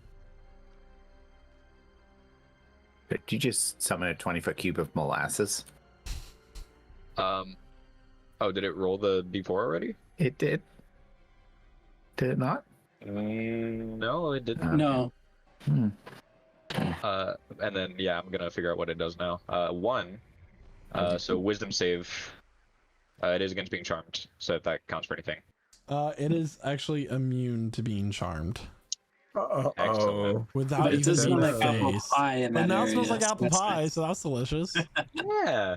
Did you just summon a 20-foot cube of molasses? Oh, did it roll the D4 already? It did. Did it not? No, it didn't. No. Hmm. And then yeah, I'm gonna figure out what it does now. 1. So wisdom save. It is against being charmed, so if that counts for anything. It is actually immune to being charmed. Excellent. Without But it even does being smell like apple phased. pie in But that now it area. smells like so apple that's pie, nice. so that's delicious. Yeah.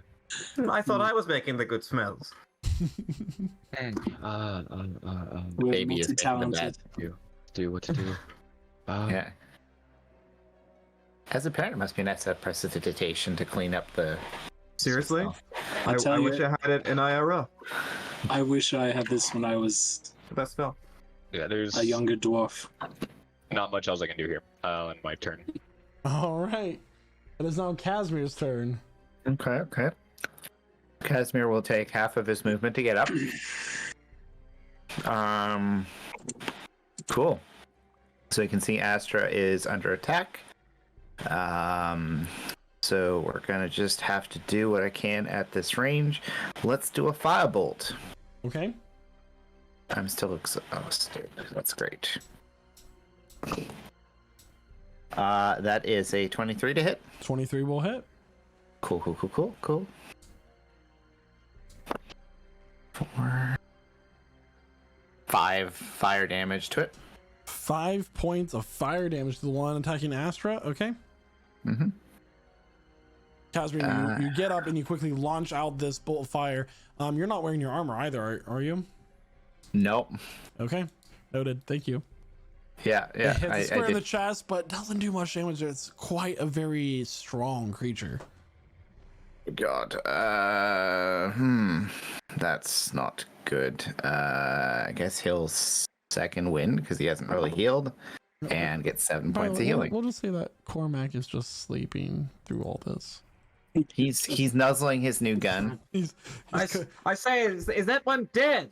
I thought I was making the good smells. We're Baby is making the multi-talented. bad do what to do. Yeah. As a parent, it must be nice to have precipitation to clean up the. Seriously? I I tell wish you, I had it in IRL. I wish I had this when I was The best spell. Yeah, there's a younger dwarf. not much else I can do here. On my turn. All right. It is now Casimir's turn. Okay. Casimir will take half of his movement to get up. Cool. So you can see Astra is under attack. So we're gonna just have to do what I can at this range. Let's do a firebolt. Okay. I'm still exhausted. That's great. That is a 23 to hit. 23 will hit. Cool. 4, 5 fire damage to it. 5 points of fire damage to the one attacking Astra. Okay. Mm-hmm. Casimir, you get up and you quickly launch out this bolt of fire. You're not wearing your armor either, are you? Nope. Okay. Noted. Thank you. Yeah. It hits I a square in the did. chest, but doesn't do much damage. It's quite a very strong creature. God. That's not good. I guess he'll second wind because he hasn't really healed, and get 7 points of healing. We'll just say that Cormac is just sleeping through all this. He's nuzzling his new gun. I say, is that one dead?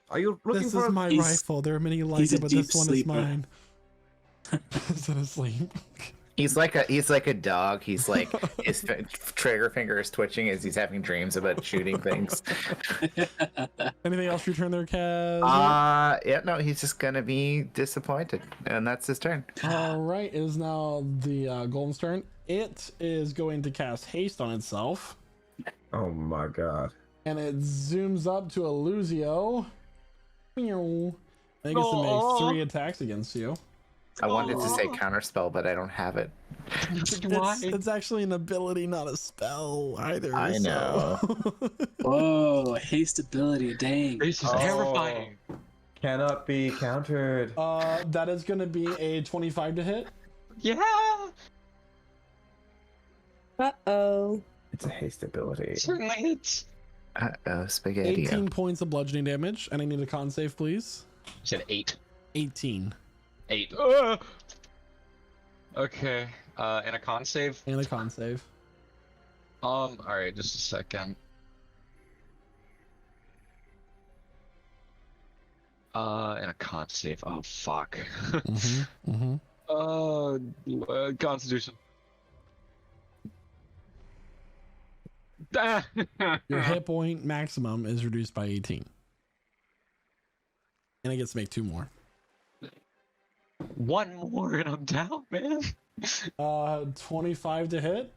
Are you looking This for? is my He's- rifle. There are many like he's a it, but deep this one sleeper. is mine. He's asleep. He's like a dog. He's like his trigger finger is twitching as he's having dreams about shooting things. Anything else for your turn there, Kaz? Yeah, no, he's just gonna be disappointed, and that's his turn. All right, it is now the Golden's turn. It is going to cast haste on itself, Oh my god. and it zooms up to Eluzio. Meow. And it gets to make 3 attacks against you. I wanted to say counterspell, but I don't have it. It's actually an ability, not a spell either. I know. Whoa, haste ability, dang. This is Oh. terrifying. Cannot be countered. That is going to be a 25 to hit. Yeah. Uh-oh. It's a haste ability. Certainly hits. Spaghetti. 18 points of bludgeoning damage, and I need a con save, please. You said 8. 18. 8. Okay. And a con save. And a con save. All right, just a second. And a con save. Oh fuck. Constitution. Your hit point maximum is reduced by 18. And I get to make 2 more. One more and I'm down, man. 25 to hit.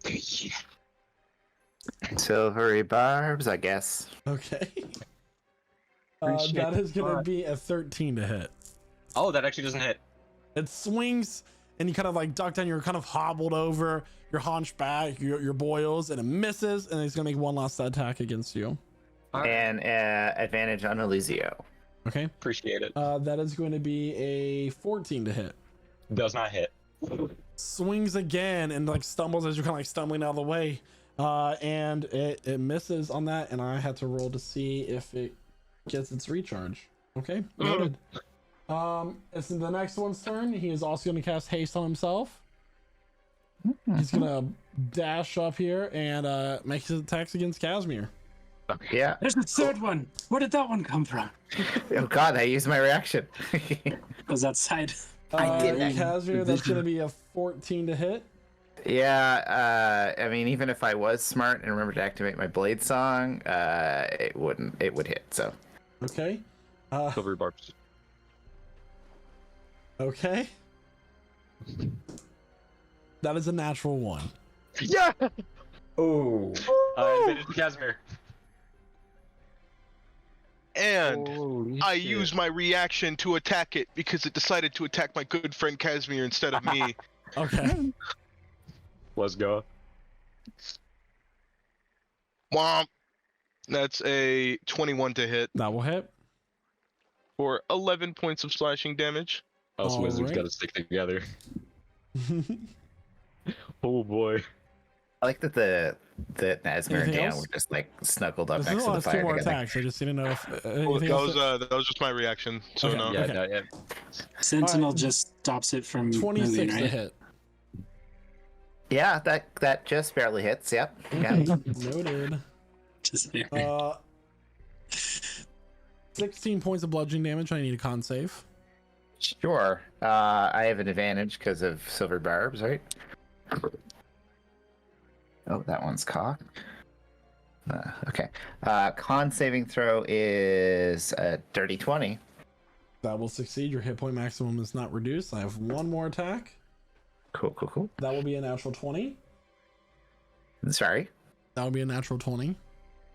Yeah. Silvery barbs, I guess. Okay. Appreciate That is the going to thought. be a 13 to hit. Oh, that actually doesn't hit. It swings, and you kind of like duck down. You're kind of hobbled over. Your haunch back, your boils, and it misses. And it's going to make 1 last attack against you. And advantage on Eluzio. Okay. Appreciate it. That is going to be a 14 to hit. Does not hit. Swings again and like stumbles as you're kind of like stumbling out of the way. And it misses on that, and I had to roll to see if it gets its recharge. Okay, noted. It's the next one's turn. He is also going to cast haste on himself. He's gonna dash up here and make his attacks against Casimir. Yeah. There's a third one. Where did that one come from? Oh God, I used my reaction. Was that side? I did that. Casimir, that's going to be a 14 to hit. Yeah, I mean, even if I was smart and remembered to activate my blade song, it would hit. So Okay. Silvery barbs. Okay. That is a natural 1. Yeah! Oh. I admitted to Casimir. And Holy I shit. used my reaction to attack it because it decided to attack my good friend Casimir instead of me. Okay. Let's go. Womp. That's a 21 to hit That will hit. for 11 points of slashing damage. Us wizards Alright. gotta stick together. Oh boy. I like that the Nazmir and Anything Dan else? were just like snuggled up This next is to the only 2 fire more together. attacks. I just didn't know if Well, anything else. that was just my reaction. So Okay. no. Yeah, Okay. no, yeah. Sentinel Alright. just stops it from 26 moving, to right? hit. Yeah, that just barely hits. Yep. Yeah. Noted. Just there. 16 points of bludgeoning damage. I need a con save. Sure. I have an advantage because of silver barbs, right? Oh, that one's cocked. Okay. Con saving throw is a dirty 20. That will succeed. Your hit point maximum is not reduced. I have 1 more attack. Cool. That will be a natural 20. Sorry. That will be a natural 20.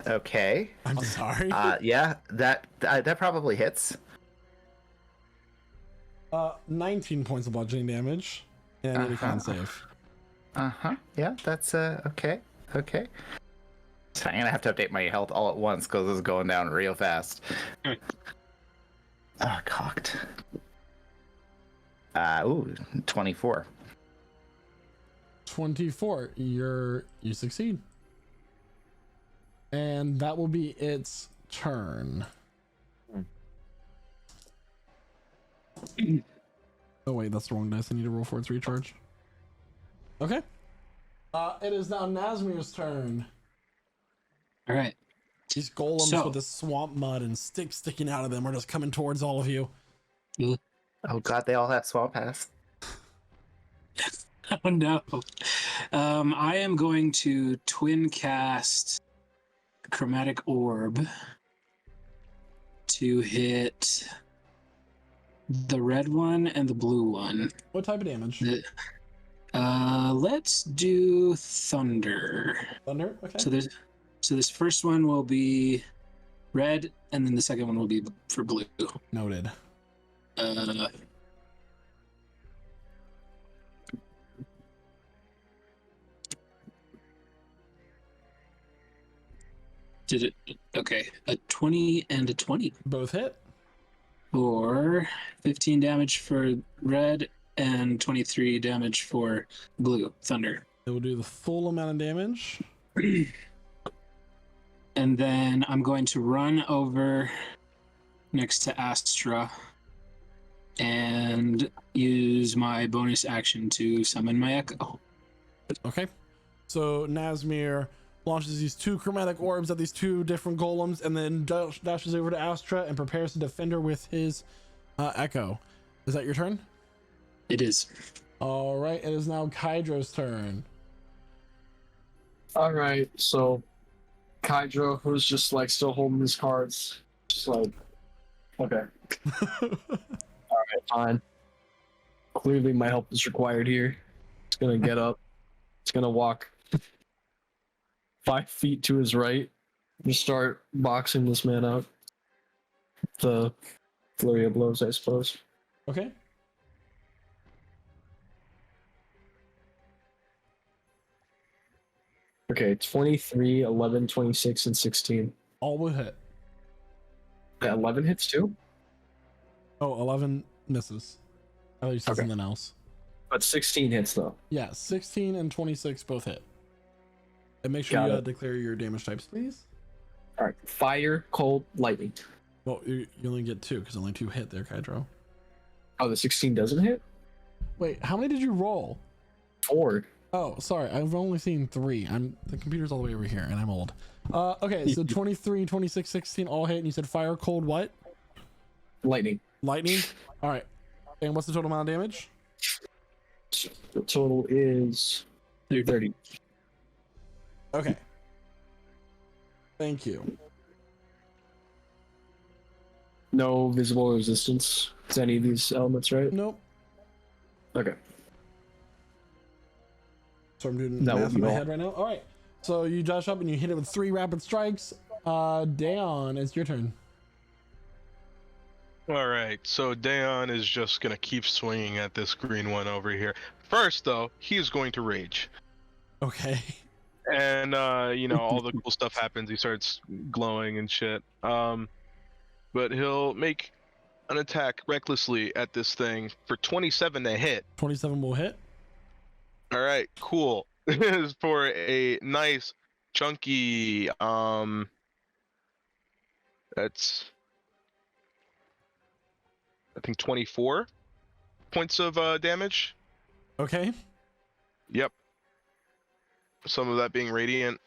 Okay. I'm sorry. Yeah, that probably hits. 19 points of bludgeoning damage. And I need a con save. Yeah, that's okay. Okay. So I'm gonna have to update my health all at once because this is going down real fast. Cocked. 24. 24. You succeed. And that will be its turn. Oh wait, that's the wrong dice. I need to roll for its recharge. Okay. It is now Nazmir's turn. All right. These golems So- with the swamp mud and sticks sticking out of them are just coming towards all of you. Oh God, they all have swamp pass. Oh no. I am going to twin cast Chromatic Orb to hit the red one and the blue one. What type of damage? Let's do thunder. Thunder? Okay. So this first one will be red, and then the second one will be for blue. Noted. Did it? Okay, a 20 and a 20. Both hit. For 15 damage for red and 23 damage for blue. Thunder. It will do the full amount of damage. And then I'm going to run over next to Astra and use my bonus action to summon my Echo. Okay. So Nazmir launches these 2 chromatic orbs at these 2 different golems and then dashes over to Astra and prepares to defend her with his Echo. Is that your turn? It is. All right. It is now Kydra's turn. All right, so Kydra, who's just like still holding his cards, just like, okay, all right, fine. Clearly, my help is required here. It's gonna get up. It's gonna walk 5 feet to his right. And start boxing this man out. The flurry of blows, I suppose. Okay. Okay, 23, 11, 26, and 16. All will hit. Yeah, 11 hits too? Oh, 11 misses. I thought you said Okay. something else. But 16 hits though. Yeah, 16 and 26 both hit. And make sure Got you it. declare your damage types, please. Alright, fire, cold, lightning. Well, you only get 2 because only 2 hit there, Kydro. Oh, the 16 doesn't hit? Wait, how many did you roll? 4. Oh, sorry. I've only seen 3. The computer's all the way over here, and I'm old. Okay, so 23, 26, 16 all hit, and you said fire, cold, what? Lightning. Lightning. All right. And what's the total amount of damage? The total is 30. Okay. Thank you. No visible resistance to any of these elements, right? Nope. Okay. So I'm doing That math would in be my all. head right now. All right. So you dash up and you hit it with 3 rapid strikes. Dayon, it's your turn. All right, so Dayon is just gonna keep swinging at this green one over here. First, though, he is going to rage, Okay. and all the cool stuff happens. He starts glowing and shit. But he'll make an attack recklessly at this thing for 27 to hit. 27 will hit. All right, cool. This is for a nice chunky. That's I think 24 points of damage. Okay. Yep. Some of that being radiant.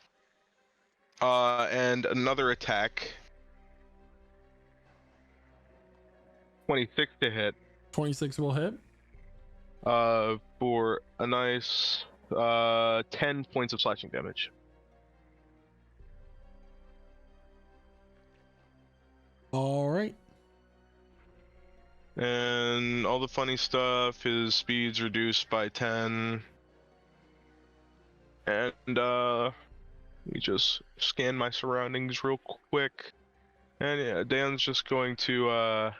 And another attack. 26 to hit. 26 will hit. For a nice 10 points of slashing damage. All right. And all the funny stuff, his speed's reduced by 10. And let me just scan my surroundings real quick. And yeah, Dan's just going to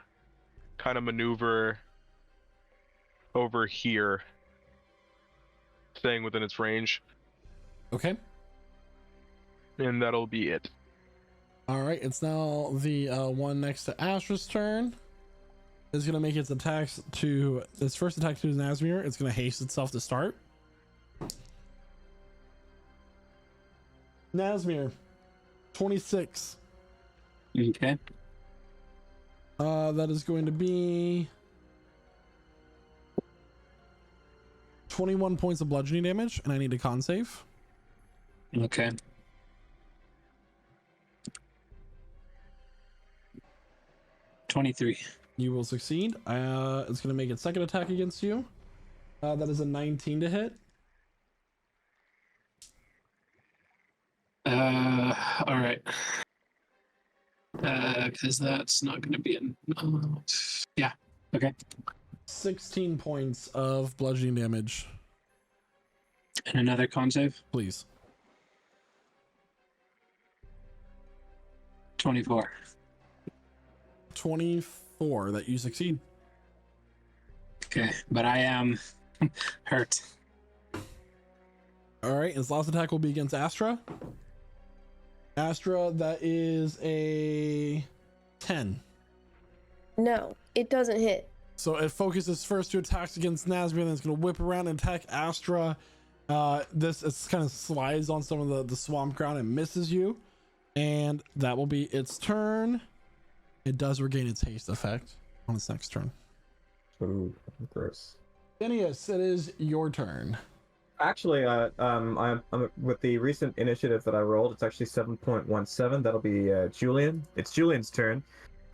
kind of maneuver over here, staying within its range. Okay. And that'll be it. All right. It's now the one next to Astra's turn. It's going to make its attacks to its first attack to Nazmir. It's going to haste itself to start. Nazmir, 26. Okay. That is going to be 21 points of bludgeoning damage, and I need a con save. Okay. $23. You will succeed. It's going to make its second attack against you. That is a 19 to hit. All right. Because that's not going to be an. Yeah. Okay. 16 points of bludgeoning damage, And another con save. please. 24. 24, that you succeed. Okay, but I am hurt. All right, his last attack will be against Astra. Astra, that is a 10. No, it doesn't hit. So it focuses first 2 attacks against Nazmir, then it's going to whip around and attack Astra. This kind of slides on some of the swamp ground and misses you. And that will be its turn. It does regain its haste effect on its next turn. Ooh, gross. Phineas, it is your turn. Actually, I'm with the recent initiative that I rolled. It's actually 7.17. That'll be Julian. It's Julian's turn.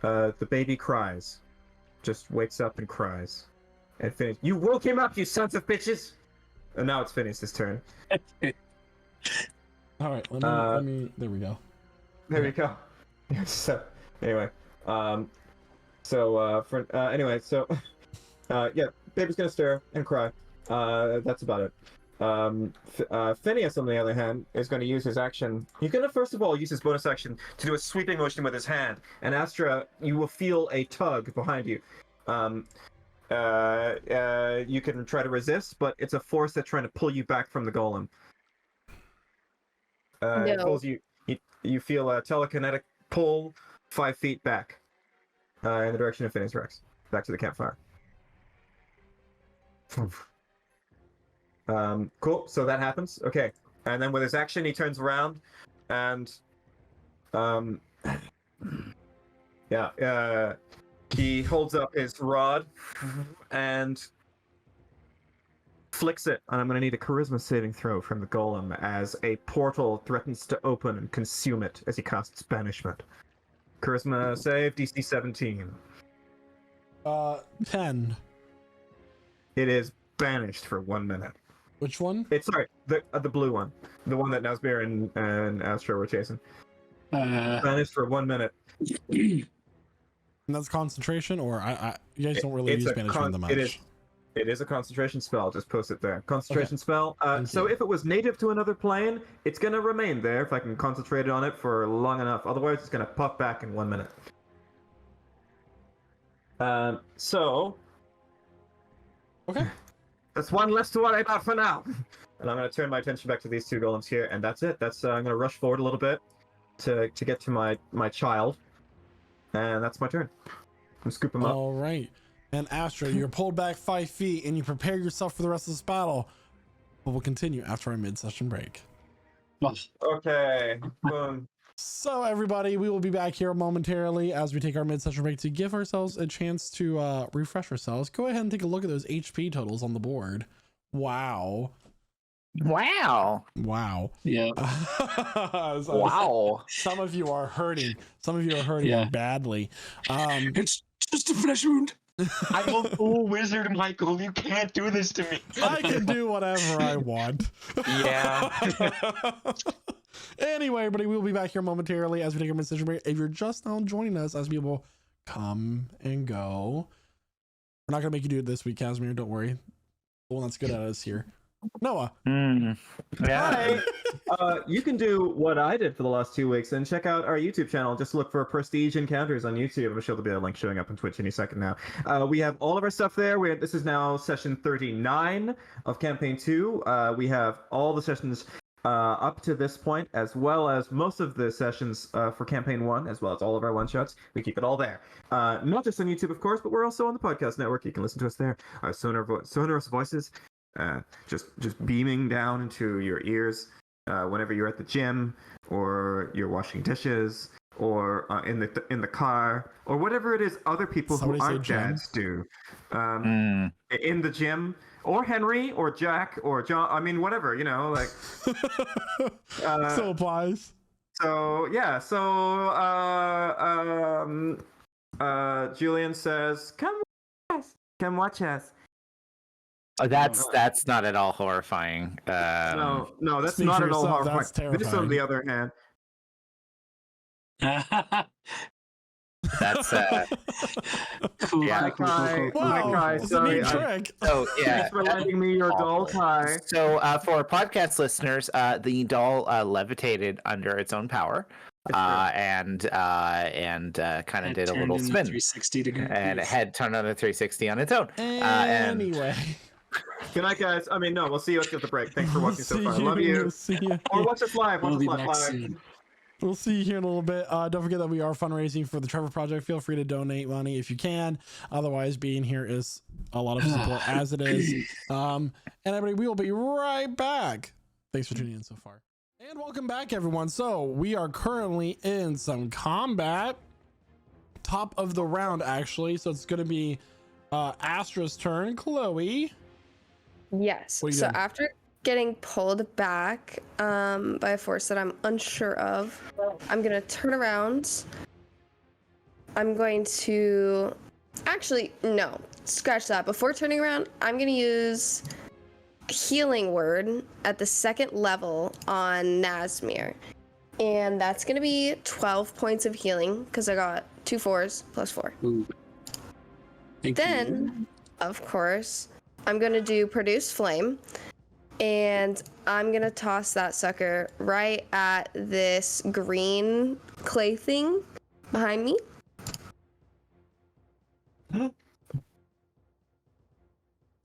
The baby cries, just wakes up and cries, and Phineas. You woke him up, you sons of bitches! And now it's Phineas's turn. All right, let me. There we go. There we go. So anyway, yeah, baby's gonna stir and cry. That's about it. Phineas, on the other hand, is going to use his action. He's going to first of all use his bonus action to do a sweeping motion with his hand. And Astra, you will feel a tug behind you. You can try to resist, but it's a force that's trying to pull you back from the golem. It No. pulls you. You feel a telekinetic pull 5 feet back in the direction of Phineas Rex, back to the campfire. Cool. So that happens. Okay, and then with his action, he turns around, and he holds up his rod and flicks it, and I'm going to need a charisma saving throw from the golem as a portal threatens to open and consume it as he casts banishment. Charisma save, DC 17. 10. It is banished for 1 minute. Which one? It's sorry, the blue one, the one that Nazmir and Astro were chasing. Banished for 1 minute. And that's concentration, or you guys don't really use banishment that much. It is a concentration spell. Just post it there. Concentration spell. So if it was native to another plane, it's going to remain there if I can concentrate on it for long enough. Otherwise, it's going to pop back in 1 minute. Okay. That's one less to worry about for now. And I'm going to turn my attention back to these two golems here, and that's it. I'm going to rush forward a little bit to get to my child, and that's my turn. I'm scoop him up. All right. And Astra, you're pulled back 5 feet, and you prepare yourself for the rest of this battle. But we'll continue after our mid-session break. Okay. Boom. So everybody, we will be back here momentarily as we take our mid-session break to give ourselves a chance to refresh ourselves. Go ahead and take a look at those HP totals on the board. Wow. Yeah. Wow. Some of you are hurting. Some of you are hurting badly. It's just a flesh wound. I'm a full wizard, Michael. You can't do this to me. I can do whatever I want. Yeah. Anyway, everybody, we'll be back here momentarily as we take our mid-session break. If you're just now joining us, as people come and go, we're not going to make you do it this week, Casimir. Don't worry. The one that's good at us here. Noah. Hi. You can do what I did for the last 2 weeks and check out our YouTube channel. Just look for Prestige Encounters on YouTube. I'm sure there'll be a link showing up on Twitch any second now. We have all of our stuff there. This is now session 39 of campaign 2. We have all the sessions up to this point, as well as most of the sessions for campaign 1, as well as all of our one-shots. We keep it all there. Not just on YouTube, of course, but we're also on the podcast network. You can listen to us there. Our sonorous voices just beaming down into your ears whenever you're at the gym, or you're washing dishes, or in the car, or whatever it is other people who aren't dads do. In the gym, or Henry, or Jack, or John. I mean, whatever, like. So applies. So yeah. So Julian says, "Come watch us." Oh, that's not at all horrifying. No, that's Speak not for at all yourself, horrifying. that's This, on terrifying. the other hand, That's Cool. Yeah. Wow, Kai, it's a sorry, neat I- trick. so yeah. thanks for lending me your doll, Kai. So for podcast listeners, the doll levitated under its own power, and kind of did a little spin, 360 degrees. and it had turned on a 360 on its own. Anyway. Good night, guys. I mean, no, we'll see you after the break. Thanks for watching so See far. Love you. We'll see you. Or watch us live. Watch We'll us be live. back Bye. soon. We'll see you here in a little bit. Don't forget that we are fundraising for the Trevor Project. Feel free to donate money if you can. Otherwise, being here is a lot of support as it is. And everybody, we will be right back. Thanks for tuning in so far. And welcome back, everyone. So we are currently in some combat. Top of the round, actually. So it's going to be Astra's turn. Chloe. Yes. What are you So doing? after getting pulled back by a force that I'm unsure of, I'm going to turn around. I'm going to... Actually, no. Scratch that. Before turning around, I'm going to use Healing Word at the 2nd level on Nazmir. And that's going to be 12 points of healing because I got 2 4s plus 4. Ooh. Thank Then, of course, I'm going to do Produce Flame. And I'm going to toss that sucker right at this green clay thing behind me.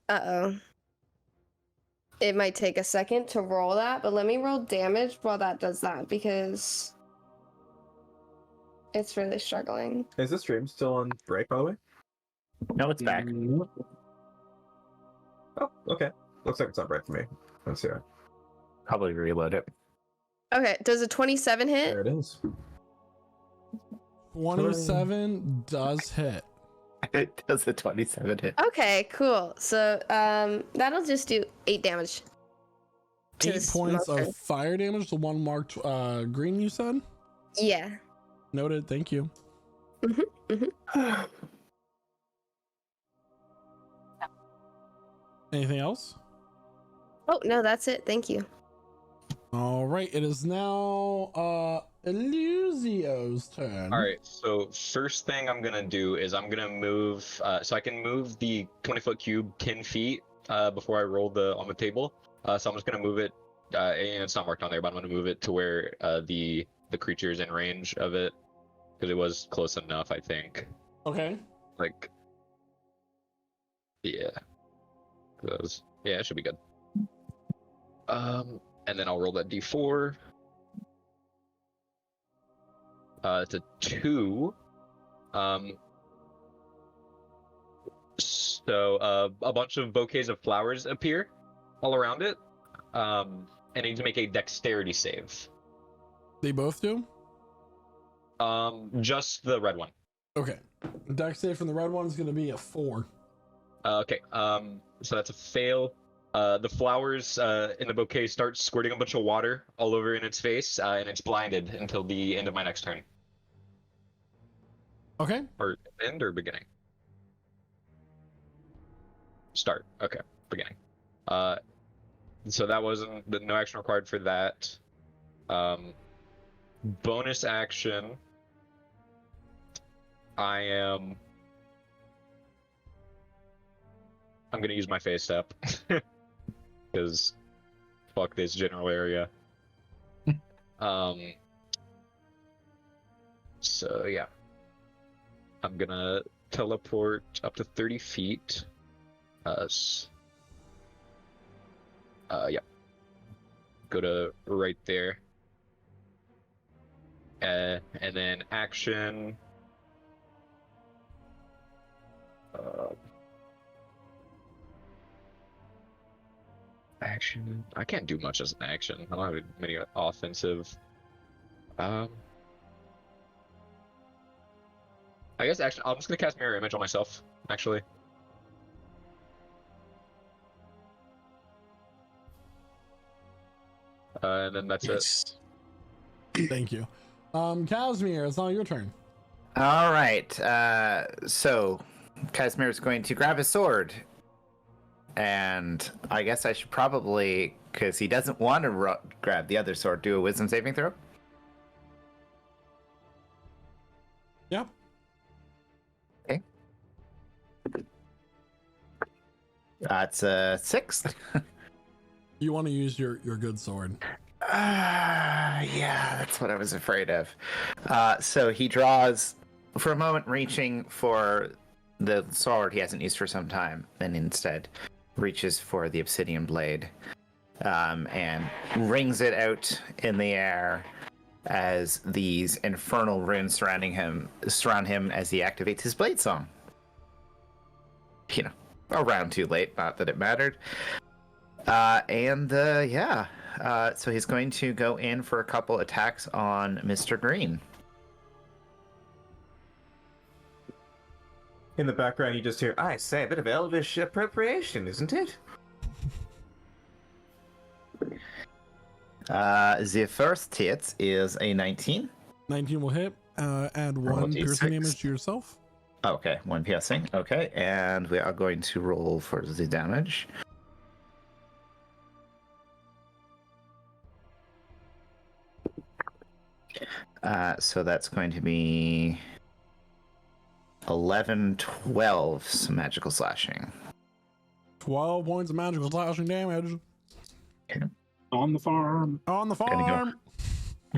Uh-oh. It might take a second to roll that, but let me roll damage while that does that because it's really struggling. Is the stream still on break, by the way? No, it's back. you. Oh, okay. Looks like it's on break for me. Let's see. Probably reload it. Okay, does a 27 hit? There it is. 27 does hit. It does a 27 hit. Okay, cool. So that'll just do 8 damage. To 8 this points monster. of fire damage. The one marked green, you said? Yeah. Noted. Thank you. Anything else? Oh, no, that's it. Thank you. All right. It is now Elusio's turn. All right. So first thing I'm gonna do is I'm gonna move. So I can move the 20-foot cube 10 feet before I roll on the table. So I'm just gonna move it. And it's not marked on there, but I'm gonna move it to where the creature's in range of it, because it was close enough, I think. Okay. Like, yeah. Yeah, it should be good. And then I'll roll that d4. It's a 2. So a bunch of bouquets of flowers appear all around it. And I need to make a dexterity save. They both do? Just the red one. Okay. Dex save from the red one is going to be a 4. Okay. So that's a fail. The flowers in the bouquet start squirting a bunch of water all over in its face, and it's blinded until the end of my next turn. Okay. Or end or beginning? Start. Okay. Beginning. So that wasn't no action required for that. Bonus action. I'm gonna use my phase step. Because fuck this general area. So yeah. I'm gonna teleport up to 30 feet. Yeah. Go to right there. And then action. Action. I can't do much as an action. I don't have many offensive. I guess action. I'm just gonna cast Mirror Image on myself. Actually. And then that's it. Thank you. Casimir, it's now your turn. All right. So Casimir is going to grab his sword. And I guess I should probably, because he doesn't want to grab the other sword, do a wisdom saving throw. Yep. Okay. That's a 6. You want to use your good sword. Yeah, that's what I was afraid of. So he draws, for a moment, reaching for the sword he hasn't used for some time, and instead reaches for the obsidian blade and rings it out in the air as these infernal runes surround him as he activates his blade song. You know, around too late, not that it mattered. Yeah. So he's going to go in for a couple attacks on Mr. Green. In the background, you just hear, I say, a bit of elvish appropriation, isn't it? The first hit is a 19. 19 will hit. Add Roll 1 a piercing D6. damage to yourself. Okay, 1 piercing. Okay, and we are going to roll for the damage. So that's going to be 11, 12 some magical slashing. 12 points of magical slashing damage. Okay. On the farm. On the Gonna go. farm.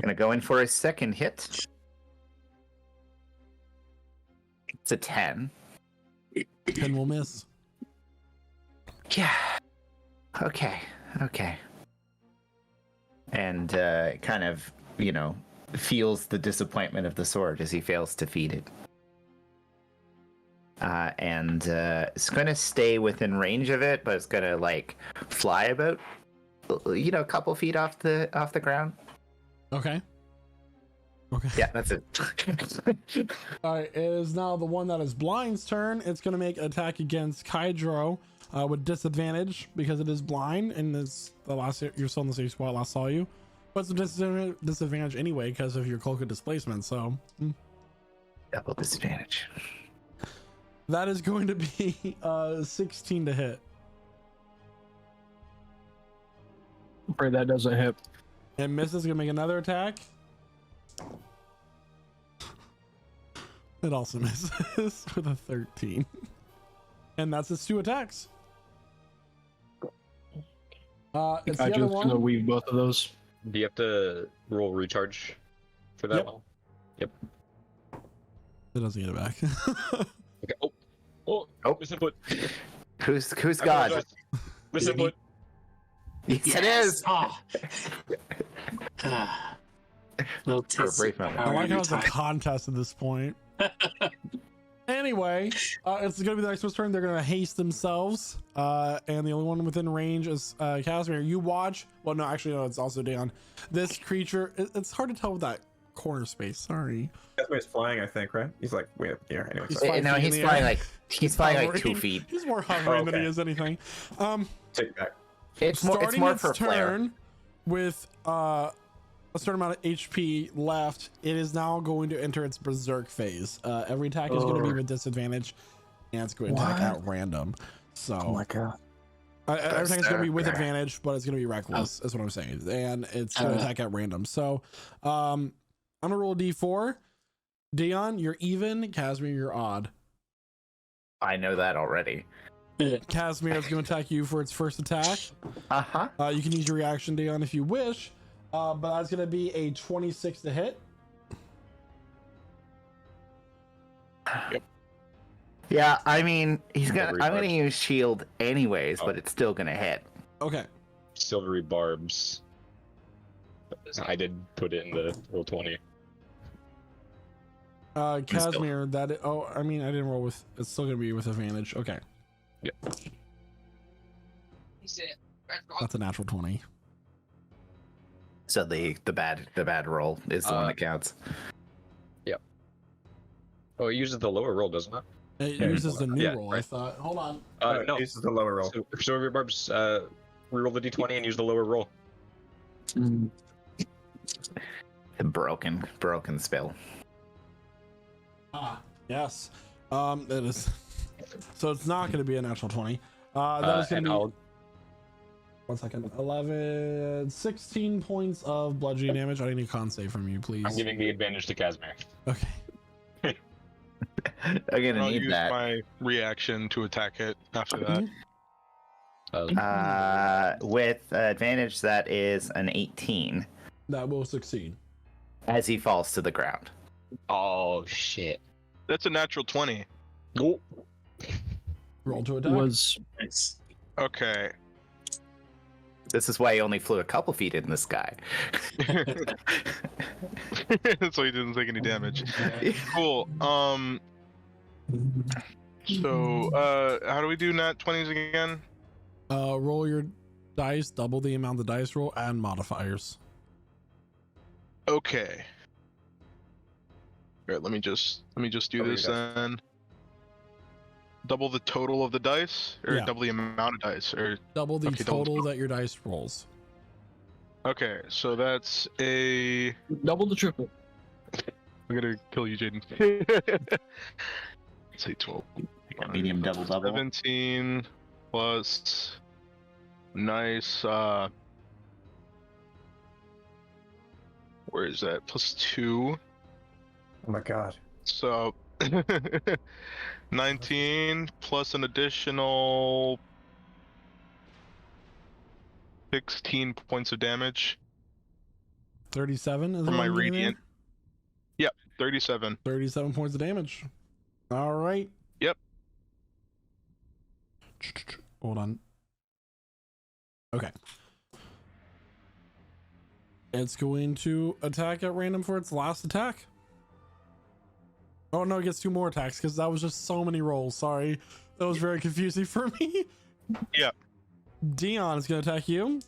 Gonna go in for a second hit. It's a 10. 10 will miss. Yeah. Okay. And kind of, feels the disappointment of the sword as he fails to feed it. And it's going to stay within range of it, but it's going to fly about, a couple feet off the ground. Okay. Okay. Yeah, that's it. All right, it is now the one that is blind's turn. It's going to make an attack against Kydro with disadvantage because it is blind, and it's the last you're still in the same spot last saw you. But it's a disadvantage anyway because of your cloak of displacement. So Double disadvantage. that is going to be 16 to hit. I'm afraid that doesn't hit. And misses. Gonna make another attack. It also misses with a 13. And that's its 2 attacks. It's the I other just gonna one. weave both of those. Do you have to roll recharge for that Yep. one? Yep. It doesn't get it back. Okay. Oh, Oh. misinput. Who's I God? apologize. Misinput. Yes, it is. Ah. Little For a tits. brief moment. I like how it's a Time. contest at this point. Anyway, it's gonna be the next one's turn. They're gonna haste themselves, and the only one within range is Casimir. You watch. Well, no, actually, no. It's also Dayon. This creature. It's hard to tell with that corner space. Sorry. That's where he's flying, I think, right? He's like way up here. Anyway, He's so fine. No, 5 feet in he's the flying air. like he's flying like 2 hovering. feet. He's more hovering than he Okay. is anything. take it back. It's more Starting for its flair. turn with a certain amount of HP left, it is now going to enter its berserk phase. Every attack is going to be with disadvantage, and it's going to attack at random. So Oh my god. every attack is going to be with Berserker. advantage, but it's going to be reckless. Is what I'm saying, and it's going to attack at random. So I'm gonna roll a d4. Dayon, you're even. Casimir, you're odd. I know that already. Casimir is going to attack you for its first attack. Uh-huh. You can use your reaction, Dayon, if you wish. But that's going to be a 26 to hit. Yeah, I mean, I'm Silvery gonna barbs. use shield anyways, but it's still gonna hit. Okay. Silvery barbs. I did put it in the roll 20. Casimir, I mean, I didn't roll with, it's still going to be with advantage. Okay. Yep. That's a natural 20. So the bad roll is the one that counts. Oh, it uses the lower roll, doesn't it? It Yeah, uses the new yeah, roll, I right. thought. Hold on. No. This is the lower roll. So, silvery barbs, reroll the d20 and use the lower roll. Mm. The broken spell. Yes. It is. So it's not going to be a natural 20. That is going to be, I'll 1 second, 11, 16 points of bludgeoning damage. I need a con save from you, please. I'm giving the advantage to Casimir. Okay. I'm gonna I'll need use that. my reaction to attack it after that. With advantage, that is an 18 That will succeed. as he falls to the ground. Oh, shit. That's a natural 20. Oh. Roll to attack. Was Okay. This is why he only flew a couple feet in the sky. So he didn't take any damage. Cool. So how do we do nat 20s again? Roll your dice, double the amount of dice roll, and modifiers. Okay. All right, let me just do Double this your dice. then. Double the total of the dice, or Yeah. double the amount of dice, or Double the Okay, double the total that your dice rolls. okay. So that's a. double the triple. I'm gonna kill you, Jaden. Let's say 12. Medium double. 17 plus. Nice. Where is that? Plus 2. Oh my god. So 19 plus an additional 16 points of damage 37 is from what my I'm getting there? radiant. Yep, 37. 37 points of damage. All right. Yep. Hold on. Okay. It's going to attack at random for its last attack. Oh no, it gets 2 more attacks because that was just so many rolls. Sorry. That was very confusing for me. Yeah. Dion is going to attack you.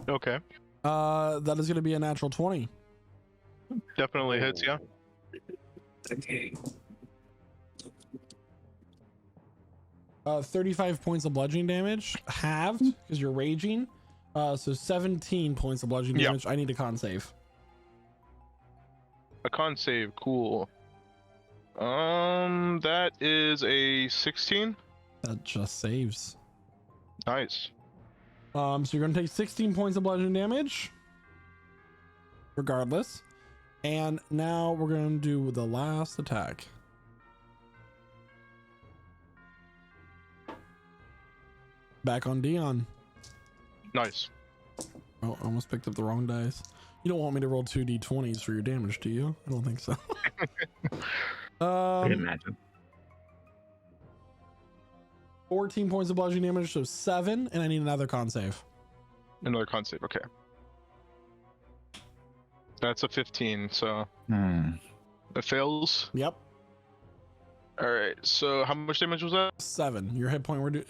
Okay. That is going to be a natural 20. Definitely hits, yeah. Okay. 35 points of bludgeoning damage, halved because you're raging. So 17 points of bludgeoning Yeah. damage. I need a con save. A con save, cool. That is a 16. That just saves. Nice. So you're gonna take 16 points of bludgeoning damage, regardless. And now we're gonna do the last attack. Back on Dion. Nice. Oh, I almost picked up the wrong dice. You don't want me to roll 2d20s for your damage, do you? I don't think so. I can imagine. 14 points of bludgeoning damage, so 7, and I need another con save. Another con save, okay. That's a 15, so it fails. Yep, All right. So how much damage was that? 7. Your hit point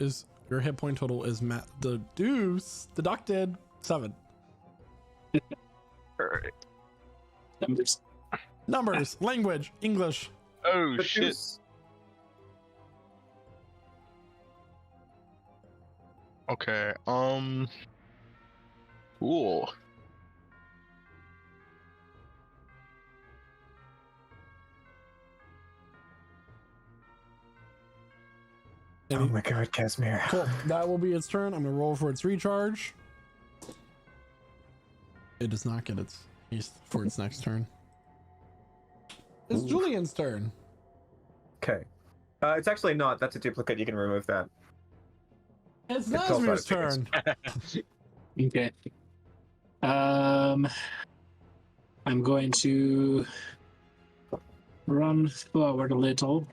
your hit point total is deducted 7. All right. Numbers, language, English. Oh shit. Okay. Cool. Oh my god, Casimir. Cool. That will be its turn. I'm gonna roll for its recharge. It does not get its haste for its next turn. It's Julian's turn. Okay. It's actually not. That's a duplicate. You can remove that. It's It tells Nazmir's about its turn. Okay. I'm going to run forward a little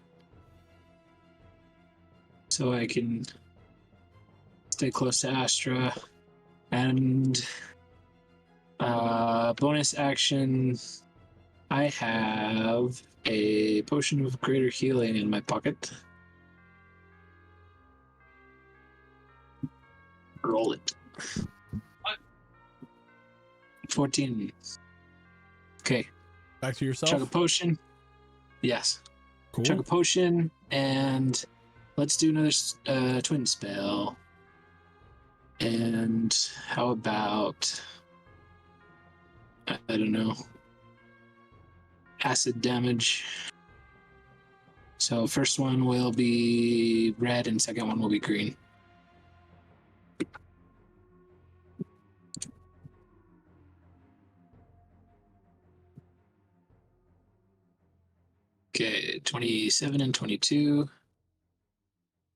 so I can stay close to Astra. And bonus action, I have a potion of greater healing in my pocket. Roll it. 14. Okay. Back to yourself. Chug a potion. Yes. Cool. Chug a potion, and let's do another twin spell. And how about, I don't know, acid damage. So first one will be red, and second one will be green. Okay, 27 and 22.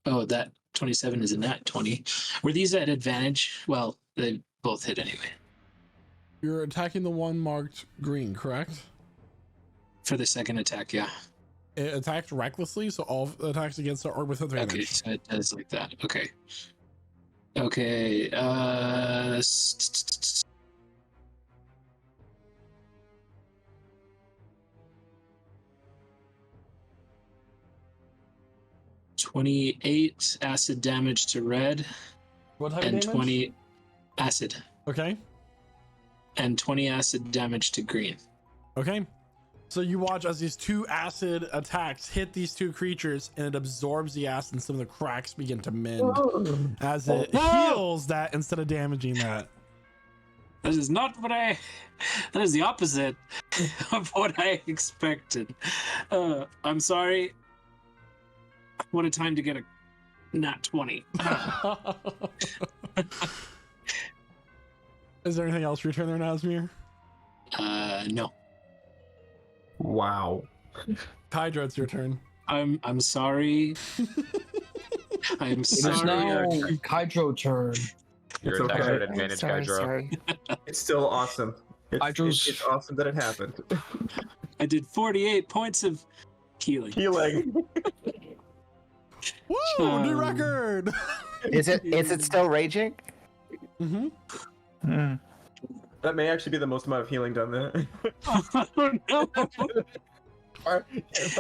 Oh, that 27 is a nat 20. Were these at advantage? Well, they both hit anyway. You're attacking the one marked green, correct? For the second attack, yeah. It attacked recklessly, so all attacks against it are with advantage. Okay, so it does like that. Okay. Okay, 28 acid damage to red. What type and of damage? 20 acid. Okay. And 20 acid damage to green. Okay. So you watch as these 2 acid attacks hit these 2 creatures, and it absorbs the acid, and some of the cracks begin to mend as it heals that instead of damaging that. That is not what I. That is the opposite of what I expected. I'm sorry. What a time to get a nat 20. Is there anything else for your turn there, Nazmir? No. Wow. Hydra, it's your turn. I'm sorry. I'm It is sorry. now Hydro turn. Your It's attacks okay. are at advantage, Hydro. It's still awesome. Hydro's- It's awesome that it happened. I did 48 points of healing. Healing. Woo! New record! Is it still raging? Mm-hmm. Mm. That may actually be the most amount of healing done there. Oh no! For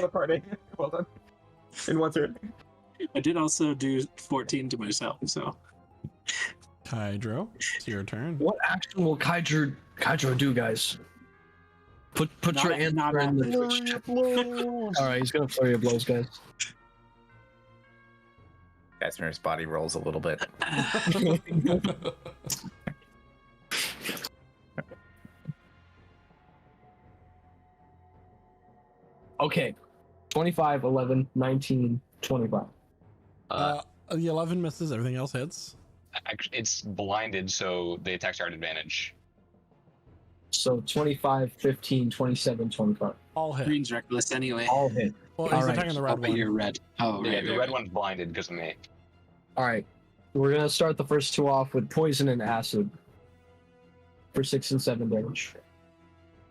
the party. Well done. In one turn. I did also do 14 to myself, so. Hydro, it's your turn. What action will Hydro do, guys? Put your answer in the. All right, he's gonna flurry of blows, guys. Casmer's body rolls a little bit. Okay. 25, 11, 19, 25. The 11 misses. Everything else hits. Actually, it's blinded, so the attacks are at advantage. So 25, 15, 27, 25. All hit. Green's reckless anyway. All hit. Well, All he's right. attacking the Oh, red but one. you're red. Oh, Yeah, right. the red one's blinded because of me. All right. We're going to start the first two off with poison and acid for 6 and 7 damage.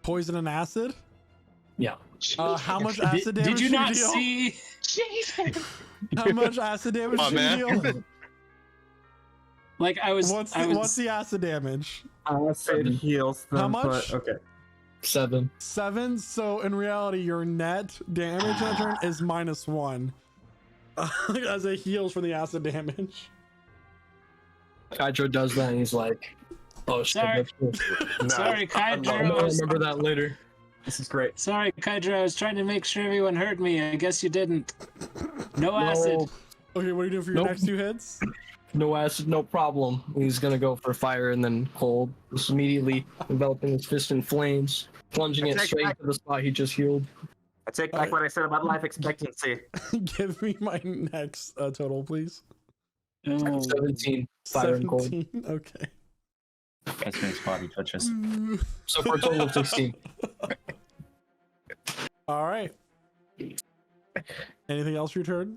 Poison and acid. Yeah. How much acid damage? Did you not deal? see? How much acid damage Oh, did man. you deal? Like I was. What's I the, was. what's the acid damage? It heals them. How much? But, okay. 7. 7. So in reality, your net damage that turn is -1. As it heals from the acid damage. Kydro does that and he's like, oh shit. Sorry. that's good. Sorry, I'm Kydro. gonna remember that later. This is great. Sorry, Kydro. I was trying to make sure everyone heard me. I guess you didn't. No acid. Okay, what are you doing for your Nope. next 2 hits? No acid, no problem. He's gonna go for fire and then cold. Just immediately enveloping his fist in flames, plunging it straight to the spot he just healed. I take back what I said about life expectancy. Give me my next total, please. Oh. 17 fire and cold. 17. Okay. Casmer's body touches. So for a total of 16. All right. Anything else for your turn?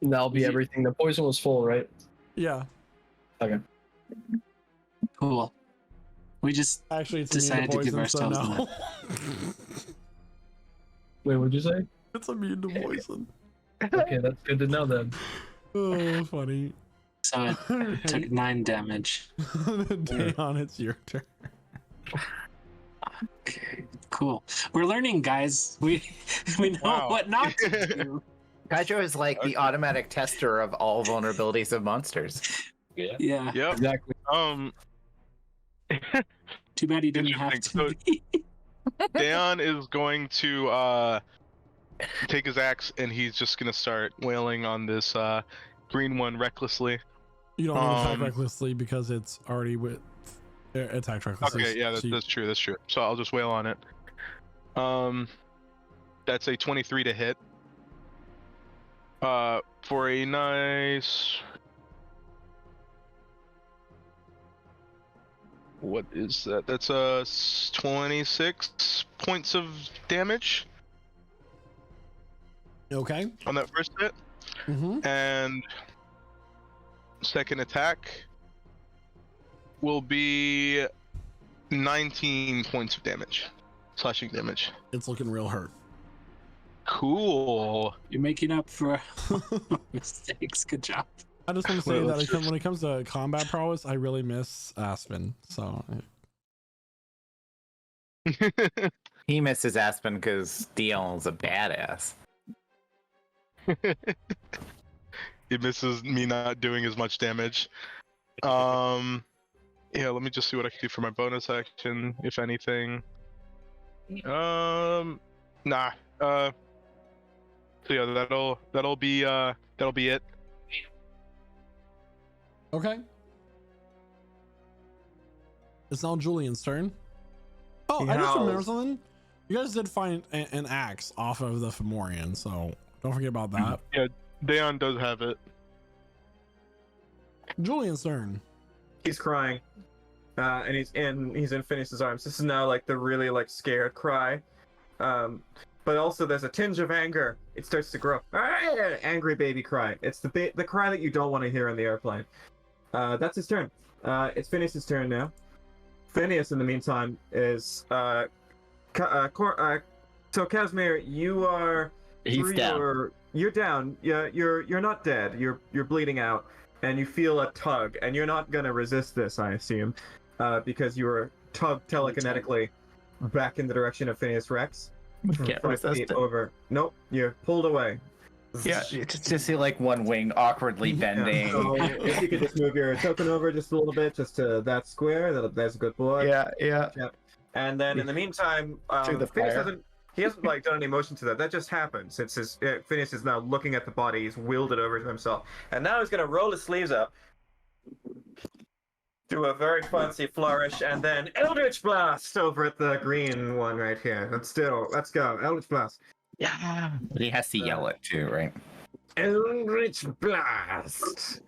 And that'll be everything. The poison was full, right? Yeah. Okay. Cool. We just Actually, it's decided to immune give to poison, so ourselves no. Wait, what'd you say? It's immune to poison. Okay, that's good to know then. Oh, funny. so it took 9 damage. Dayon, it's your turn. Okay, cool. We're learning, guys. We know Wow. what not to do. Kydro is like the automatic tester of all vulnerabilities of monsters. Yeah. Yeah. Yep. Exactly. Too bad he didn't have to. Interesting. Dayon is going to take his axe and he's just gonna start wailing on this green one recklessly. You don't need to attack recklessly because it's already with attack recklessly. Okay, yeah, that's true. That's true. So I'll just wail on it. That's a 23 to hit. For a nice. What is that? That's 26 points of damage Okay. on that first hit. Mm-hmm. And second attack will be 19 points of damage. Slashing damage. It's looking real hurt. Cool. You're making up for mistakes. Good job. I just want to say that when it comes to combat prowess, I really miss Aspen. So He misses Aspen because Dion's a badass. He misses me not doing as much damage. Yeah, let me just see what I can do for my bonus action, if anything. Nah. So yeah, that'll be it. okay. It's now Julian's turn. Oh, I just remembered something. You guys did find an axe off of the Fomorian, so don't forget about that. Yeah, Dayon does have it. Julian's turn. He's crying, and he's in Phineas's arms. This is now like the really like scared cry, but also there's a tinge of anger. It starts to grow. Angry baby cry. It's the cry that you don't want to hear on the airplane. That's his turn. It's Phineas's turn now. Phineas, in the meantime, is so Casimir, you are. He's down. You're down. Yeah, you're not dead. You're bleeding out, and you feel a tug, and you're not gonna resist this, I assume, because you were tugged telekinetically back in the direction of Phineas Rex. Can't 5 resist feet it. over. Nope, you're pulled away. Yeah, you just see like one wing awkwardly bending. So if you could just move your token over just a little bit, just to that square, that's a good boy. Yeah. And then in the meantime, Through the Phineas fire. hasn't like done any motion to that. That just happens. Phineas is now looking at the body. He's willed it over to himself, and now he's gonna roll his sleeves up, do a very fancy flourish, and then Eldritch Blast over at the green one right here. Let's go, Eldritch Blast. Yeah. But he has to yell it too, right? Eldritch Blast.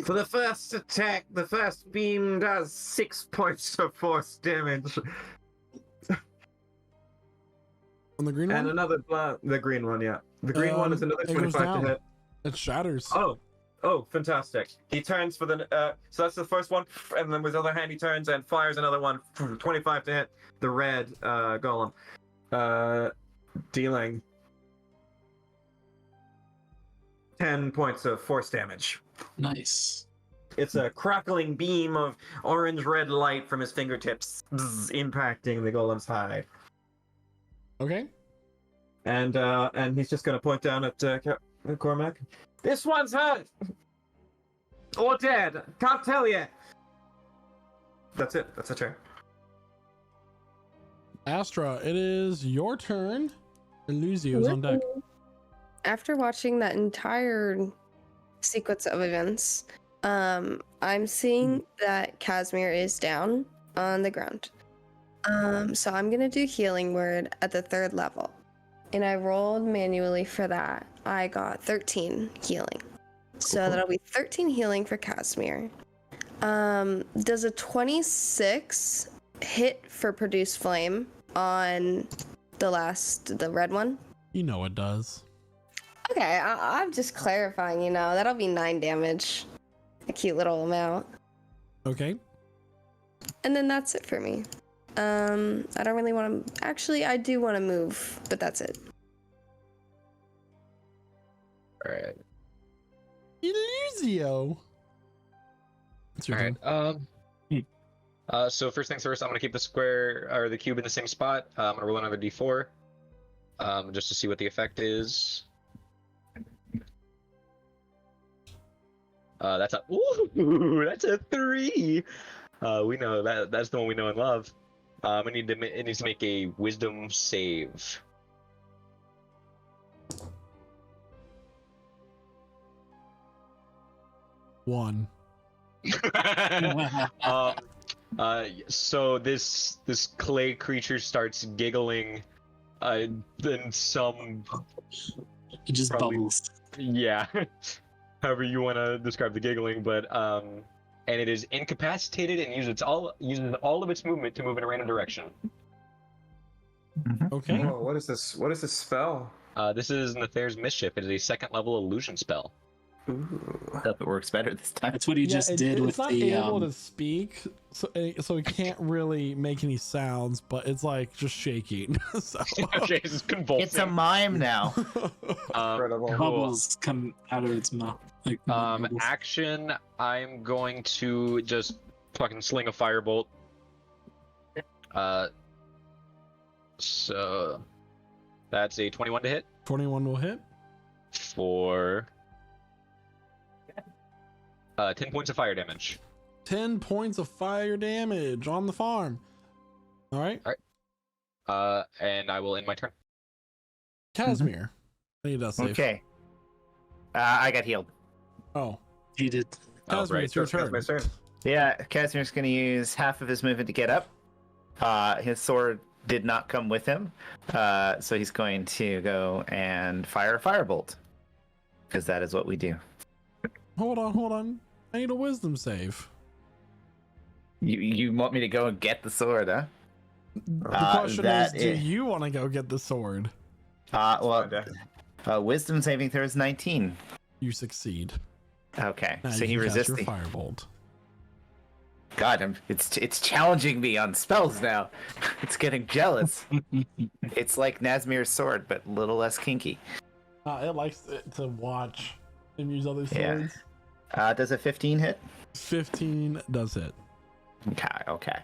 For the first attack, the first beam does 6 points of force damage. On the green And one? another blast. The green one, yeah. The green one is another it goes 25 down. to hit. It shatters. Oh, fantastic. He turns for the. So that's the first one, and then with his other hand, he turns and fires another one, 25 to hit the red golem. Dealing 10 points of force damage. Nice. It's a crackling beam of orange-red light from his fingertips, impacting the golem's hide. Okay. And he's just going to point down at Cormac. This one's hurt! Or dead! Can't tell yet! That's it. That's a turn. Astra, it is your turn. Illusio is on deck. After watching that entire sequence of events, I'm seeing that Casimir is down on the ground. So I'm gonna do Healing Word at the 3rd level. And I rolled manually for that. I got 13 healing. So that'll be 13 healing for Casimir. Does a 26 hit for Produce Flame on the red one? You know it does. Okay, I'm just clarifying, that'll be 9 damage. A cute little amount. Okay. And then that's it for me. I don't really want to... Actually, I do want to move, but that's it. Alright. Illusio. It's your turn. Alright, so first things first, I'm gonna keep the square, or the cube in the same spot. I'm gonna roll another d4, just to see what the effect is. That's a 3! We know that's the one we know and love. It needs to make a wisdom save. One. So this clay creature starts giggling, then some... It just bubbles. Yeah. However you want to describe the giggling, but and it is incapacitated and uses all of its movement to move in a random direction. Okay. Oh, what is this? What is this spell? This is Nether's Mischief. It is a 2nd level illusion spell. Ooh. Hope it works better this time. That's what he just did with it's not the. able to speak, so it can't really make any sounds, but it's like just shaking. So. Okay, it's convulsing. It's a mime now. Incredible. Bubbles come out of its mouth. Like bubbles. Action, I'm going to just fucking sling a firebolt. So that's a 21 to hit 21 will hit. for 10 points of fire damage. 10 points of fire damage on the farm. All right. And I will end my turn. Casimir. I need that save. Okay. I got healed. Oh. He did. Casimir, right. it's your turn. That's my turn. Yeah, Casimir's going to use half of his movement to get up. His sword did not come with him, so he's going to go and fire a firebolt, because that is what we do. Hold on. I need a wisdom save. You want me to go and get the sword, huh? The question is, that do is- you want to go get the sword? Wisdom saving throw is 19. You succeed. Okay, Now so you he can cast resists your the... firebolt. God, it's challenging me on spells now. It's getting jealous. It's like Nazmir's sword, but a little less kinky. It likes to watch him use other Yeah. swords. Does a 15 hit? 15 does hit. Okay.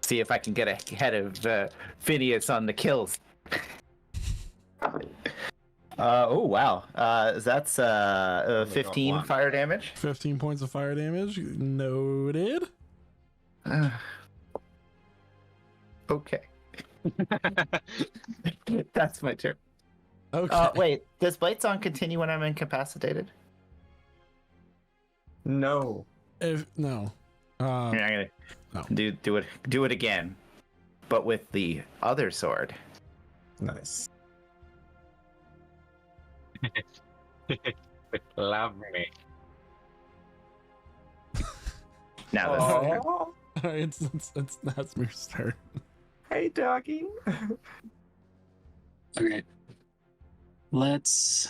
See if I can get ahead of Phineas on the kills. Oh wow. That's 15 one. fire damage. 15 points of fire damage. Noted. Okay. That's my turn. Okay. Wait, does Bites on continue when I'm incapacitated? No. If no. You're not gonna No. do it again, but with the other sword. Nice. Love me. Now this. All right, it's Nazmir's turn. Hey, doggy. Okay. Let's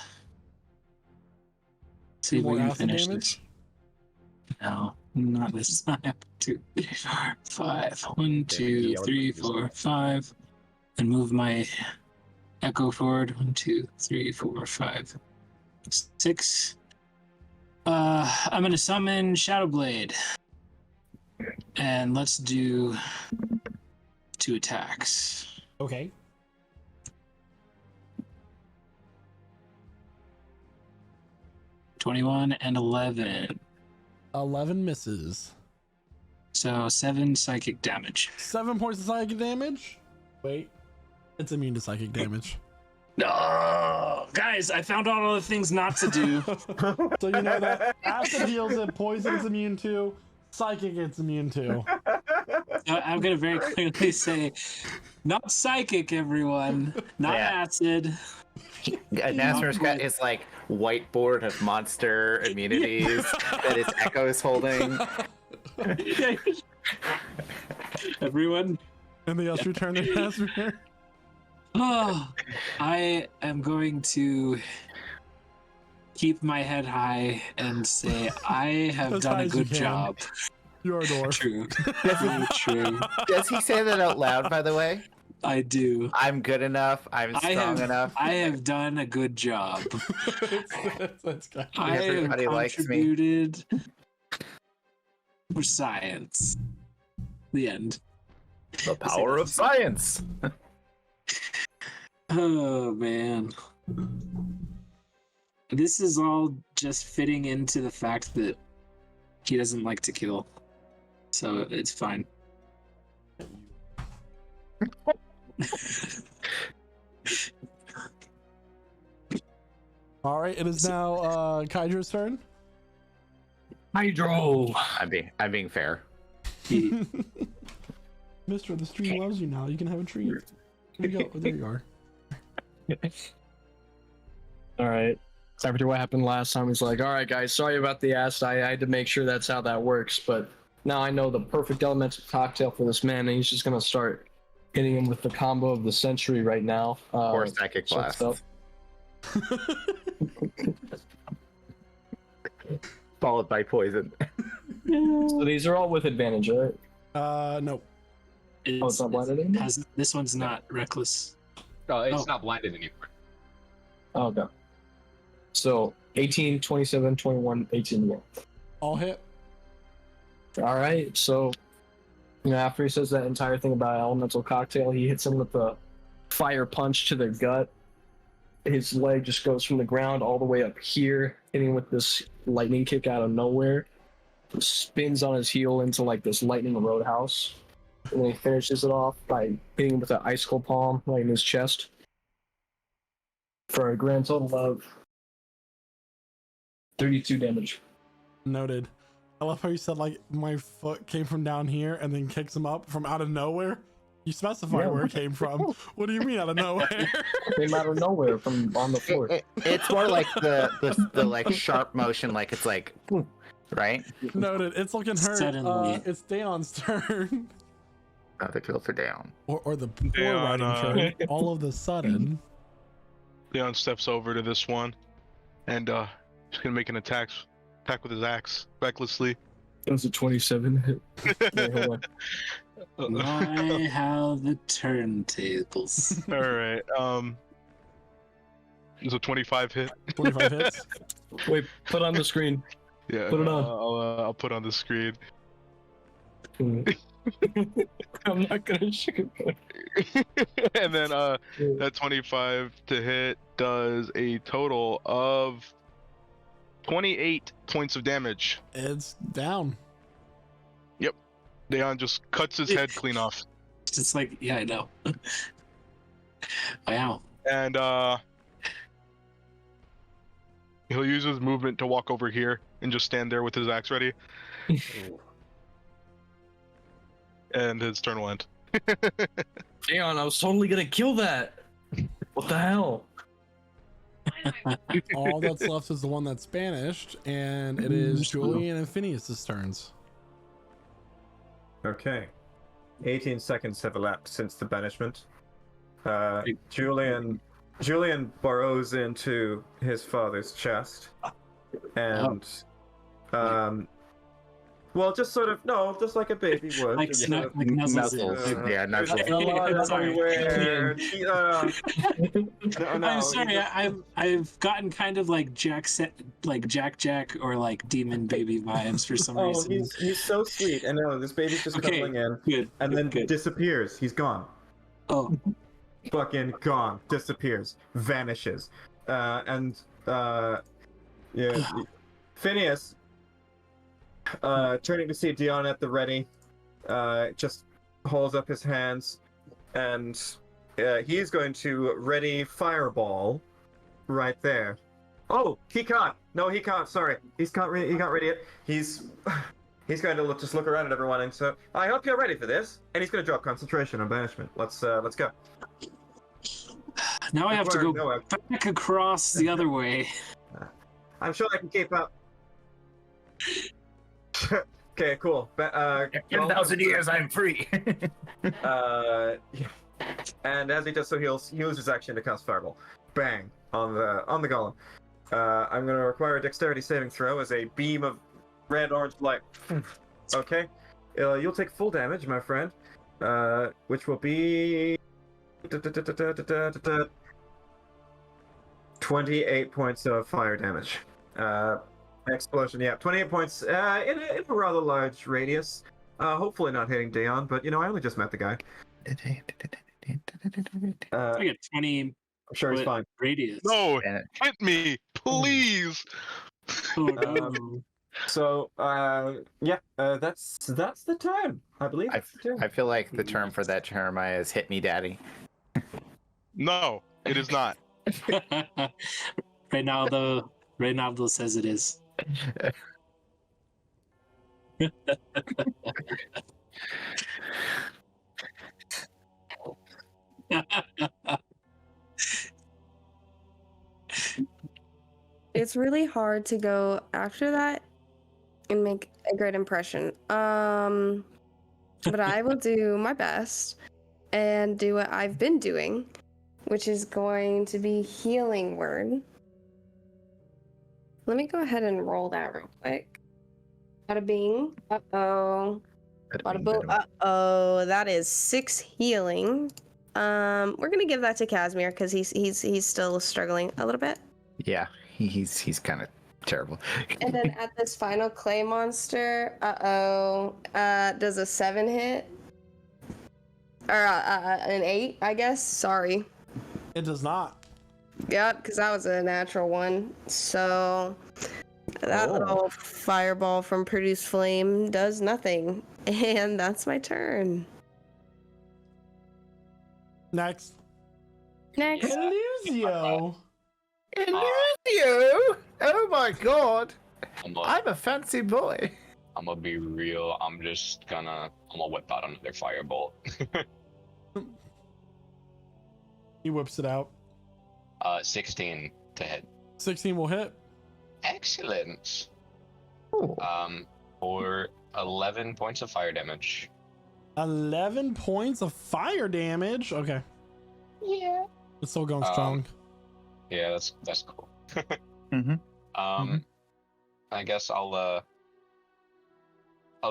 see if More we can acid finish damage? this. No, not this time. 2, 3, 4, 5. 1, 2, 3, 4, 5. And move my echo forward. 1, 2, 3, 4, 5, 6. I'm gonna summon Shadowblade. And let's do 2 attacks. Okay. 21 and 11. 11 misses. So 7 psychic damage. 7 points of psychic damage. Wait. It's immune to psychic damage. No, guys, I found out all the things not to do. So you know that acid heals it, poison it's immune to, psychic it's immune to. I'm gonna very clearly say, not psychic, everyone. Not Yeah. acid. Nasmer's got his like whiteboard of monster immunities that his Echo is holding. Everyone. Anything else you turn to Nazmir? Oh, I am going to keep my head high and say I have As done high a as you good can. job. You're a dwarf. True. Very true. Does he say that out loud, by the way? I do. I'm good enough. I'm strong enough. I have done a good job. That's good. I have Everybody likes me. contributed for science. The end. The power of science. Oh man. This is all just fitting into the fact that he doesn't like to kill. So it's fine. All right, it is now Kydra's turn. Hydro. I'm being fair. Mister, the stream loves you now. You can have a treat. Here you go. Oh, there you are. All right. So after what happened last time, he's like, all right, guys, sorry about the ass. I had to make sure that's how that works. But now I know the perfect elemental cocktail for this man, and he's just going to start hitting him with the combo of the century right now. Or psychic so blast. stuff. Followed by poison. So these are all with advantage, right? No. It's not blinded anymore? This one's not reckless. Oh, it's Oh. not blinded anymore. Oh, okay. So 18, 27, 21, 18 more. All hit. All right. So after he says that entire thing about elemental cocktail, he hits him with a fire punch to the gut. His leg just goes from the ground all the way up here, hitting with this lightning kick out of nowhere. Spins on his heel into like this lightning roadhouse. And then he finishes it off by hitting him with an icicle palm right in his chest. For a grand total of 32 damage. Noted. I love how you said like my foot came from down here and then kicks him up from out of nowhere. You specify Yeah. where it came from. What do you mean out of nowhere? Came out of nowhere from on the floor. It's more like the like sharp motion, like it's like, right? Noted. It's looking hurt. Suddenly. It's Daon's turn. Oh, the kills are down. Or the poor Daon, writing turn. All of the sudden. Leon steps over to this one, and he's gonna make an attack with his axe recklessly. That was a 27 hit. Wait, hold on. My, how the turntables. All right. It's a 25 hit. 25 hits. Wait, put on the screen. Yeah. Put it on. I'll put on the screen. I'm not gonna shoot. And then that 25 to hit does a total of 28 points of damage. It's down. Daon just cuts his head clean off. It's like, yeah, I know. Wow. And he'll use his movement to walk over here and just stand there with his axe ready. And his turn will end. Damn, I was totally gonna kill that. What the hell? All that's left is the one that's banished, and it is Julian and Phineas's turns. Okay. 18 seconds have elapsed since the banishment. Julian burrows into his father's chest, and well, just sort of just like a baby would. Like, just like nuzzles in. Yeah, nuzzles. There's a lot Sorry. everywhere. I'm sorry. I've gotten kind of like Jack or like Demon Baby vibes for some reason. He's so sweet. And no, this baby's just cuddling in, Good. and then Good. disappears. He's gone. Oh. Fucking gone. Disappears. Vanishes. Yeah. Phineas, turning to see Dion at the ready, just holds up his hands, and he's going to ready Fireball right there. Oh, he can't. No, he can't. Sorry, he can't ready it. He's going to just look around at everyone and so I hope you're ready for this. And he's going to drop concentration on banishment. Let's go. Now I have to go back across the other way. I'm sure I can keep up. Okay, cool. 10,000 years, I'm free. Yeah. And as he does so, he'll use his action to cast Fireball. Bang on the golem. I'm going to require a dexterity saving throw as a beam of red-orange light. Okay. You'll take full damage, my friend. Which will be 28 points of fire damage. Explosion, yeah, 28 points in a rather large radius. Hopefully not hitting Dayon, but I only just met the guy. I get 20. I'm sure he's fine. Radius. No, hit me, please. Oh, no. So, that's the term, I believe. I feel like the term for that Jeremiah is "hit me, daddy." No, it is not. Reynaldo says it is. It's really hard to go after that and make a great impression. But I will do my best and do what I've been doing, which is going to be healing word. Let me go ahead and roll that real quick. Bada bing. Uh-oh. Bada boom. Uh-oh. That is 6 healing. We're gonna give that to Casimir because he's still struggling a little bit. Yeah, he's kind of terrible. And then at this final clay monster, does a 7 hit? Or an 8, I guess. Sorry. It does not. Yeah, because that was a natural one. So that little fireball from Produce Flame does nothing. And that's my turn. Next. Illusio! Illusio. Oh my god! I'm a fancy boy. gonna be real. I'm gonna whip out another firebolt. He whips it out. 16 to hit. 16 will hit. Excellent. Ooh. For 11 points of fire damage. 11 points of fire damage. Okay. Yeah. It's still going strong. Yeah, that's cool. Mm-hmm. I guess I'll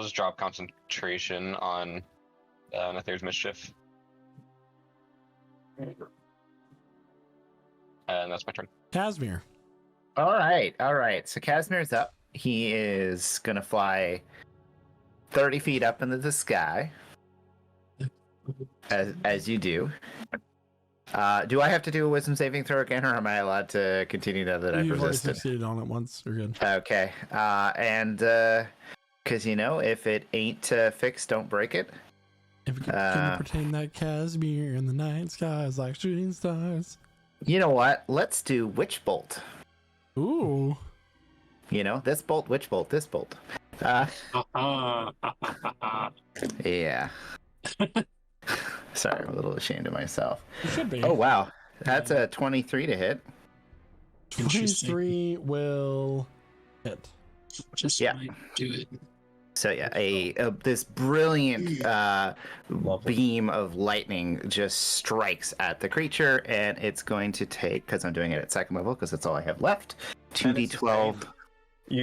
just drop concentration on Nather's Mischief. And that's my turn. Casimir. All right. So Casimir's up. He is gonna fly 30 feet up into the sky, as you do. Do I have to do a wisdom saving throw again, or am I allowed to continue now that I've You've already resisted? succeeded on it once. You're good. Okay. And because if it ain't fixed, don't break it. If we could gonna pretend that Casimir in the night skies like shooting stars. You know what? Let's do Witch Bolt. Ooh. You know, this bolt, Witch Bolt, this bolt. Yeah. Sorry, I'm a little ashamed of myself. You should be. Oh, wow. That's a 23 to hit. 23 will hit. Just Yeah. might do it. So yeah, this brilliant beam of lightning just strikes at the creature, and it's going to take, because I'm doing it at second level, because that's all I have left, 2d12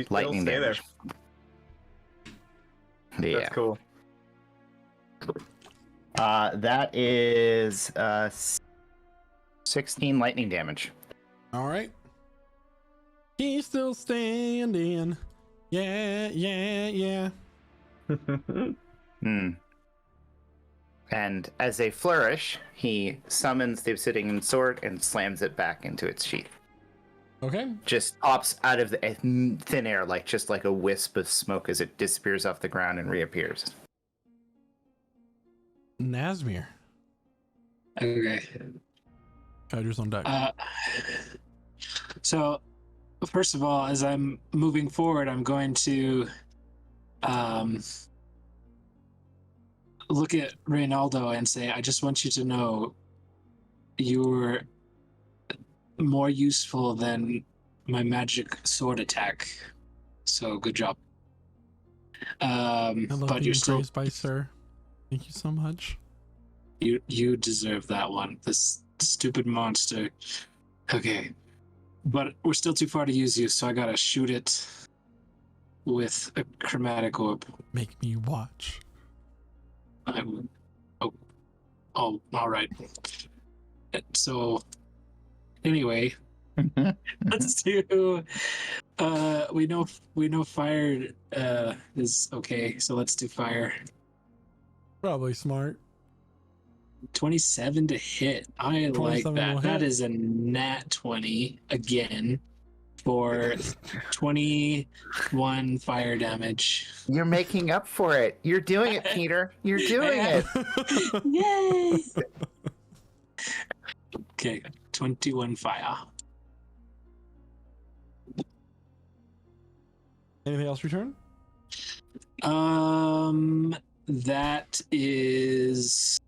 lightning damage. Yeah. That's cool. That is 16 lightning damage. All right. He's still standing. Yeah, yeah, yeah. And as a flourish, he summons the obsidian sword and slams it back into its sheath. Okay. Just pops out of the thin air, just like a wisp of smoke as it disappears off the ground and reappears. Nazmir. Okay. Kydra's on deck. So, first of all, as I'm moving forward, I'm going to look at Reynaldo and say, I just want you to know you're more useful than my magic sword attack. So, good job. I love But being you're still... praised by Sir. Thank you so much. You deserve that one. This stupid monster. Okay. But we're still too far to use you, so I gotta shoot it with a chromatic orb. Make me watch. Oh, all right. So, anyway, let's do. We know fire is okay, so let's do fire. Probably smart. 27 to hit. I like 27 will that. hit. That is a nat 20 again for 21 fire damage. You're making up for it. You're doing it, Peter. You're doing it. Yay! Okay, 21 fire. Anything else return? That is...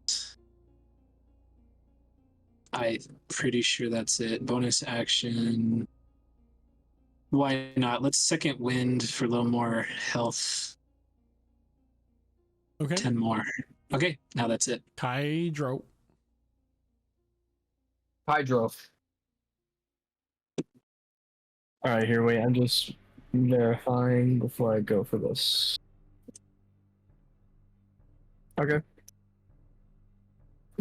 I'm pretty sure that's it. Bonus action. Why not? Let's second wind for a little more health. Okay. 10 more. Okay, now that's it. Kydro. Hydro. Alright, here, wait, I'm just verifying before I go for this. Okay.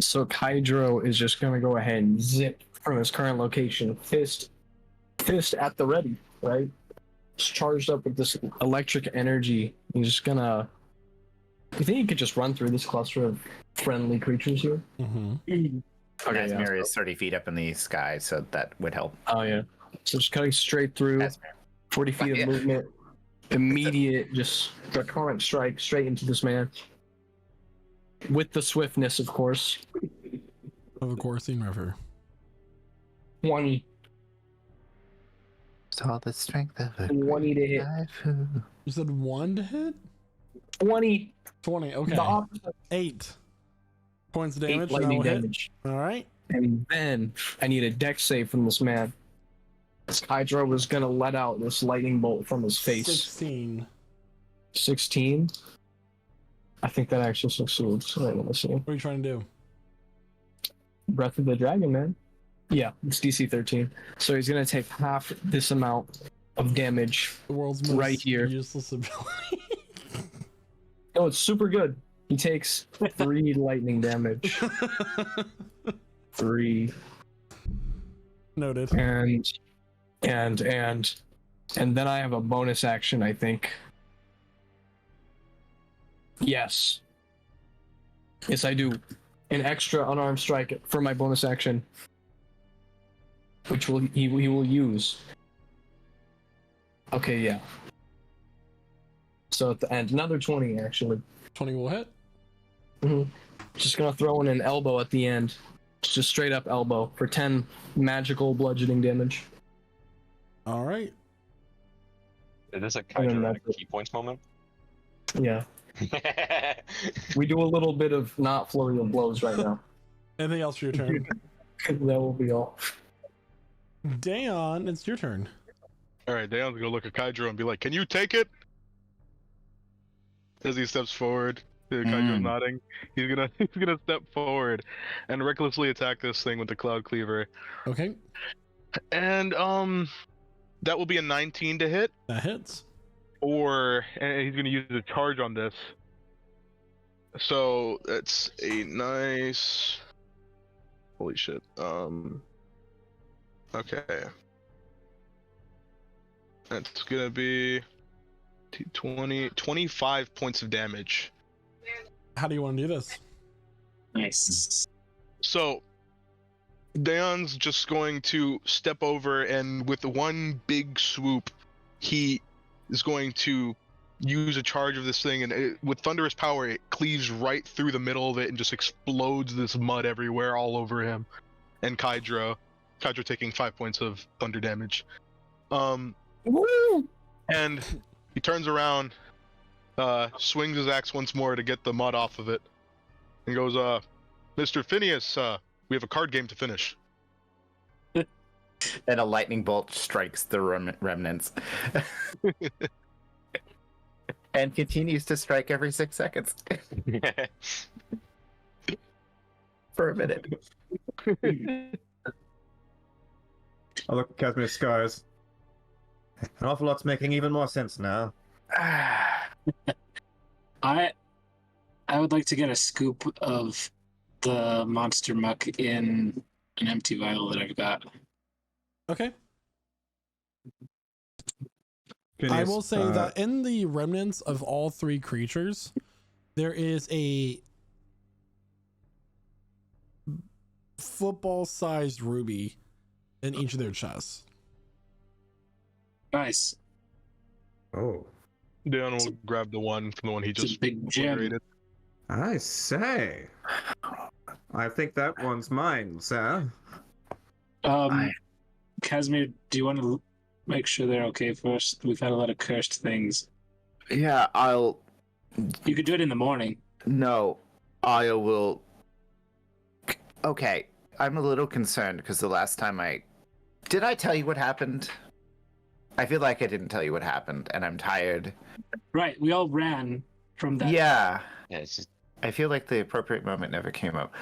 So Kydro is just gonna go ahead and zip from his current location, fist at the ready, right? It's charged up with this electric energy. He's just gonna. You think he could just run through this cluster of friendly creatures here? Mm-hmm. Okay, Asmir is 30 feet up in the sky, so that would help. Oh yeah. So just cutting straight through, Asmir. 40 feet of movement, immediate, just recurrent strike straight into this man. With the swiftness, of course. Of a coursing river. 20. It's all the strength of a 20 to hit. You said 1 to hit? 20. 20. Okay. The opposite. 8 points of 8 damage. lightning That will hit. damage. All right. And then I need a dex save from this man. This Hydra was gonna let out this lightning bolt from his face. 16. 16. I think that actually succeeds. Wait, let me see. What are you trying to do? Breath of the Dragon, man. Yeah, it's DC 13. So he's gonna take half this amount of damage. The world's most Right here. useless ability. Oh, it's super good. He takes 3 lightning damage. 3. Noted. And then I have a bonus action, I think. Yes, I do. An extra unarmed strike for my bonus action, which he will use. Okay, yeah. So at the end, another 20 actually. 20 will hit. Just gonna throw in an elbow at the end. Just straight up elbow for 10 magical bludgeoning damage. All right. Is this a And then Kydra that's it. key points moment? Yeah. We do a little bit of not flurry of blows right now. Anything else for your turn? That will be all. Dayon, it's your turn. All right, Dayon's gonna look at Kydro and be like, "Can you take it?" As he steps forward, Kydro's nodding. He's gonna step forward and recklessly attack this thing with the Cloud Cleaver. Okay, And that will be a 19 to hit, that hits. and he's gonna use a charge on this. So that's a nice. Holy shit. Okay. That's gonna be 25 points of damage. How do you want to do this? Nice. So, Dayon's just going to step over, and with one big swoop, he is going to use a charge of this thing, and with thunderous power, it cleaves right through the middle of it and just explodes this mud everywhere, all over him. And Kydro taking 5 points of thunder damage. Woo! And he turns around, swings his axe once more to get the mud off of it, and goes, Mr. Phineas, we have a card game to finish. And a lightning bolt strikes the remnants. And continues to strike every 6 seconds. For a minute. I look at Casimir's scars. An awful lot's making even more sense now. I would like to get a scoop of the monster muck in an empty vial that I've got. Okay. I Phineas, will say that in the remnants of all three creatures, there is a football-sized ruby in each of their chests. Nice. Oh, Dayon will grab the one from the one he It's a just big gem. obliterated. I say. I think that one's mine, sir. Casimir, do you want to make sure they're okay first? We've had a lot of cursed things. Yeah, You could do it in the morning. No, I will. Okay, I'm a little concerned because the last time did I tell you what happened? I feel like I didn't tell you what happened, and I'm tired. Right, we all ran from that. Yeah, Yeah, it's just I feel like the appropriate moment never came up.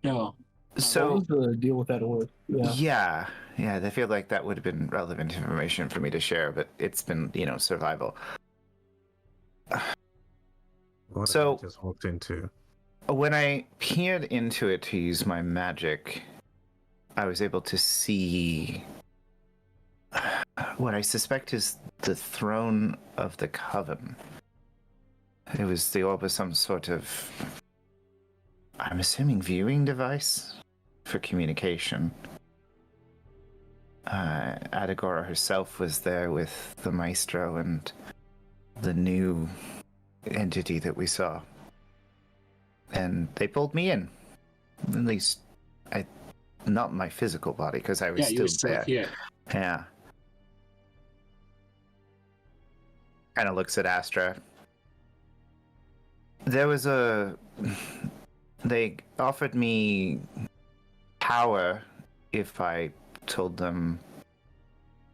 No. What So was the deal with that award? yeah, I feel like that would have been relevant information for me to share, but it's been, survival. What So- have I just walked into? When I peered into it to use my magic, I was able to see what I suspect is the throne of the Coven. It was the orb of some sort of, I'm assuming, viewing device for communication. Adagora herself was there with the Maestro and the new entity that we saw. And they pulled me in. At least, not my physical body, because I was Yeah, you were still still there. here. Yeah. Kind of looks at Astra. There was they offered me power if I told them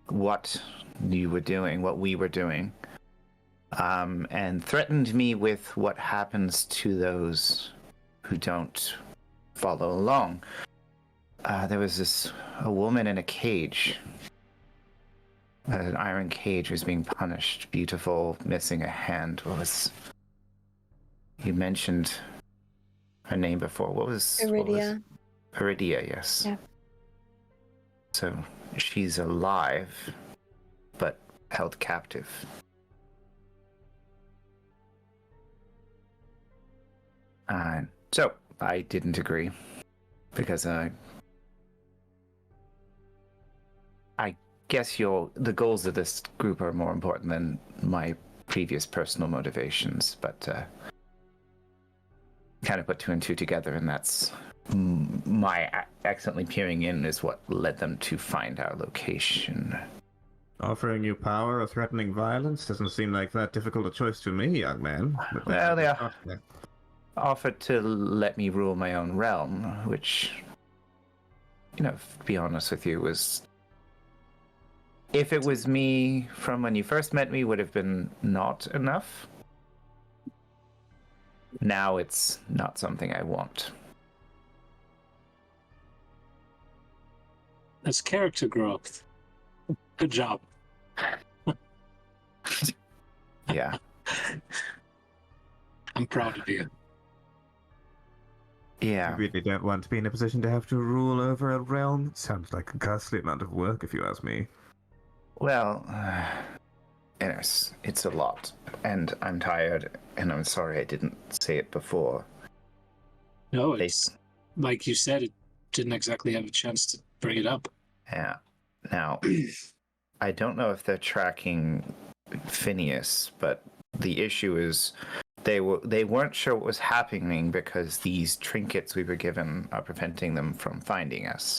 what you were doing, what we were doing, and threatened me with what happens to those who don't follow along. There was a woman in a cage. An iron cage was being punished. Beautiful, missing a hand. You mentioned her name before. What was Iridia. Iridia, yes. Yeah. So she's alive, but held captive. So I didn't agree because I guess the goals of this group are more important than my previous personal motivations, but kind of put two and two together, and that's accidentally peering in is what led them to find our location. Offering you power or threatening violence doesn't seem like that difficult a choice to me, young man. But Well, they offered to let me rule my own realm, which, to be honest with you, was... If it was me from when you first met me, would have been not enough. Now it's not something I want. That's character growth. Good job. Yeah. I'm proud of you. Yeah. You really don't want to be in a position to have to rule over a realm? Sounds like a ghastly amount of work, if you ask me. Well, yes, it's a lot, and I'm tired, and I'm sorry I didn't say it before. No, it's like you said, it didn't exactly have a chance to bring it up. Yeah. Now, I don't know if they're tracking Phineas, but the issue is they weren't sure what was happening because these trinkets we were given are preventing them from finding us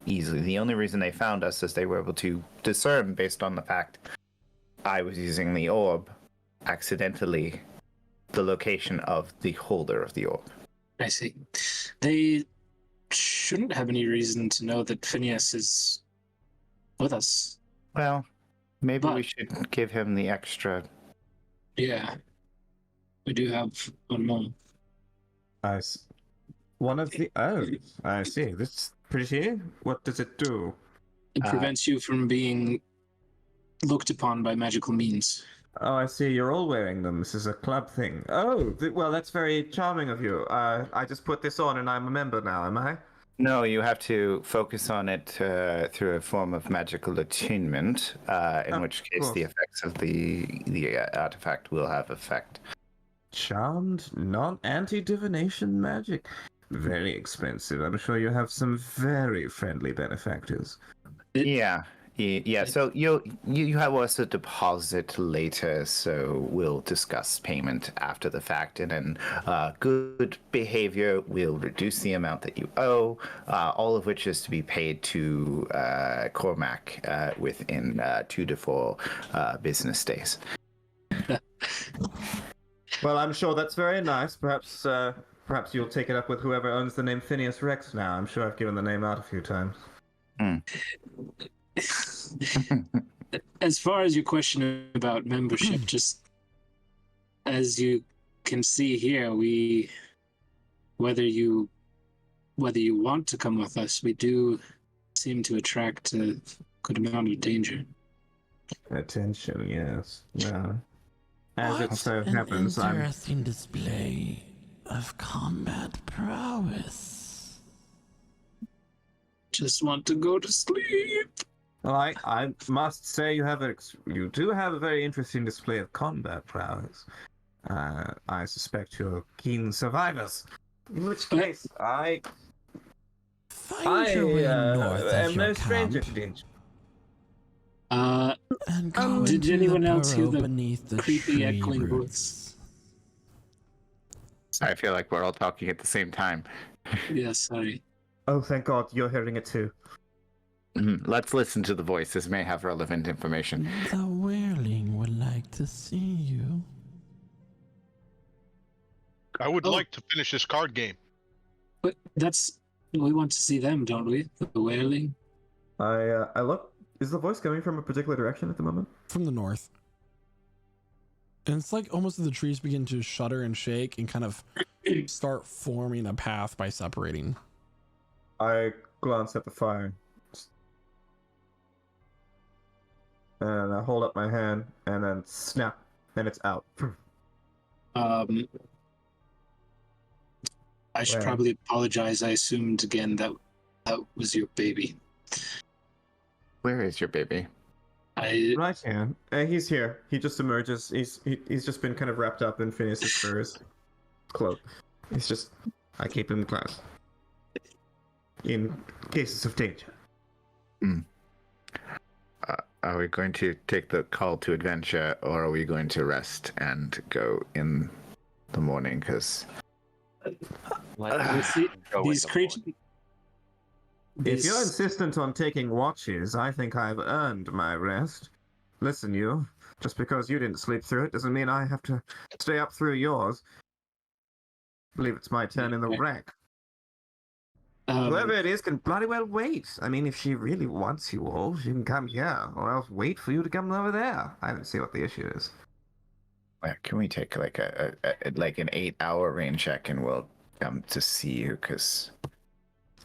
easily. The only reason they found us is they were able to discern, based on the fact I was using the orb accidentally, the location of the holder of the orb. I see. They shouldn't have any reason to know that Phineas is with us. Well, maybe we should give him the extra. Yeah. We do have one more. One of the... Oh, I see. This pretty... What does it do? It prevents you from being looked upon by magical means. Oh, I see. You're all wearing them. This is a club thing. Oh, well, that's very charming of you. I just put this on and I'm a member now, am I? No, you have to focus on it through a form of magical attunement, in which case the effects of the artifact will have effect. Charmed, non-anti-divination magic. Very expensive. I'm sure you have some very friendly benefactors. Yeah. So you have us a deposit later, so we'll discuss payment after the fact, and then good behavior will reduce the amount that you owe, all of which is to be paid to Cormac within 2 to 4 business days. Well, I'm sure that's very nice. Perhaps you'll take it up with whoever owns the name Phineas Rex now. I'm sure I've given the name out a few times. As far as your question about membership, just as you can see here, whether you want to come with us, we do seem to attract a good amount of danger. Attention, yes. Well, as it What so an happens, interesting display of combat prowess. Just want to go to sleep. Well, I must say you do have a very interesting display of combat prowess. I suspect you're keen survivors. In which case, I Find your way north of am your no stranger camp. to danger. And go did into anyone the else hear burrow the beneath the creepy tree echoing roots. I feel like we're all talking at the same time. Yeah, sorry. Oh, thank God, you're hearing it too. Let's listen to the voice. This may have relevant information. The Wyrling would like to see you. I would like to finish this card game. But we want to see them, don't we? The Wailing. I look. Is the voice coming from a particular direction at the moment? From the north. And it's like almost as the trees begin to shudder and shake and kind of start forming a path by separating. I glance at the fire. And I hold up my hand and then snap, and it's out. I should probably apologize. I assumed again that was your baby. Where is your baby? Right here. He's here. He just emerges. He's just been kind of wrapped up in Phineas's furs cloak. I keep him close in cases of danger. Are we going to take the call to adventure, or are we going to rest and go in the morning? Because These creatures. If you're insistent on taking watches, I think I've earned my rest. Listen, you, just because you didn't sleep through it doesn't mean I have to stay up through yours. I believe it's my turn in the wreck. Whoever it is can bloody well wait. I mean, if she really wants you all, she can come here, or else wait for you to come over there. I don't see what the issue is. Well, can we take like like an 8-hour rain check and we'll come to see you? Because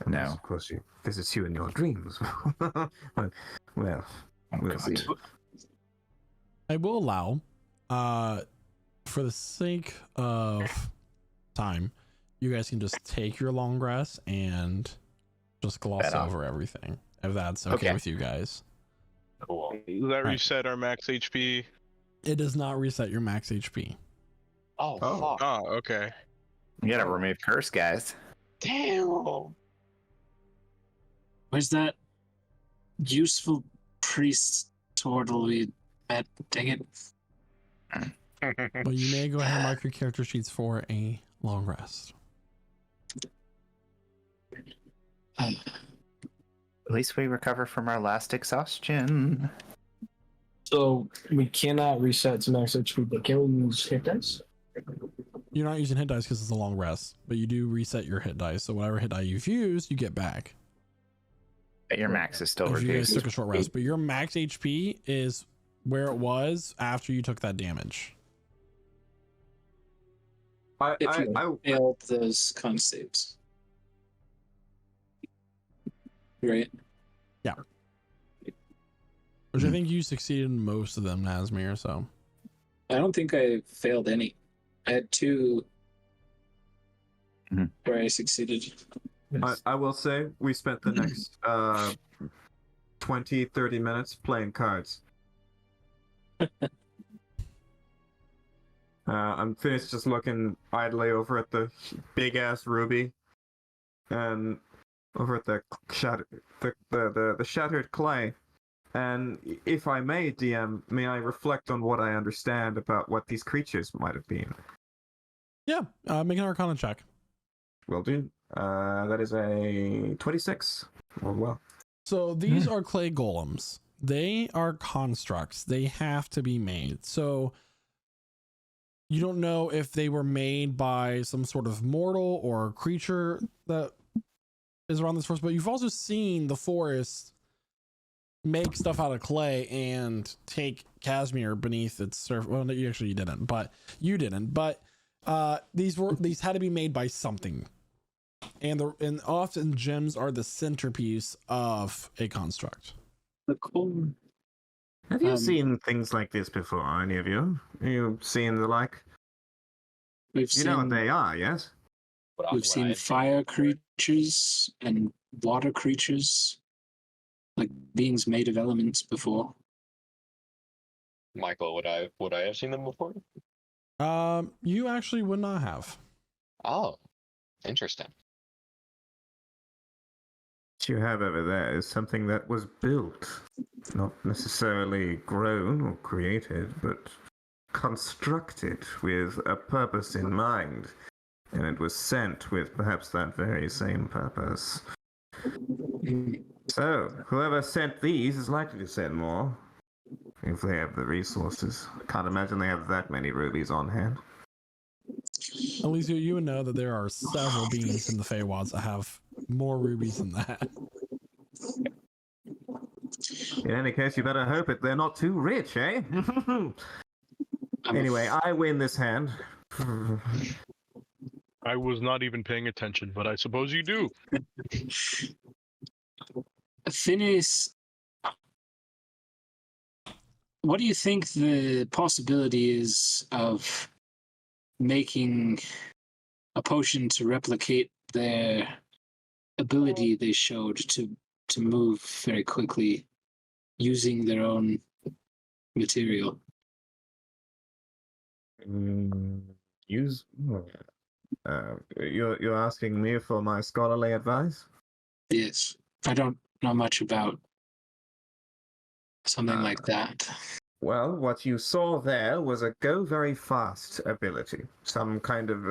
Unless, of course, she visits you in your dreams. well, we'll see. I will allow, for the sake of time, you guys can just take your long rest and just gloss over everything, if that's okay with you guys. Cool. Does that reset our max HP? It does not reset your max HP. Oh, fuck. Oh, okay. you gotta remove curse, guys. Damn. Where's that useful priest turtle we met? Dang it. But you may go ahead and mark your character sheets for a long rest. At least we recover from our last exhaustion. So we cannot reset to max HP, but can we use hit dice? You're not using hit dice because it's a long rest, but you do reset your hit dice. So whatever hit die you've used, you get back. But your max is still If you guys reduced. took a short rest, but your max HP is where it was after you took that damage. If you failed those con saves. Right? Yeah. Which I think you succeeded in most of them, Nazmir, so. I don't think I failed any. I had 2 where I succeeded. I will say, we spent the next 20, 30 minutes playing cards. I'm finished just looking idly over at the big-ass ruby, and over at the shattered clay. And if I may, DM, may I reflect on what I understand about what these creatures might have been? Yeah, make an Arcana check. Will do. That is a 26. Oh, well. So these are clay golems. They are constructs. They have to be made. So you don't know if they were made by some sort of mortal or creature that is around this forest, but you've also seen the forest make stuff out of clay and take Casimir beneath its surface. Well, no, you didn't, but these had to be made by something. And often gems are the centerpiece of a construct. The core. Have you seen things like this before, any of you? You've seen the like? You know what they are, yes? We've seen fire creatures and water creatures, like beings made of elements before. Michael, would I have seen them before? You actually would not have. Oh, interesting. What you have over there is something that was built, not necessarily grown or created, but constructed with a purpose in mind. And it was sent with perhaps that very same purpose. So, whoever sent these is likely to send more, if they have the resources. I can't imagine they have that many rubies on hand. Alicia, you would know that there are several beings in the Feywilds that have more rubies than that. In any case, you better hope they're not too rich, eh? Anyway, I win this hand. I was not even paying attention, but I suppose you do. Phineas, what do you think the possibility is of making a potion to replicate their ability they showed to move very quickly using their own material? You're asking me for my scholarly advice? Yes. I don't know much about something like that. Well, what you saw there was a go very fast ability. Some kind of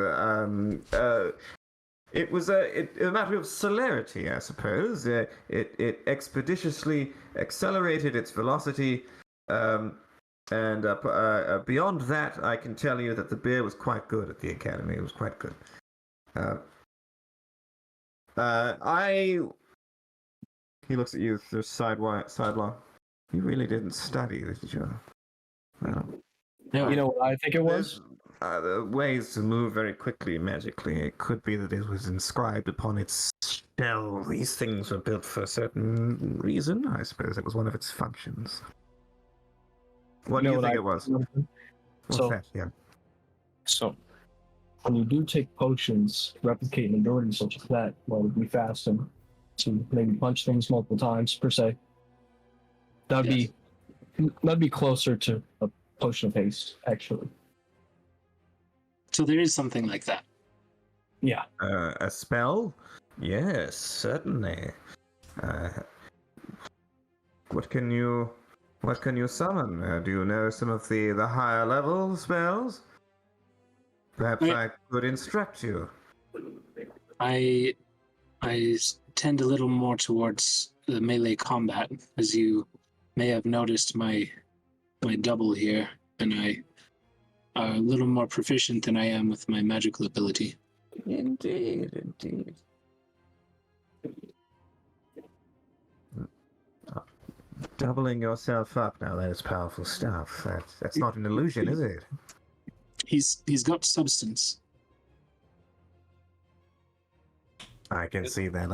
it was a matter of celerity, I suppose. It expeditiously accelerated its velocity, and beyond that, I can tell you that the beer was quite good at the academy. It was quite good. He looks at you through sidelong. You really didn't study, did you? Well, No, You know what I think it was? the ways to move very quickly magically. It could be that it was inscribed upon its shell. These things were built for a certain reason. I suppose it was one of its functions. What do you think it was? What's So- that? Yeah. So, when you do take potions, replicating abilities such as that, well, it'd be fast and to maybe punch things multiple times per se. That'd be closer to a potion of haste, actually. so there is something like that. Yeah. A spell? Yes, certainly. What can you summon? Do you know some of the higher level spells? Perhaps I could instruct you. I tend a little more towards the melee combat, as you may have noticed my double here, and I are a little more proficient than I am with my magical ability. Indeed. Doubling yourself up now, that is powerful stuff. That's not an illusion, is it? He's got substance. I can see that.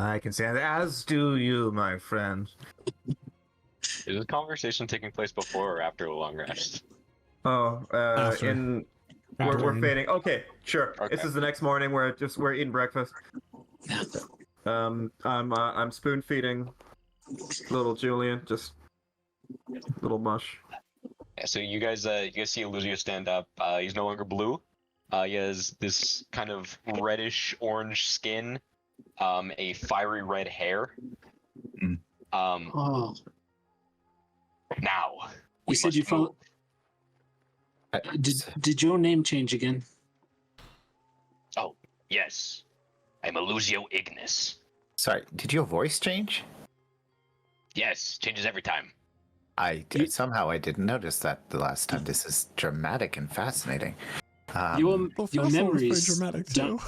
As do you, my friend. Is this conversation taking place before or after a long rest? Oh, After. we're fading. Okay, sure. Okay. This is the next morning. We're eating breakfast. I'm spoon feeding little Julian, just little mush. Yeah, so you guys see Eluzio stand up. He's no longer blue. He has this kind of reddish orange skin, a fiery red hair. Oh, Now you said you follow. Did your name change again? Oh, yes. I'm Eluzio Ignis. Sorry, did your voice change? Yes, changes every time. Somehow I didn't notice that the last time. This is dramatic and fascinating. Your Well, Fast was memories pretty dramatic too.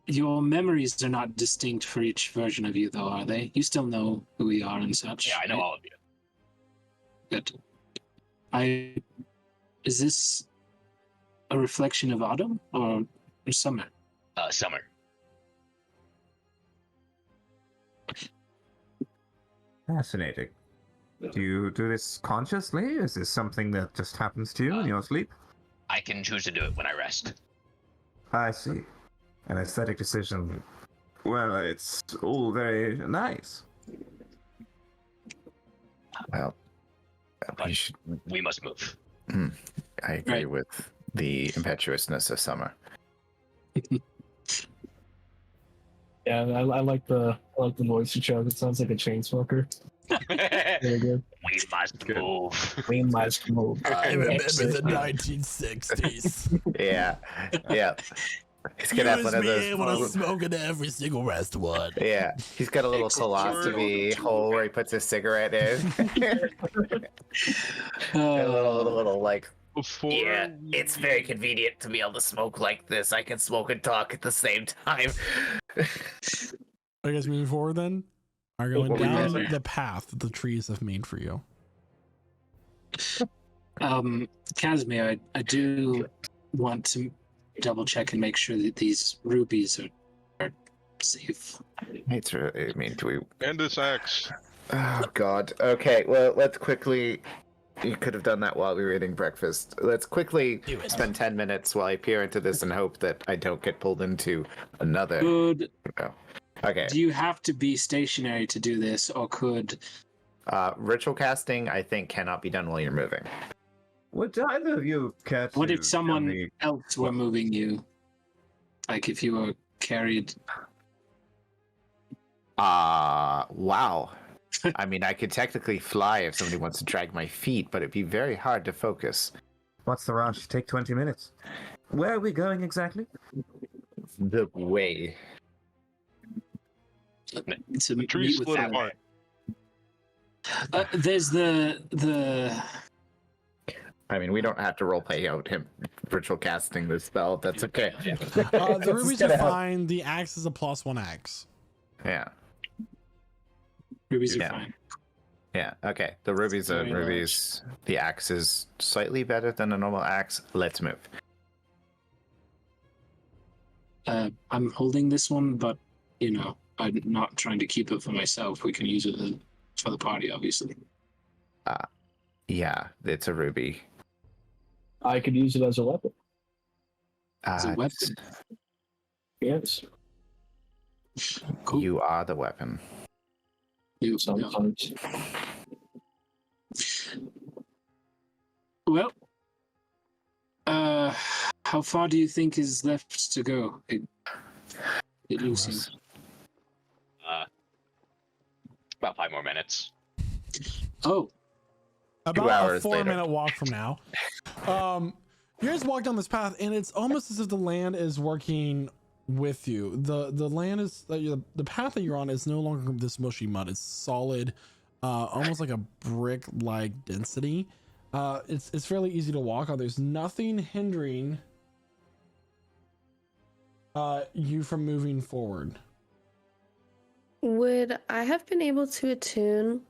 Your memories are not distinct for each version of you, though, are they? You still know who we are and such. Yeah, I know right? all of you. Good. Is this a reflection of autumn or summer? Summer. Fascinating. Do you do this consciously? Is this something that just happens to you in your sleep? I can choose to do it when I rest. I see. An aesthetic decision. Well, it's all very nice. Well, we should. We must move. I agree Right. with the impetuousness of summer. Yeah, I like the voice you chose. It sounds like a chain smoker. Very good. We must move. We must move. I remember the Exit. 1960s. Yeah. He's You gonna have was one of me those. able to smoke in every single restaurant. Yeah, he's got a little colostomy hole where he puts his cigarette in. a little like. Before Yeah, it's very convenient to be able to smoke like this. I can smoke and talk at the same time. I guess moving forward then are going What were you down saying? the path that the trees have made for you. Casimir, I do want to double check and make sure that these rubies are safe. It's really, I mean, do we? and this axe. Oh God. Okay. Well, let's quickly. You could have done that while we were eating breakfast. Let's quickly Do it. spend 10 minutes while I peer into this and hope that I don't get pulled into another. Good. Oh. Okay. Do you have to be stationary to do this, or could? Ritual casting, I think, cannot be done while you're moving. Would either of you care to What if tell someone me- else were moving you? Like if you were carried. Wow. I mean, I could technically fly if somebody wants to drag my feet, but it'd be very hard to focus. What's the rush? Take 20 minutes. Where are we going exactly? The way. To The tree meet with split them. apart. There's the I mean, we don't have to roleplay out him virtual casting this spell. That's okay. The rubies are fine. The axe is a +1 axe. Yeah. rubies are Yeah. fine. Yeah. Okay. The rubies are Very rubies. The axe is slightly better than a normal axe. Let's move. I'm holding this one, but I'm not trying to keep it for myself. We can use it for the party, obviously. Yeah, it's a ruby. I could use it as a weapon. As a weapon. Yes. Cool. You are the weapon. Yeah. Sometimes. Well, how far do you think is left to go? Lucian. About 5 more minutes. Oh, About a hours 4-minute walk from now. You guys walk down this path, and it's almost as if the land is working with you. The land is the path that you're on is no longer this mushy mud. It's solid, almost like a brick-like density. It's fairly easy to walk on. There's nothing hindering you from moving forward. Would I have been able to attune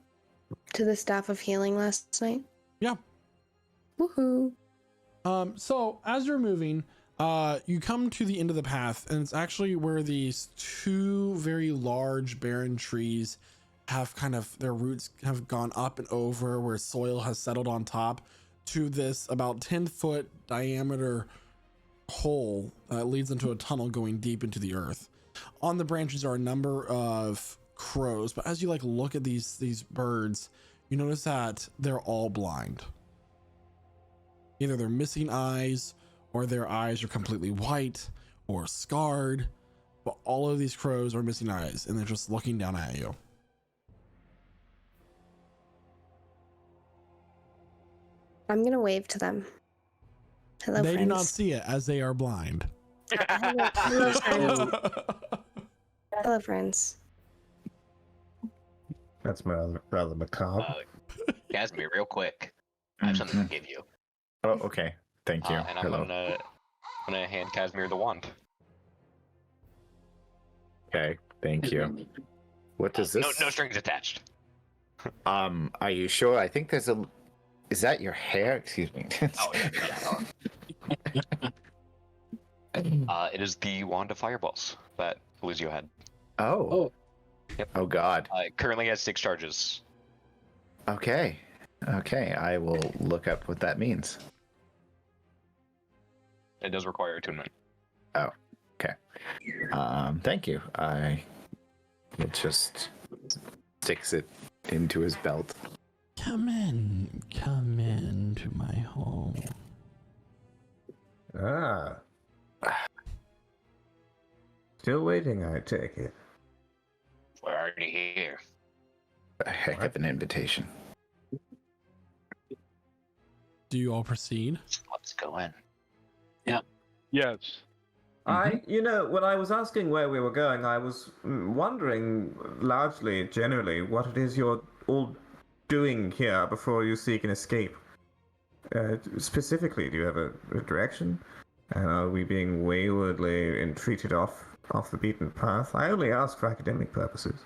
to the staff of healing last night? Yeah. Woohoo. So as you're moving, you come to the end of the path, and it's actually where these two very large barren trees have their roots have gone up and over, where soil has settled on top to this about 10-foot diameter hole that leads into a tunnel going deep into the earth. On the branches are a number of crows, but as you look at these birds, you notice that they're all blind. Either they're missing eyes, or their eyes are completely white or scarred, but all of these crows are missing eyes, and they're just looking down at you. I'm gonna wave to them. Hello, They friends. do not see it as they are blind. Hello, friends. Hello, friends. That's rather macabre. Casimir, real quick. I have something to give you. Oh, okay. Thank you. And I'm Hello. gonna hand Casimir the wand. Okay. Thank you. What does this? No strings attached. Are you sure? I think there's a. Is that your hair? Excuse me. Oh, yeah. It is the wand of fireballs that Elizio had. Oh. Yep. Oh God. It currently has 6 charges. Okay. Okay. I will look up what that means. It does require attunement. Oh. Okay. Thank you. I will just sticks it into his belt. Come in to my home. Ah. Still waiting, I take it. We're already here. A heck of an invitation. Do you all proceed? Let's go in. Yes. When I was asking where we were going, I was wondering generally, what it is you're all doing here before you seek an escape. Specifically, do you have a direction? And are we being waywardly entreated off the beaten path? I only ask for academic purposes.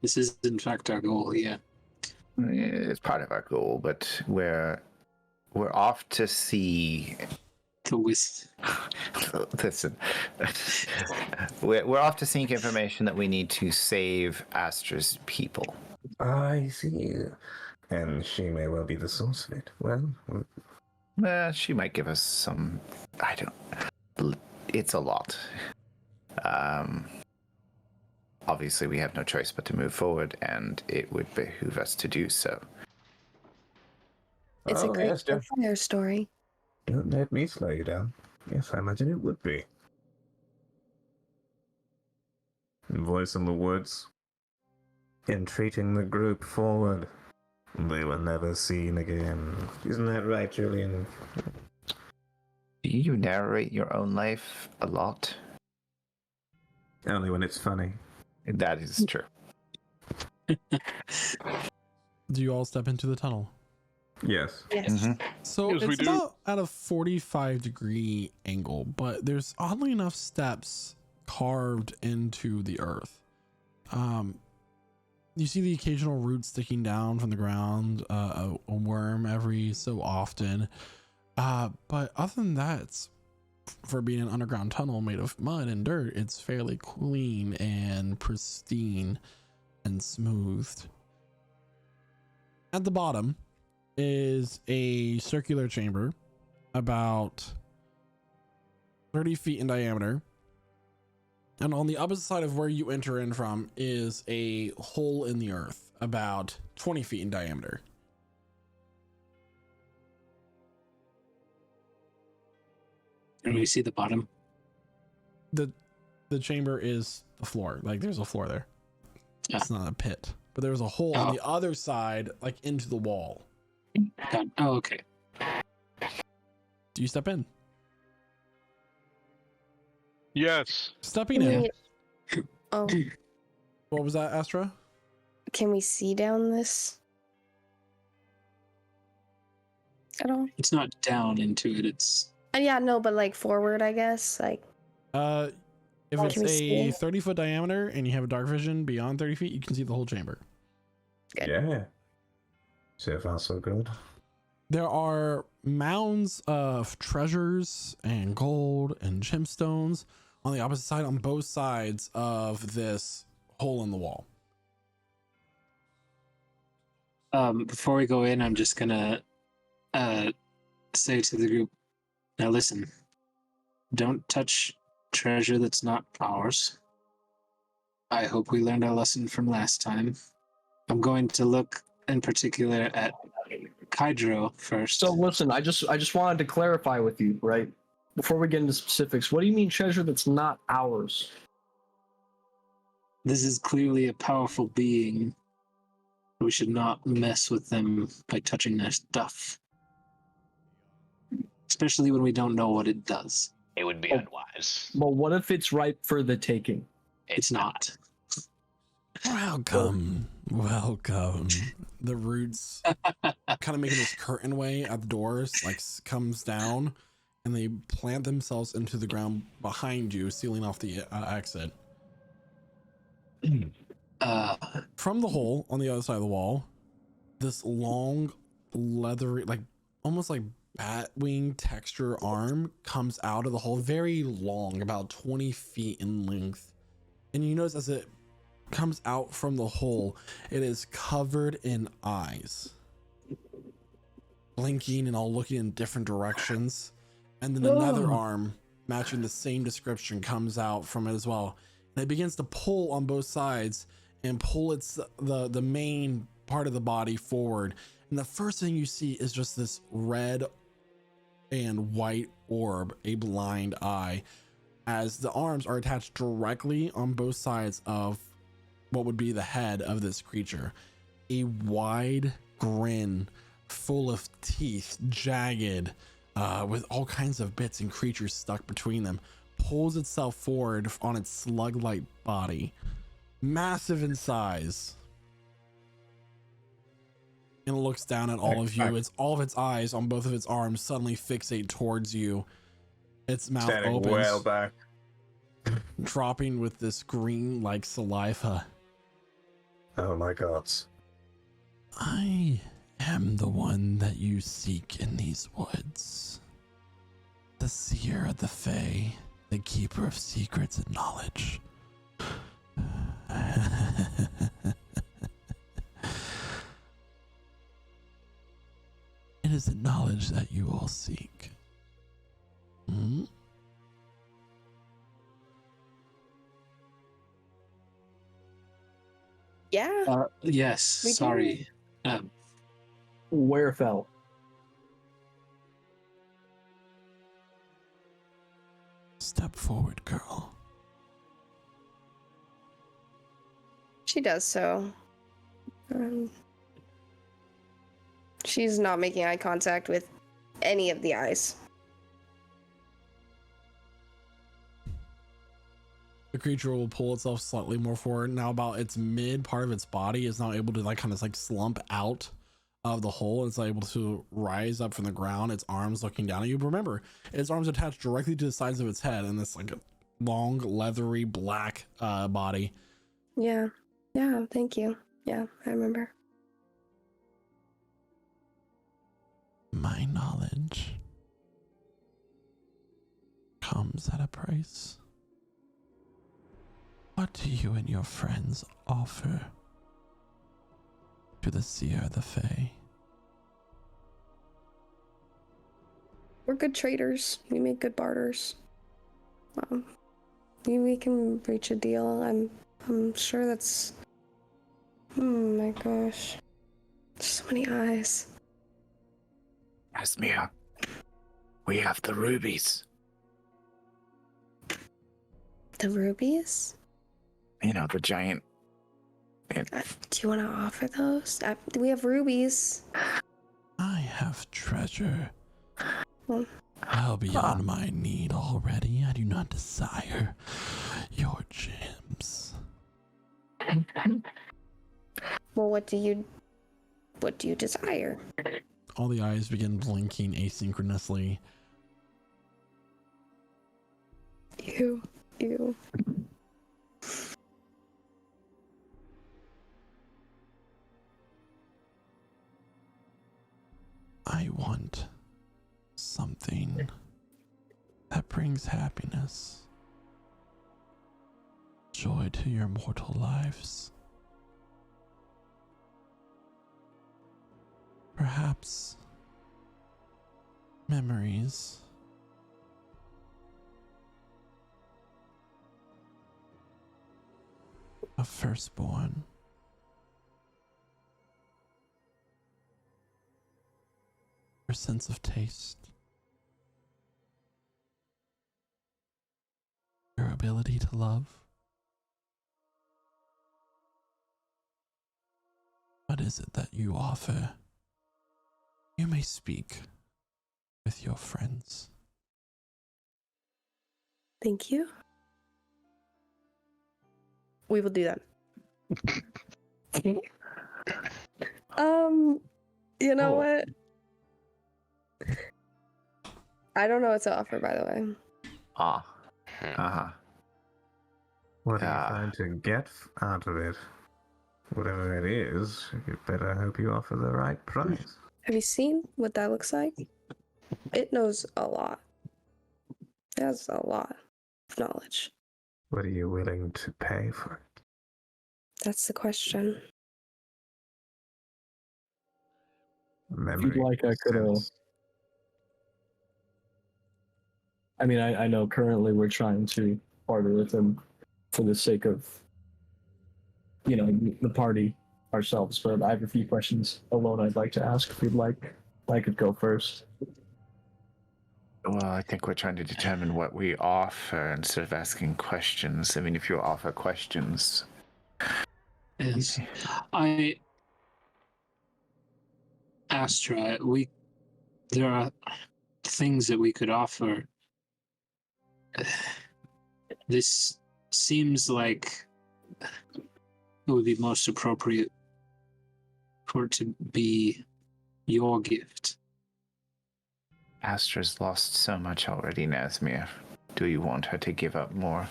this is in fact our goal. Yeah. It's part of our goal, but we're off to see. The whist. Listen, we're off to seek information that we need to save Astra's people. I see. And she may well be the source of it. Well, She might give us some. I don't. It's a lot. Obviously, we have no choice but to move forward, and it would behoove us to do so. It's a great yes, Jeff. fire story. Don't let me slow you down. Yes, I imagine it would be. Voice in the woods. entreating the group forward. They were never seen again. Isn't that right, Julian? Do you narrate your own life a lot? Only when it's funny. That is true. Do you all step into the tunnel? Yes. Yes. Mhm. So Yes, we it's do. about at a 45-degree angle, but there's oddly enough steps carved into the earth. You see the occasional root sticking down from the ground, a worm every so often. But other than that, for being an underground tunnel made of mud and dirt, it's fairly clean and pristine and smoothed. At the bottom is a circular chamber about 30 feet in diameter. And on the opposite side of where you enter in from is a hole in the earth about 20 feet in diameter. Can we see the bottom? The chamber is the floor. Like there's a floor there. Yeah. It's not a pit, but there's a hole on Oh. the other side, like into the wall. Oh, okay. Do you step in? Yes. Stepping Can in. we- oh, What was that, Astra? can we see down this at all? It's not down into it. It's Yeah, no, but like forward, I guess. Like, If Can it's we see a it? 30-foot diameter and you have a dark vision beyond 30 feet, you can see the whole chamber. Good. Yeah. So far, so good. There are mounds of treasures and gold and gemstones on the opposite side, on both sides of this hole in the wall. before we go in, I'm just gonna say to the group, now listen, don't touch treasure that's not ours. I hope we learned our lesson from last time. I'm going to look in particular at Kydro first. So listen, I just wanted to clarify with you, right? Before we get into specifics, what do you mean treasure that's not ours? This is clearly a powerful being. We should not mess with them by touching their stuff. Especially when we don't know what it does. It would be Oh. unwise. Well, what if it's ripe for the taking? It's not. Welcome. The roots kind of making this curtain way at the doors, like comes down, and they plant themselves into the ground behind you, sealing off the exit. From the hole on the other side of the wall, this long, leathery, like almost like bat wing texture arm comes out of the hole, very long, about 20 feet in length. And you notice as it comes out from the hole, it is covered in eyes, blinking and all looking in different directions. And then another arm matching the same description comes out from it as well. And it begins to pull on both sides and pull the main part of the body forward. And the first thing you see is just this red and white orb, a blind eye, as the arms are attached directly on both sides of what would be the head of this creature. A wide grin full of teeth, jagged, with all kinds of bits and creatures stuck between them, pulls itself forward on its slug-like body, massive in size, and looks down at all of you. It's all of its eyes on both of its arms suddenly fixate towards you. Its mouth Standing opens, well back. dropping with this green like saliva. Oh my gods. I am the one that you seek in these woods. The seer of the Fae, the keeper of secrets and knowledge. It is the knowledge that you all seek. Hmm? Yeah. Yes, We do. sorry. Wyrfell. Step forward, girl. She does so. She's not making eye contact with any of the eyes. The creature will pull itself slightly more forward. Now about its mid part of its body is now able to like kind of like slump out of the hole. It's able to rise up from the ground, its arms looking down at you. But remember, its arms attached directly to the sides of its head, and this like a long, leathery, black body. Yeah. Yeah, thank you. Yeah, I remember. My knowledge comes at a price. What do you and your friends offer to the seer of the Fae? We're good traders. We make good barters. We can reach a deal. I'm sure that's. Oh my gosh. So many eyes. Asmir, we have the rubies. The rubies? You know, the giant. Do you want to offer those? We have rubies. I have treasure Well, well beyond my need already. I do not desire your gems. well, what do you desire? All the eyes begin blinking asynchronously. Ew. I want something that brings happiness, joy to your mortal lives. Perhaps memories of firstborn. Your sense of taste. Your ability to love. What is it that you offer? You may speak with your friends. Thank you. We will do that. You know what? I don't know what to offer, by the way. What are you trying to get out of it? Whatever it is, you better hope you offer the right price. Have you seen what that looks like? It knows a lot. It has a lot of knowledge. What are you willing to pay for it? That's the question. Memory. If you'd like, I could. I mean, I know currently we're trying to barter with him for the sake of, you know, the party ourselves, but I have a few questions alone I'd like to ask if you'd like. I could go first. Well, I think we're trying to determine what we offer instead of asking questions. I mean, if you offer questions. Yes. Astra, there are things that we could offer. This seems like it would be most appropriate for it to be your gift. Astra's lost so much already, Nazmir. Do you want her to give up more?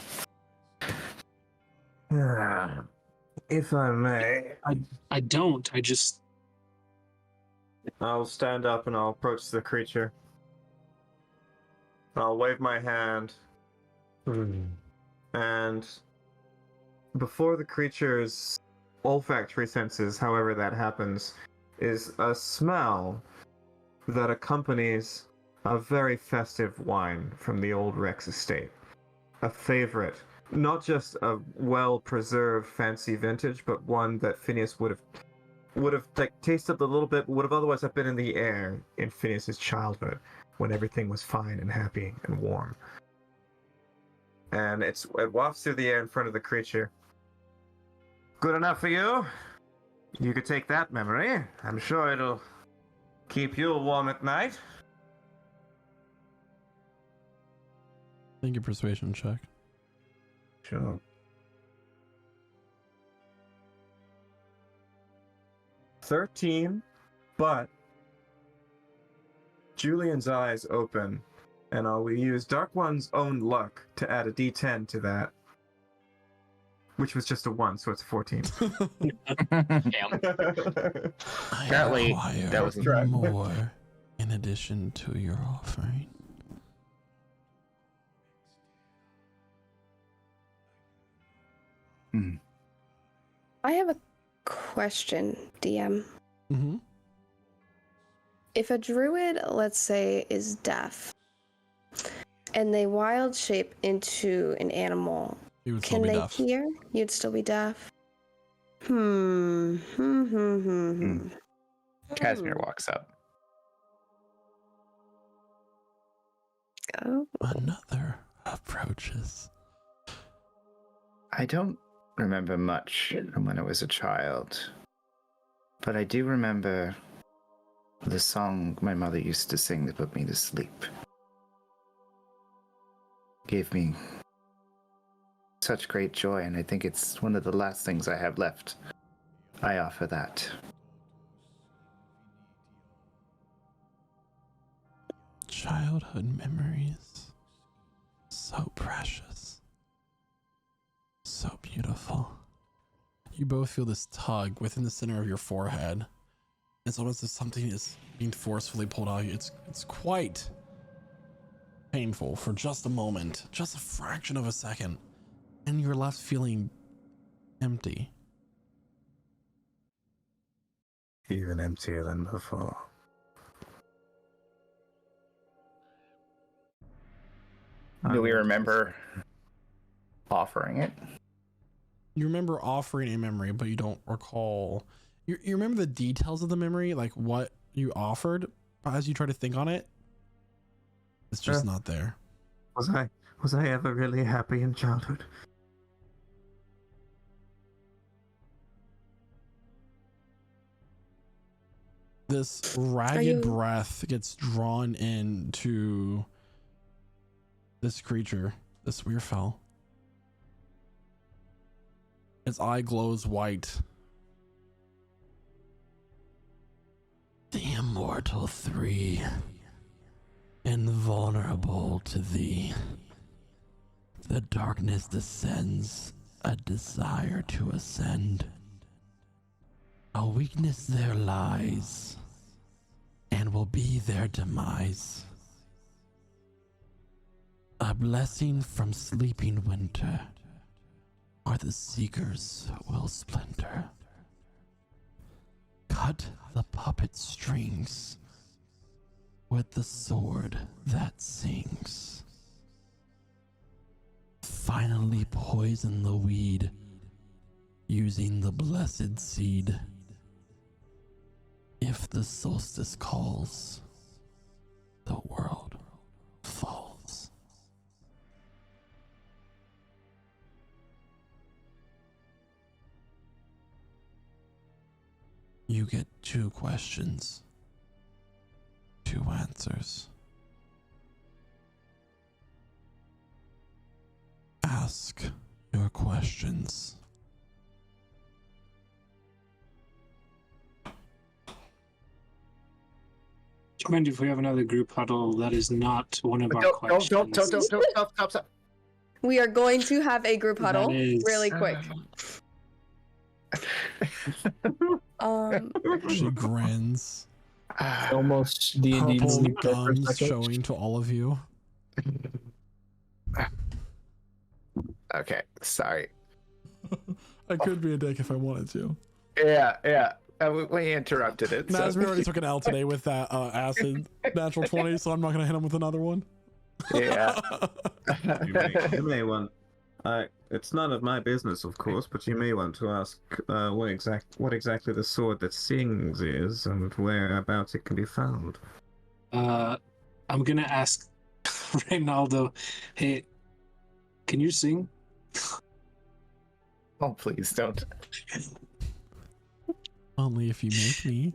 If I may. I don't. I just... I'll stand up and I'll approach the creature. I'll wave my hand. And before the creature's olfactory senses, however that happens, is a smell that accompanies a very festive wine from the old Rex estate. A favorite. Not just a well-preserved fancy vintage, but one that Phineas would have like tasted a little bit, but would have otherwise have been in the air in Phineas's childhood, when everything was fine and happy and warm. And it wafts through the air in front of the creature. Good enough for you? You could take that memory. I'm sure it'll keep you warm at night. Make a persuasion check. Sure. "13, but Julian's eyes open, and I'll use Dark One's own luck to add a d10 to that, which was just a 1, so it's 14. Damn. Apparently, I that was require more in addition to your offering. I have a question, DM. Mm-hmm. If a druid, let's say, is deaf, and they wild shape into an animal, He would still can be they deaf. hear? You'd still be deaf? Casimir walks up. Oh. Another approaches. I don't remember much from when I was a child, but I do remember the song my mother used to sing that put me to sleep. Gave me such great joy, and I think it's one of the last things I have left. I offer that. Childhood memories. So precious. So beautiful. You both feel this tug within the center of your forehead. It's almost as something is being forcefully pulled out. It's quite painful for just a moment, just a fraction of a second, and you're left feeling empty. Even emptier than before. Do we remember offering it? You remember offering a memory, but you don't recall. You remember the details of the memory, like what you offered, but as you try to think on it, it's just not there. Was I ever really happy in childhood? This ragged breath gets drawn into this creature, this Wyrfell. Its eye glows white. The immortal three, invulnerable to thee. The darkness descends, a desire to ascend. A weakness there lies, and will be their demise. A blessing from sleeping winter, or the seekers will splinter. Cut the puppet strings with the sword that sings. Finally poison the weed using the blessed seed. If the solstice calls, the world falls. You get 2 questions, 2 answers. Ask your questions. Do you mind if we have another group huddle? That is not one of our questions. Don't, stop. We are going to have a group huddle That is- really quick. She grins. Almost D&D Purple sleep there for a gums second. showing to all of you. Okay, sorry. I could be a dick if I wanted to. Yeah. We interrupted it. Nas, we already took an L today with that acid natural 20, so I'm not going to hit him with another one. Yeah. You may want. It's none of my business, of course, but you may want to ask what exactly the sword that sings is and whereabouts it can be found. I'm gonna ask Reynaldo, hey, can you sing? Oh, please don't. Only if you make me.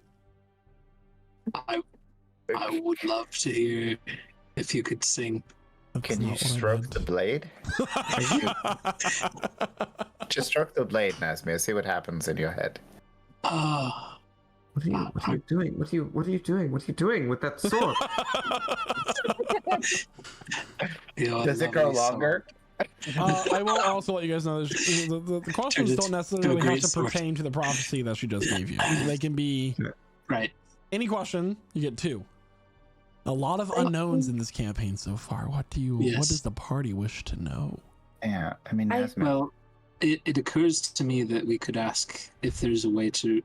I would love to hear if you could sing. That's Can you not what I stroke meant. the blade? Just stroke the blade, Nazmir. See what happens in your head. Ah, What are you doing? What are you doing? What are you doing with that sword? Does it grow longer? I will also let you guys know the questions Turned don't to a necessarily have great to sword. pertain to the prophecy that she just gave you. They can be right. any question. You get 2. A lot of unknowns in this campaign so far. What Yes. does the party wish to know? Yeah, I mean, Nazmir. Well, it occurs to me that we could ask if there's a way to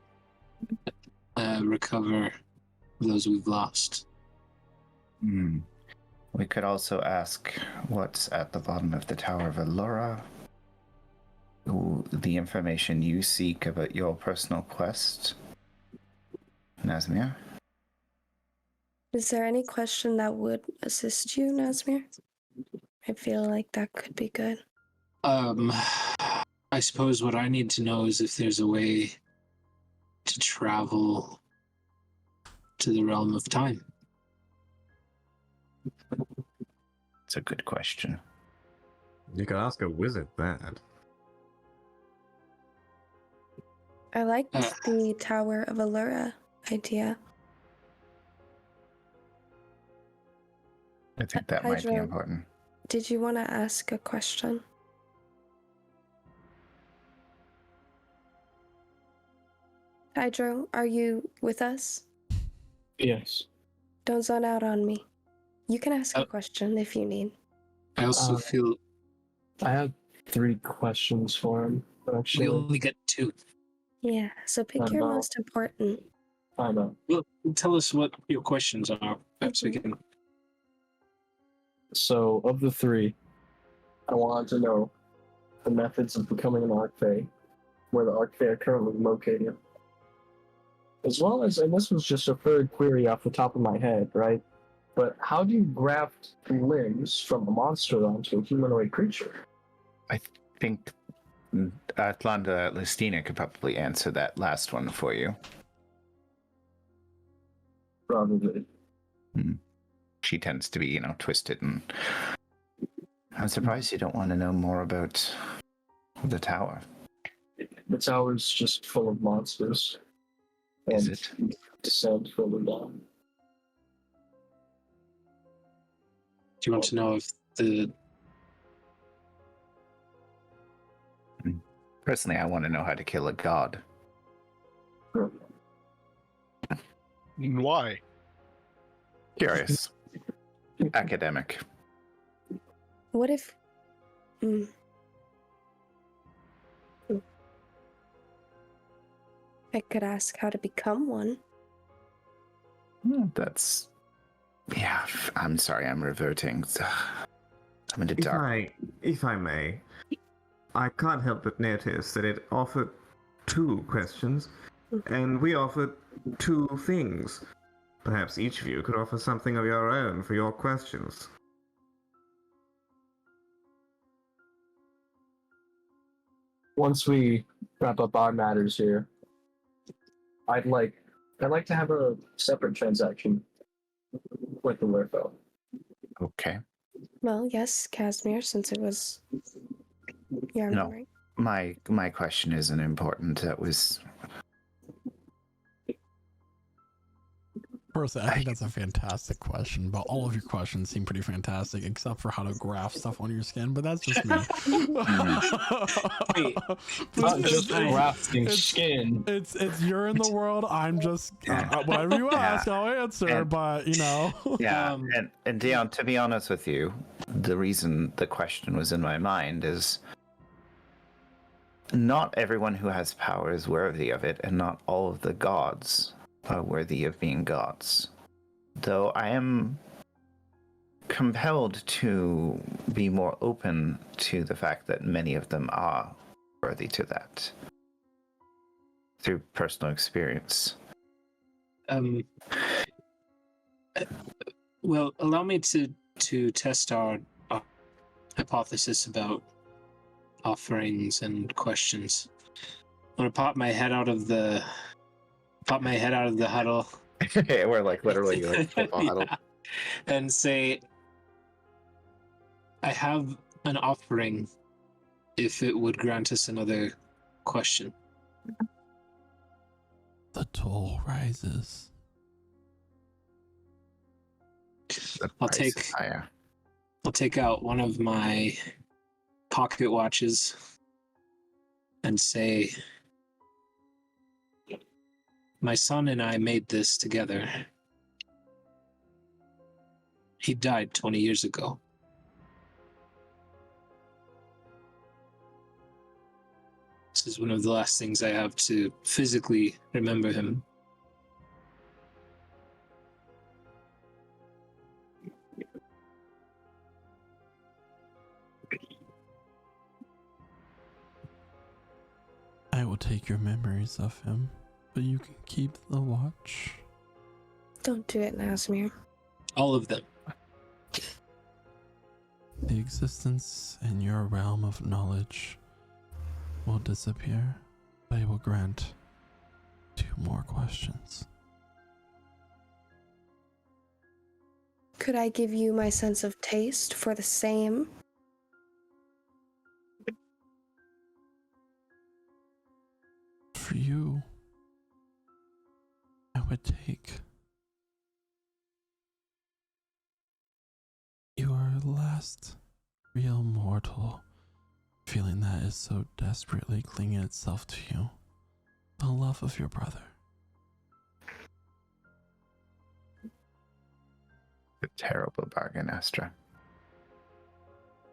recover those we've lost. We could also ask what's at the bottom of the Tower of Allura. The information you seek about your personal quest. Nazmir? Is there any question that would assist you, Nazmir? I feel like that could be good. I suppose what I need to know is if there's a way to travel to the realm of time. It's a good question. You could ask a wizard that. I liked the Tower of Allura idea. I think that might be Hydro, important. did you want to ask a question? Hydro, are you with us? Yes. Don't zone out on me. You can ask a question if you need. I also feel I have 3 questions for him, actually. we only get 2. Yeah, so pick I your know. most important. I know. Well, tell us what your questions are. Perhaps we can. So, of the 3, I wanted to know the methods of becoming an Archfey, where the Archfey are currently located. As well as, and this was just a third query off the top of my head, right? But how do you graft limbs from a monster onto a humanoid creature? I think Atlanta Listina could probably answer that last one for you. Probably. She tends to be, twisted, and I'm surprised you don't want to know more about the tower. The tower's just full of monsters. Is And it? Descend further down. Do you want to know if the Personally, I want to know how to kill a god. Why? Curious. Academic. What if... I could ask how to become one. That's... Yeah, I'm sorry, I'm reverting. I'm in the dark. If I may, I can't help but notice that it offered 2 questions, and we offered 2 things. Perhaps each of you could offer something of your own for your questions. Once we wrap up our matters here, I'd like to have a separate transaction with the Wyrfell. Okay. Well, yes, Casimir, since it was your No. memory. My question isn't important. That was... Personally, I think that's a fantastic question, but all of your questions seem pretty fantastic, except for how to graft stuff on your skin, but that's just me. Wait, Not just grafting skin. It's you're in the world. I'm just whatever you ask, I'll answer. And- but Yeah, and Dion, to be honest with you, the reason the question was in my mind is not everyone who has power is worthy of it, and not all of the gods are worthy of being gods. Though I am compelled to be more open to the fact that many of them are worthy to that through personal experience. Well, allow me to test our hypothesis about offerings and questions. I'm gonna pop my head out of the pop my head out of the huddle. We're like literally like football huddle. Yeah. And say, I have an offering if it would grant us another question. The toll rises. The I'll price is take higher. I'll take out one of my pocket watches and say, my son and I made this together. He died 20 years ago. This is one of the last things I have to physically remember him. I will take your memories of him, but you can keep the watch. Don't do it, Nazmir. All of them. The existence in your realm of knowledge will disappear, but I will grant 2 more questions. Could I give you my sense of taste for the same? For you, I would take your last real mortal feeling that is so desperately clinging itself to you, the love of your brother. A terrible bargain, Astra.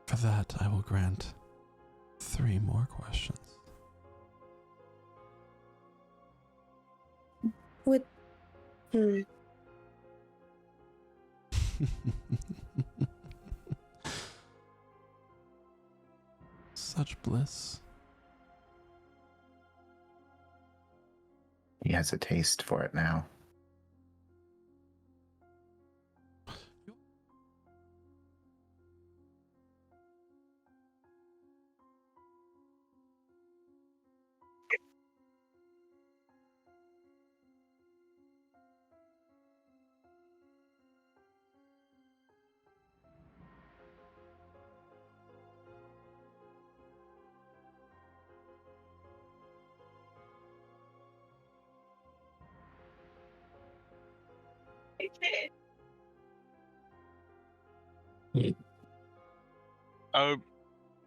For that, I will grant 3 more questions. Would... Such bliss. He has a taste for it now.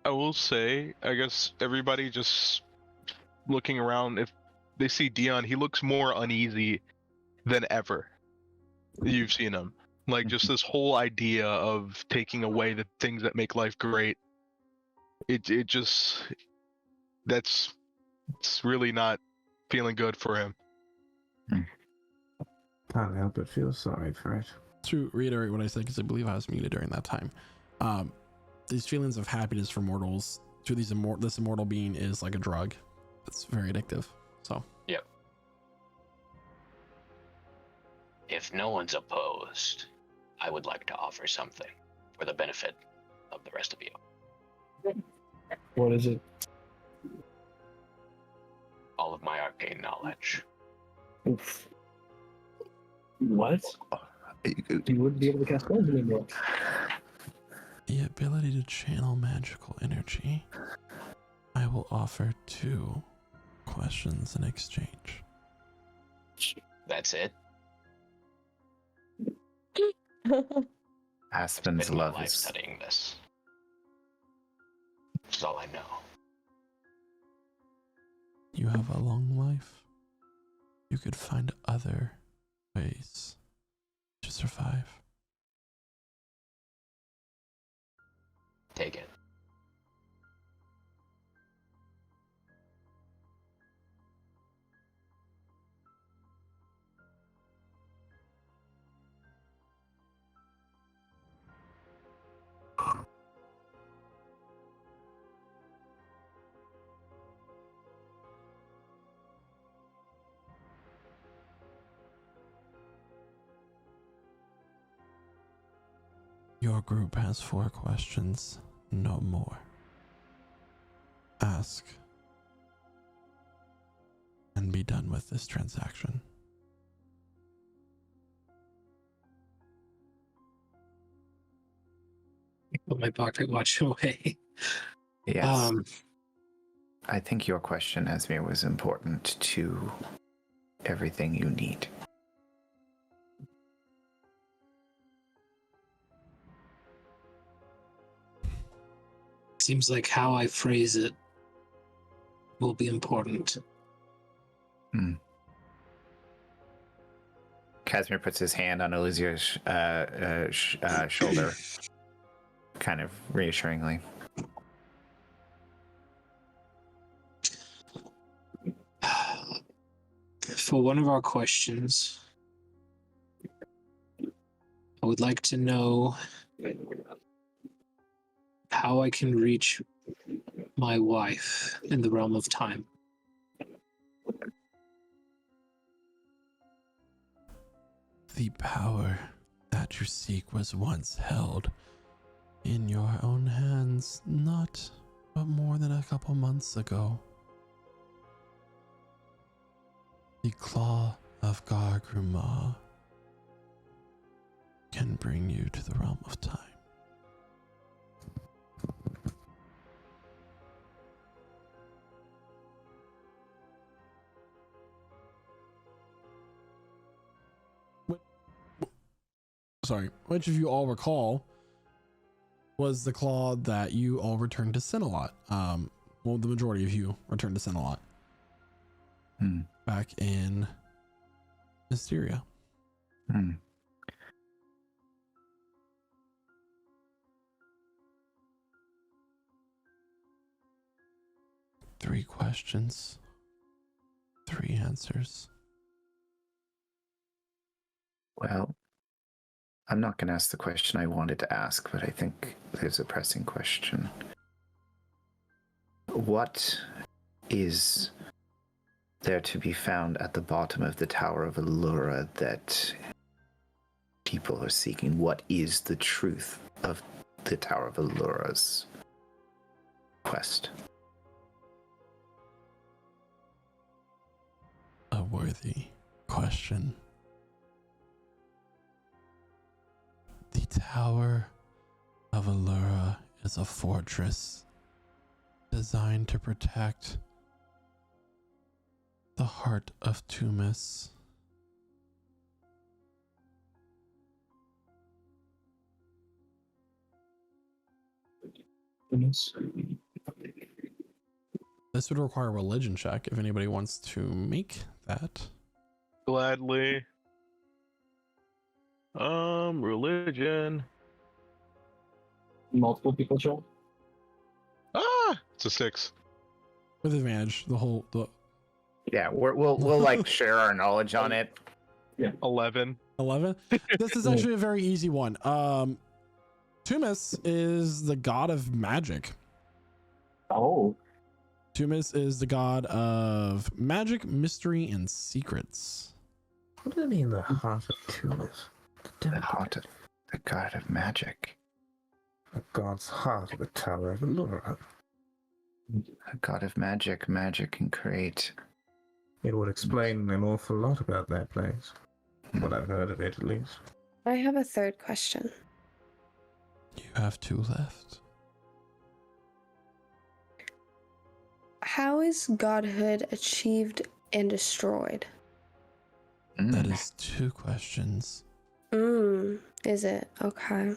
I will say, I guess everybody just looking around, if they see Dion, he looks more uneasy than ever. You've seen him. Like, just this whole idea of taking away the things that make life great. It just, it's really not feeling good for him. Can't help but feel sorry for it. To reiterate what I said, because I believe I was muted during that time, these feelings of happiness for mortals to this immortal being is like a drug. It's very addictive. So Yep. If no one's opposed, I would like to offer something for the benefit of the rest of you. What is it? All of my arcane knowledge. Oof. What? You wouldn't be able to cast spells anymore. The ability to channel magical energy. I will offer 2 questions in exchange. That's it. Aspen's Spend my love life is studying this. That's all I know. You have a long life. You could find other ways to survive. Take it. Your group has 4 questions, no more. Ask and be done with this transaction. put my pocket watch away. Yes. I think your question, Esmir, was important to everything you need. Seems like how I phrase it will be important. Casimir puts his hand on Elysia's shoulder, kind of reassuringly. For one of our questions, I would like to know how I can reach my wife in the realm of time. The power that you seek was once held in your own hands not but more than a couple months ago. The claw of Gargruma can bring you to the realm of time. Sorry, which, if you all recall, was the claw that you all returned to Sinalot. Well, the majority of you returned to Sinalot back in Mysteria. 3 questions, 3 answers. Well, I'm not going to ask the question I wanted to ask, but I think there's a pressing question. What is there to be found at the bottom of the Tower of Allura that people are seeking? What is the truth of the Tower of Allura's quest? A worthy question. The Tower of Allura is a fortress designed to protect the heart of Tumis. This would require a religion check if anybody wants to make that. Gladly. Religion. Multiple people show. It's a 6. With advantage, Yeah, we'll like share our knowledge on it. 11. 11. This is actually a very easy one. Tumis is the god of magic. Oh. Tumis is the god of magic, mystery, and secrets. What do they mean, the heart of Tumis? The heart of the god of magic. The god's heart of the Tower of Allura. A god of magic. Magic can create. It would explain an awful lot about that place. What I've heard of it, at least. I have a third question. You have 2 left. How is godhood achieved and destroyed? That is 2 questions. Is it? Okay.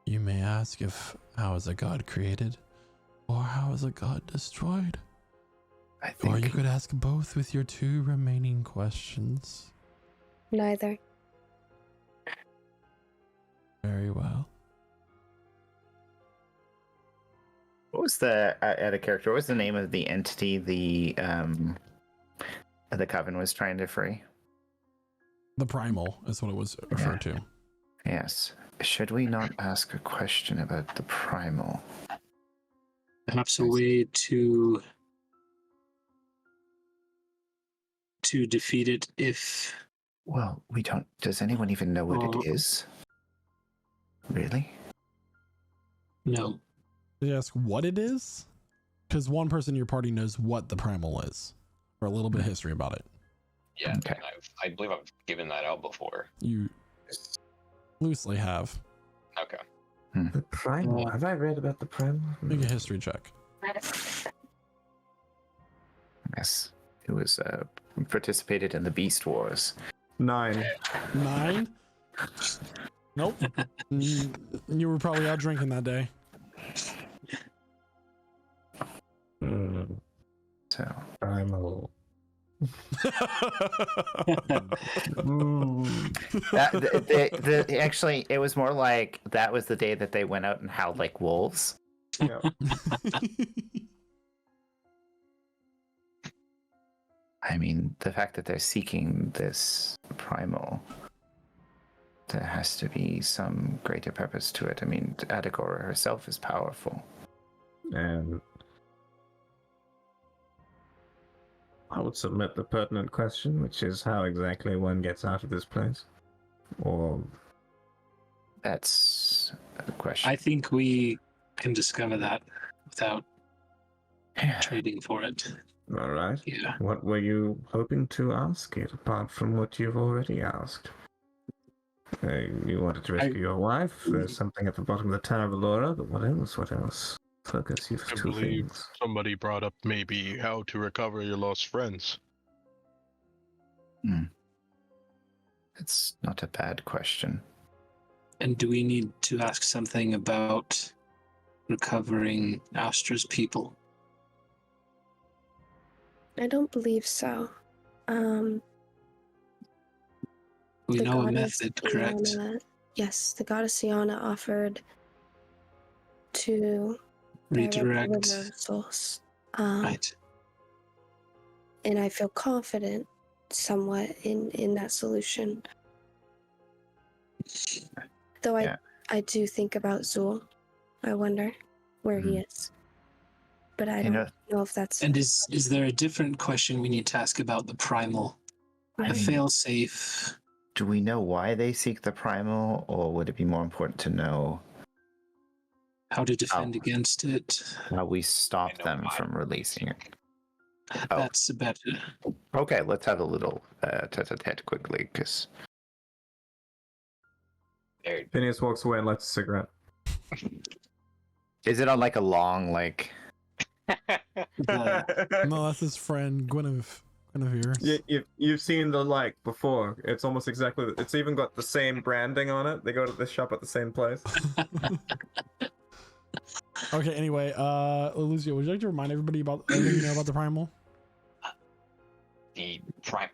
You may ask how is a god created, or how is a god destroyed? I think. Or you could ask both with your 2 remaining questions. Neither. Very well. What was the at a character? What was the name of the entity the Coven was trying to free? The primal is what it was referred to. Yes. Should we not ask a question about the primal? Perhaps a way to defeat it if... Well, we don't... Does anyone even know what it is? Really? No. Did you ask what it is? Because one person in your party knows what the primal is, or a little bit of history about it. Yeah, Okay. I believe I've given that out before. You loosely have. Okay. The primal. Have I read about the primal? Make a history check. Yes. Who was participated in the Beast Wars. 9. 9? Nope. You were probably out drinking that day. So Primal. actually, it was more like that was the day that they went out and howled like wolves. Yeah. I mean, the fact that they're seeking this primal, there has to be some greater purpose to it. I mean, Adagora herself is powerful. And I would submit the pertinent question, which is how exactly one gets out of this place. Or That's the question. I think we can discover that without Yeah. trading for it. all right. Yeah. What were you hoping to ask it, apart from what you've already asked? You wanted to rescue your wife. There's something at the bottom of the Tower of Allura, but what else? What else? Focus, you've I two believe things. somebody brought up maybe how to recover your lost friends. It's not a bad question. And do we need to ask something about recovering Astra's people? I don't believe so. We The know a goddess method, correct? Iona- yes, the goddess Iona offered to direct the Redirect. river of souls. Right. And I feel confident somewhat in that solution. Though Yeah. I do think about Zool. I wonder where he is. But I don't know if that's And is there a different question we need to ask about the primal? A fail-safe. Do we know why they seek the primal, or would it be more important to know How to defend against it? how we stop I know them why. from releasing it? Oh. That's better. Okay, let's have a little tete-a-tete quickly, because There, Phineas walks away and lights a cigarette. is it on like a long like? No, that's his friend Guinevere. You've seen the like before. It's almost exactly. It's even got the same branding on it. They go to the shop at the same place. Okay, anyway, Lucio, would you like to remind everybody about everything you know about the primal?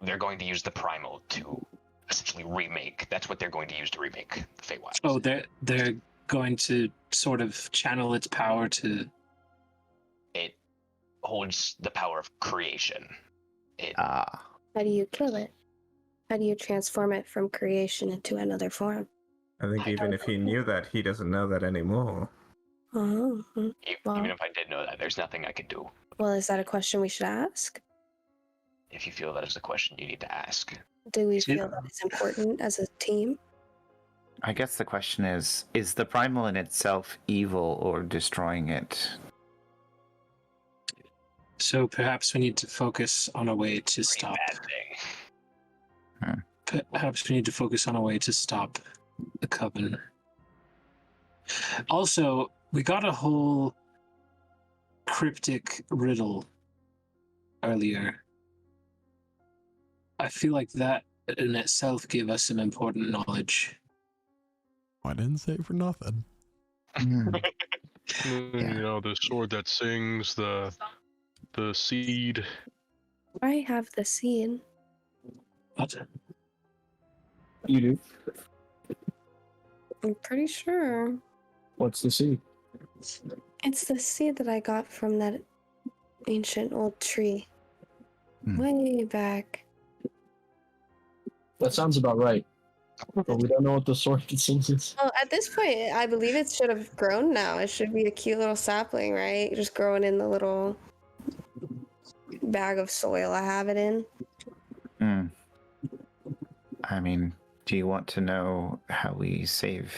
they're going to use the primal to essentially remake. That's what they're going to use to remake the Feywild. Oh, they're going to sort of channel its power to. It holds the power of creation. how do you kill it? How do you transform it from creation into another form? I think even if he knew that, he doesn't know that anymore. Oh, well, Even if I did know that, there's nothing I could do. well, is that a question we should ask? If you feel that is a question you need to ask. Do we feel that it's important as a team? I guess the question is the primal in itself evil, or destroying it? So perhaps we need to focus on a way to stop. Bad thing. Perhaps we need to focus on a way to stop the coven. Also, we got a whole cryptic riddle earlier. I feel like that in itself gave us some important knowledge. I didn't say it for nothing. Hmm. You know, the sword that sings, the seed. I have the scene. What? You do? I'm pretty sure What's the seed? it's the seed that I got from that ancient old tree. Way back. That sounds about right. But we don't know what the sword consists is. Well, at this point, I believe it should have grown now. It should be a cute little sapling, right? Just growing in the little bag of soil I have it in. I mean, do you want to know how we save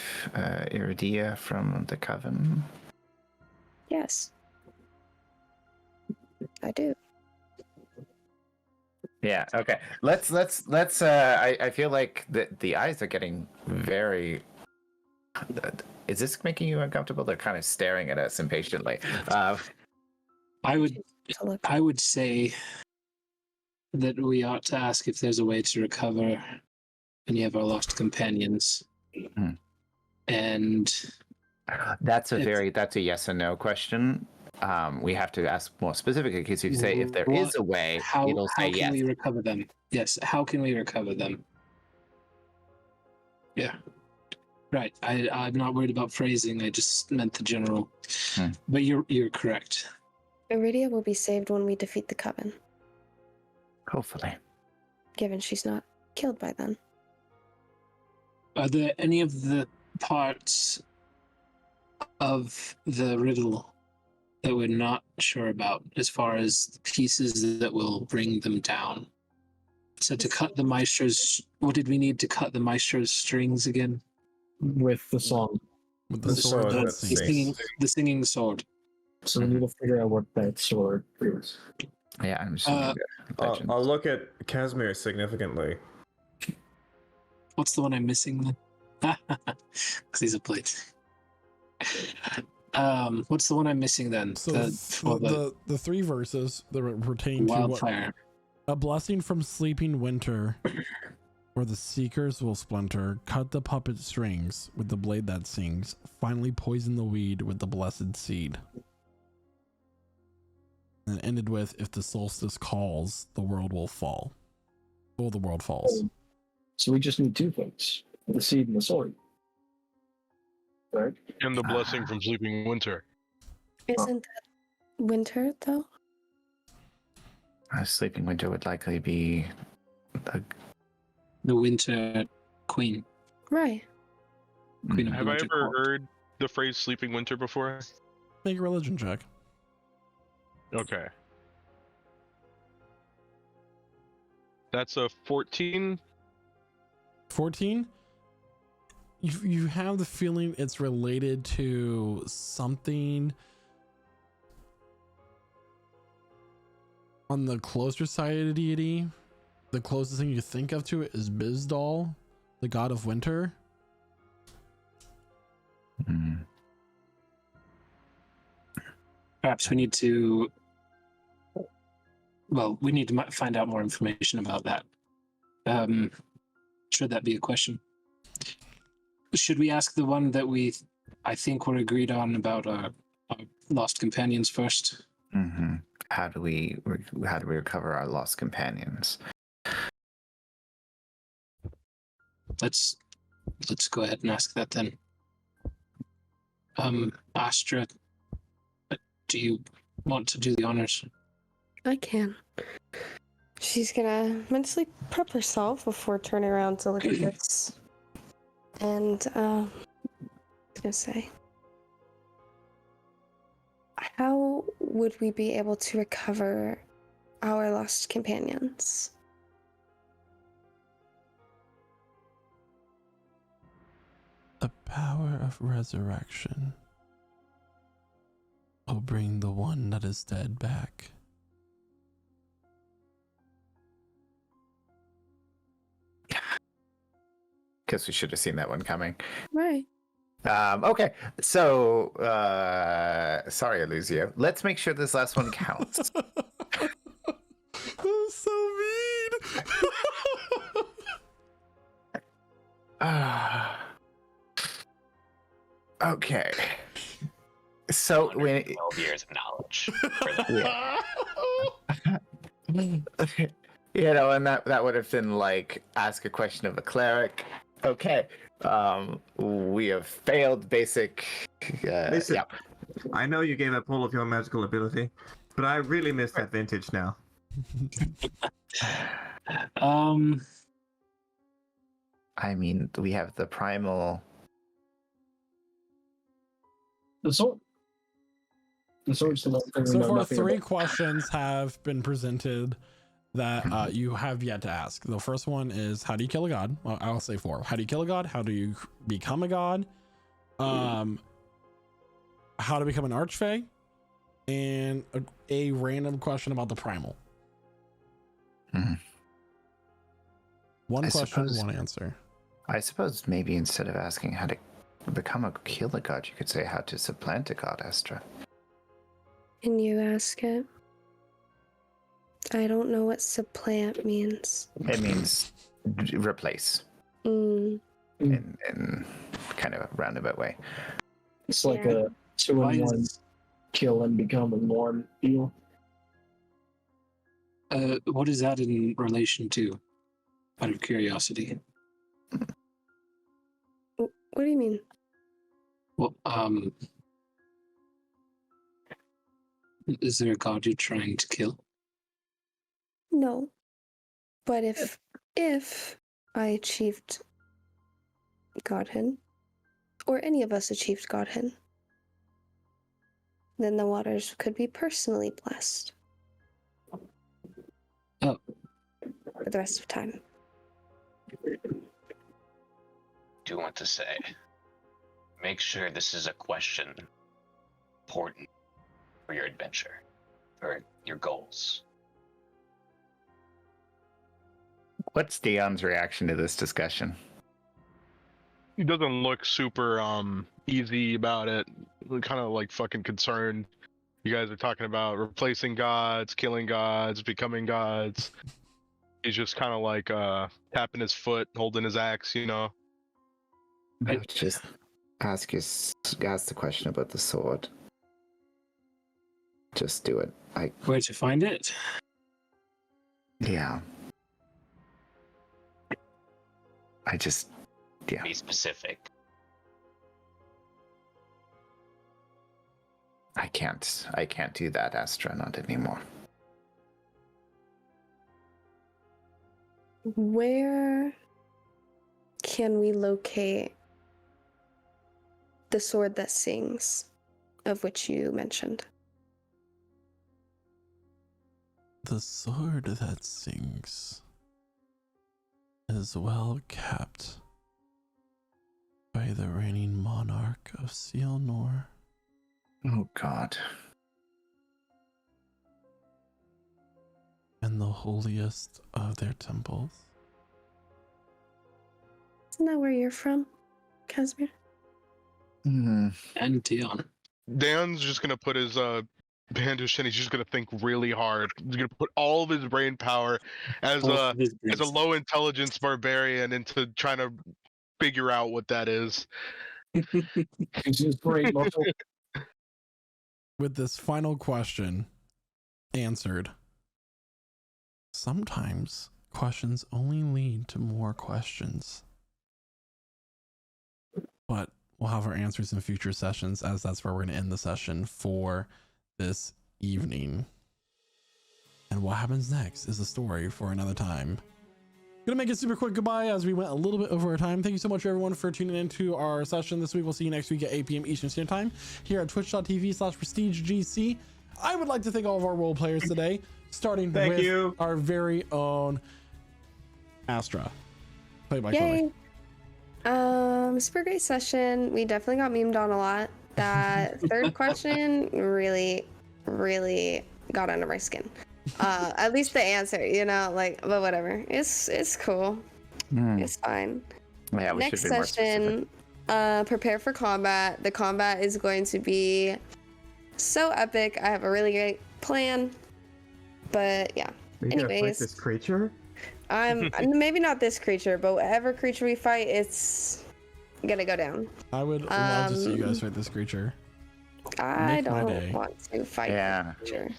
Iridia from the coven? Yes. I do. Yeah. Okay. Let's. I feel like the eyes are getting very Is this making you uncomfortable? They're kind of staring at us impatiently. I would To look. I would say that we ought to ask if there's a way to recover any of our lost companions. Hmm. And That's a yes or no question. We have to ask more specifically because if you say if there is a way, it'll say how can yes. we recover them? Yes, how can we recover them? Yeah. Right. I'm not worried about phrasing, I just meant the general. But you're correct. Iridia will be saved when we defeat the Coven, Hopefully. given she's not killed by then. Are there any of the parts of the riddle that we're not sure about as far as the pieces that will bring them down? So to cut the maestro's, what did we need to cut the maestro's strings again? With the song. With The the sword sword that that sings. The singing sword. So we need to figure out what that sword is. Yeah, I'm assuming the legends. I'll look at Casimir significantly. What's the one I'm missing then? Because he's a plate. What's the one I'm missing then? So the the three verses that pertain to what, wildfire. a blessing from sleeping winter, or the seekers will splinter. Cut the puppet strings with the blade that sings. Finally poison the weed with the blessed seed. And it ended with, if the solstice calls, the world will fall. Or the world falls. So we just need two things: the seed and the sword. Right? And the blessing from Sleeping Winter. Isn't that winter, though? Sleeping Winter would likely be The winter queen. Right. Queen of Have the I Winter ever Court. heard the phrase Sleeping Winter before? Make a religion check. Okay. That's a 14. 14? You have the feeling it's related to something on the closer side of the deity. The closest thing you think of to it is Bizdal, the god of winter. Perhaps we need to. Well, we need to find out more information about that. Should that be a question? Should we ask the one that I think we're agreed on about our lost companions first? Mm-hmm. How do we recover our lost companions? Let's go ahead and ask that then. Astra, do you want to do the honors? I can. She's gonna mentally prep herself before turning around to look at this. And, I was gonna say, how would we be able to recover our lost companions? The power of resurrection will bring the one that is dead back. Guess we should have seen that one coming. Right. Okay, so sorry, Eluzio. Let's make sure this last one counts. That was so mean. Okay. So when 12 years of knowledge. you know, and that would have been like ask a question of a cleric. Okay. We have failed basic. Listen, yeah. I know you gave up all of your magical ability, but I really miss that vintage now. I mean, we have the primal. The sword. The sword's the one thing we So know far, nothing 3 about. questions have been presented that you have yet to ask. The first one is, how do you kill a god? Well, I'll say 4. How do you kill a god? How do you become a god? How to become an archfey? And a random question about the primal. Mhm. One I question, suppose- one answer. I suppose maybe instead of asking how to become a killer god, you could say how to supplant a god, Astra. Can you ask it? I don't know what supplant means. It means replace Mm. in kind of a roundabout way. It's like Yeah. a 2-in-1 kill and become a norm deal. What is that in relation to? Out of curiosity. What do you mean? Well, is there a god you're trying to kill? No. But if I achieved godhood, or any of us achieved godhood, then the waters could be personally blessed. Oh. For the rest of time. Do want to say, make sure this is a question important for your adventure, for your goals. What's Dion's reaction to this discussion? He doesn't look super easy about it. Kind of like fucking concerned. You guys are talking about replacing gods, killing gods, becoming gods. He's just kind of like tapping his foot, holding his axe, you know. Just ask the question about the sword. Just do it. Where'd you find it? Yeah. Be specific. I can't do that, Astra, not anymore. Where can we locate the sword that sings, of which you mentioned? The sword that sings is well kept by the reigning monarch of Sealnor. Oh God. And the holiest of their temples. Isn't that where you're from, Casimir? And Dion. Dan's just gonna put his hand to his chin. He's just gonna think really hard. He's gonna put all of his brain power as a low intelligence barbarian into trying to figure out what that is. It's just brain muscle. With this final question answered, sometimes questions only lead to more questions. But we'll have our answers in future sessions, as that's where we're going to end the session for this evening. And what happens next is a story for another time. Gonna make a super quick goodbye as we went a little bit over our time. Thank you so much everyone for tuning into our session this week. We'll see you next week at 8 p.m. Eastern Standard Time here at twitch.tv/prestigegc. I would like to thank all of our role players today, starting with our very own Astra. Played by Chloe. Super great session. We definitely got memed on a lot. That third question really, really got under my skin. At least the answer, you know, like, but whatever. It's cool. It's fine. Yeah, we Next should be more session, prepare for combat. The combat is going to be so epic. I have a really great plan. But yeah. Are you gonna fight Anyways, this creature? maybe not this creature, but whatever creature we fight, it's gonna go down. I would love to see you guys fight this creature. I Make my don't day. want to fight Yeah. the creature.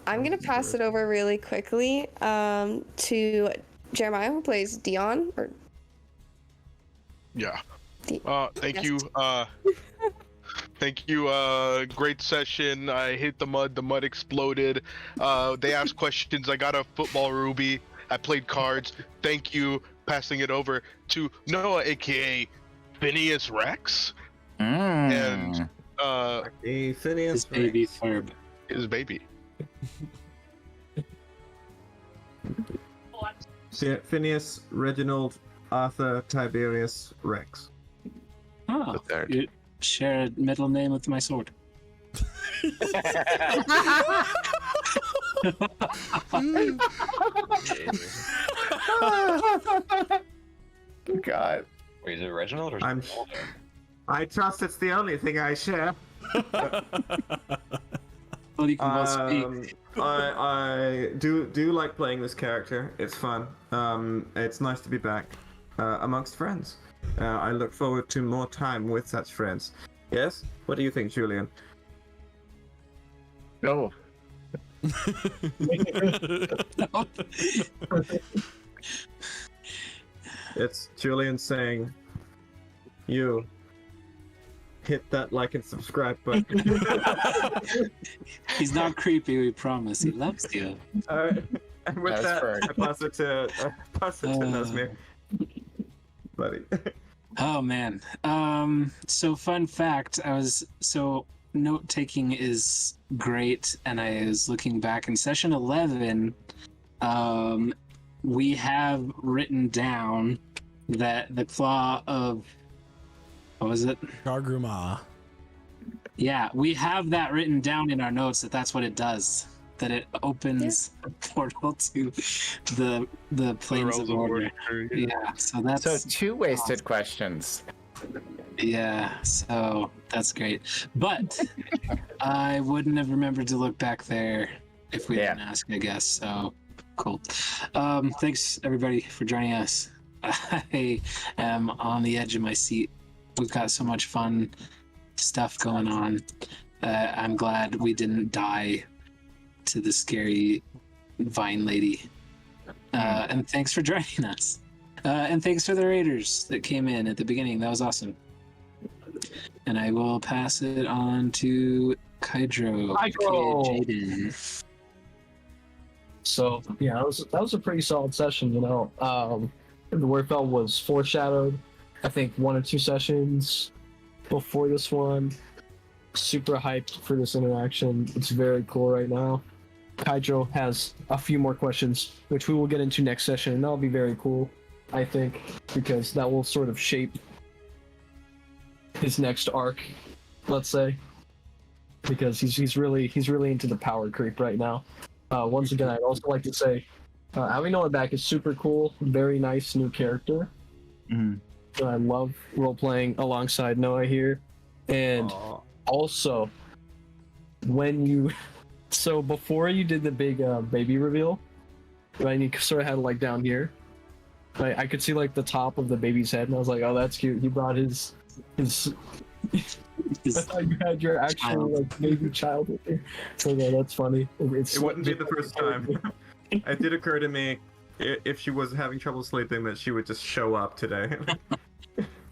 I'm gonna pass it over really quickly to Jeremiah, who plays Dion. Or Yeah. Thank Yes. you. Thank you. Great session. I hit the mud exploded. They asked questions. I got a football ruby. I played cards. Thank you. Passing it over to Noah, aka Phineas Rex, and Hey, Phineas. His baby Ferb. his baby. Phineas, Reginald, Arthur, Tiberius, Rex. Oh, The third. you share a middle name with my sword. God. Wait, is it Reginald or I'm- is it Walter? I trust it's the only thing I share. Well, you can both speak. I do like playing this character. It's fun. It's nice to be back amongst friends. I look forward to more time with such friends. Yes? What do you think, Julian? Oh, It's Julian saying, you hit that like and subscribe button. He's not creepy, we promise. He loves you. Alright. And with That's that, fair. I pass it to Nazmir. Buddy. Oh man. So fun fact, note taking is great, and I was looking back in session 11. We have written down that the claw of, what was it? Gargruma. Yeah, we have that written down in our notes that's what it does. That it opens a portal to the planes of order. Yeah, so that's so 2 wasted questions. Yeah, so that's great. But I wouldn't have remembered to look back there if we didn't ask, I guess. So cool. Thanks everybody for joining us. I am on the edge of my seat. We've got so much fun stuff going on. I'm glad we didn't die to the scary vine lady. And thanks for joining us. And thanks for the raiders that came in at the beginning. That was awesome. And I will pass it on to Kydro. Jaden. So yeah, that was a pretty solid session. You know, the Wyrfell was foreshadowed, I think 1 or 2 sessions before this one. Super hyped for this interaction. It's very cool right now. Kydro has a few more questions, which we will get into next session, and that'll be very cool, I think, because that will sort of shape his next arc, let's say, because he's really into the power creep right now. Once again, I'd also like to say, having Noah back is super cool. Very nice new character. I love role playing alongside Noah here, and also when you. So before you did the big baby reveal, right, and you sort of had it like down here, right, I could see like the top of the baby's head, and I was like, oh, that's cute. He brought his I thought you had your actual like baby child with you. So yeah, that's funny. It wouldn't be the first time. It did occur to me, if she was having trouble sleeping, that she would just show up today.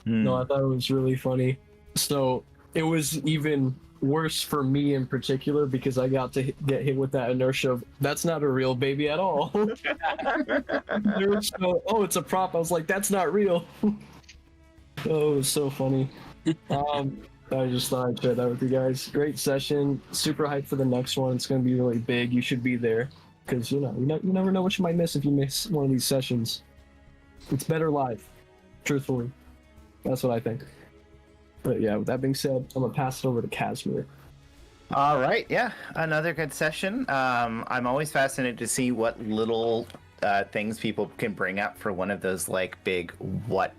No, I thought it was really funny. So it was even worse for me in particular because I got to get hit with that inertia of that's not a real baby at all. Oh, it's a prop. I was like, that's not real. Oh, it was so funny. I just thought I'd share that with you guys. Great session. Super hyped for the next one. It's going to be really big. You should be there because you never know what you might miss if you miss one of these sessions. It's better live, truthfully. That's what I think. But yeah, with that being said, I'm gonna pass it over to Casimir. All right, yeah, another good session. I'm always fascinated to see what little things people can bring up for one of those like big "what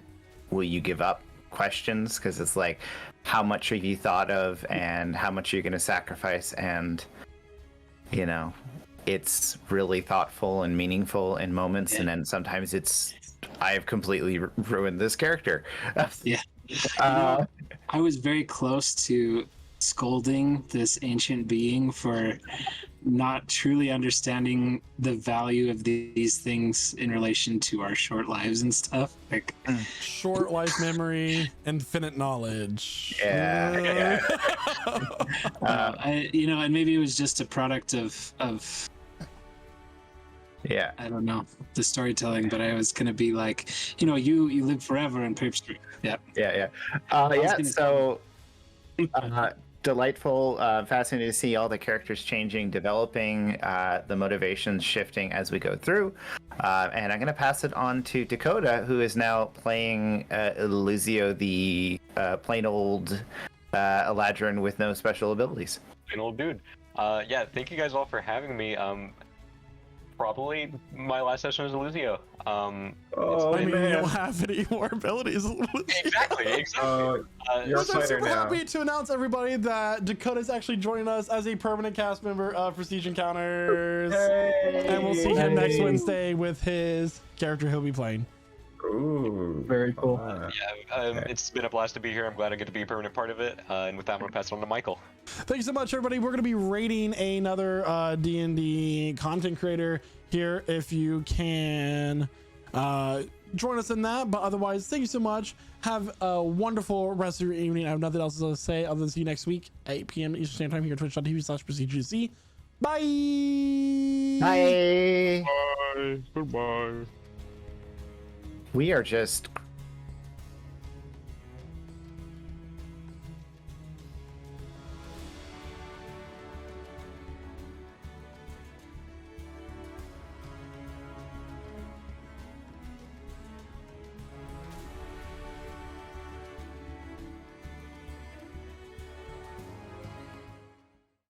will you give up" questions, because it's like, how much have you thought of, and how much are you going to sacrifice, and you know, it's really thoughtful and meaningful in moments, and then sometimes it's, I have completely ruined this character. Yeah. I was very close to scolding this ancient being for not truly understanding the value of these things in relation to our short lives and stuff. Like short life memory, infinite knowledge. Yeah. And maybe it was just a product of yeah, I don't know, the storytelling, but I was gonna be like, you live forever in Paper Street. Yeah. So delightful, fascinating to see all the characters changing, developing, the motivations shifting as we go through. And I'm going to pass it on to Dakota, who is now playing Elizio, the plain old Eladrin with no special abilities. Plain old dude. Yeah, thank you guys all for having me. probably my last session as a Lucio. Oh I mean, you man. don't have any more abilities. Exactly. You're a Which I'm fighter super now. happy to announce, everybody, that Dakota's actually joining us as a permanent cast member of Prestige Encounters. And we'll see him next Wednesday with his character he'll be playing. Ooh. Very cool. It's been a blast to be here. I'm glad I get to be a permanent part of it. And with that, I'm gonna pass it on to Michael. Thank you so much, everybody. We're going to be rating another D&D content creator here if you can join us in that. But otherwise, thank you so much. Have a wonderful rest of your evening. I have nothing else to say other than see you next week at 8 p.m. Eastern Standard Time here at twitch.tv/PrestigeGC. Bye. Bye. Bye. Goodbye. We are just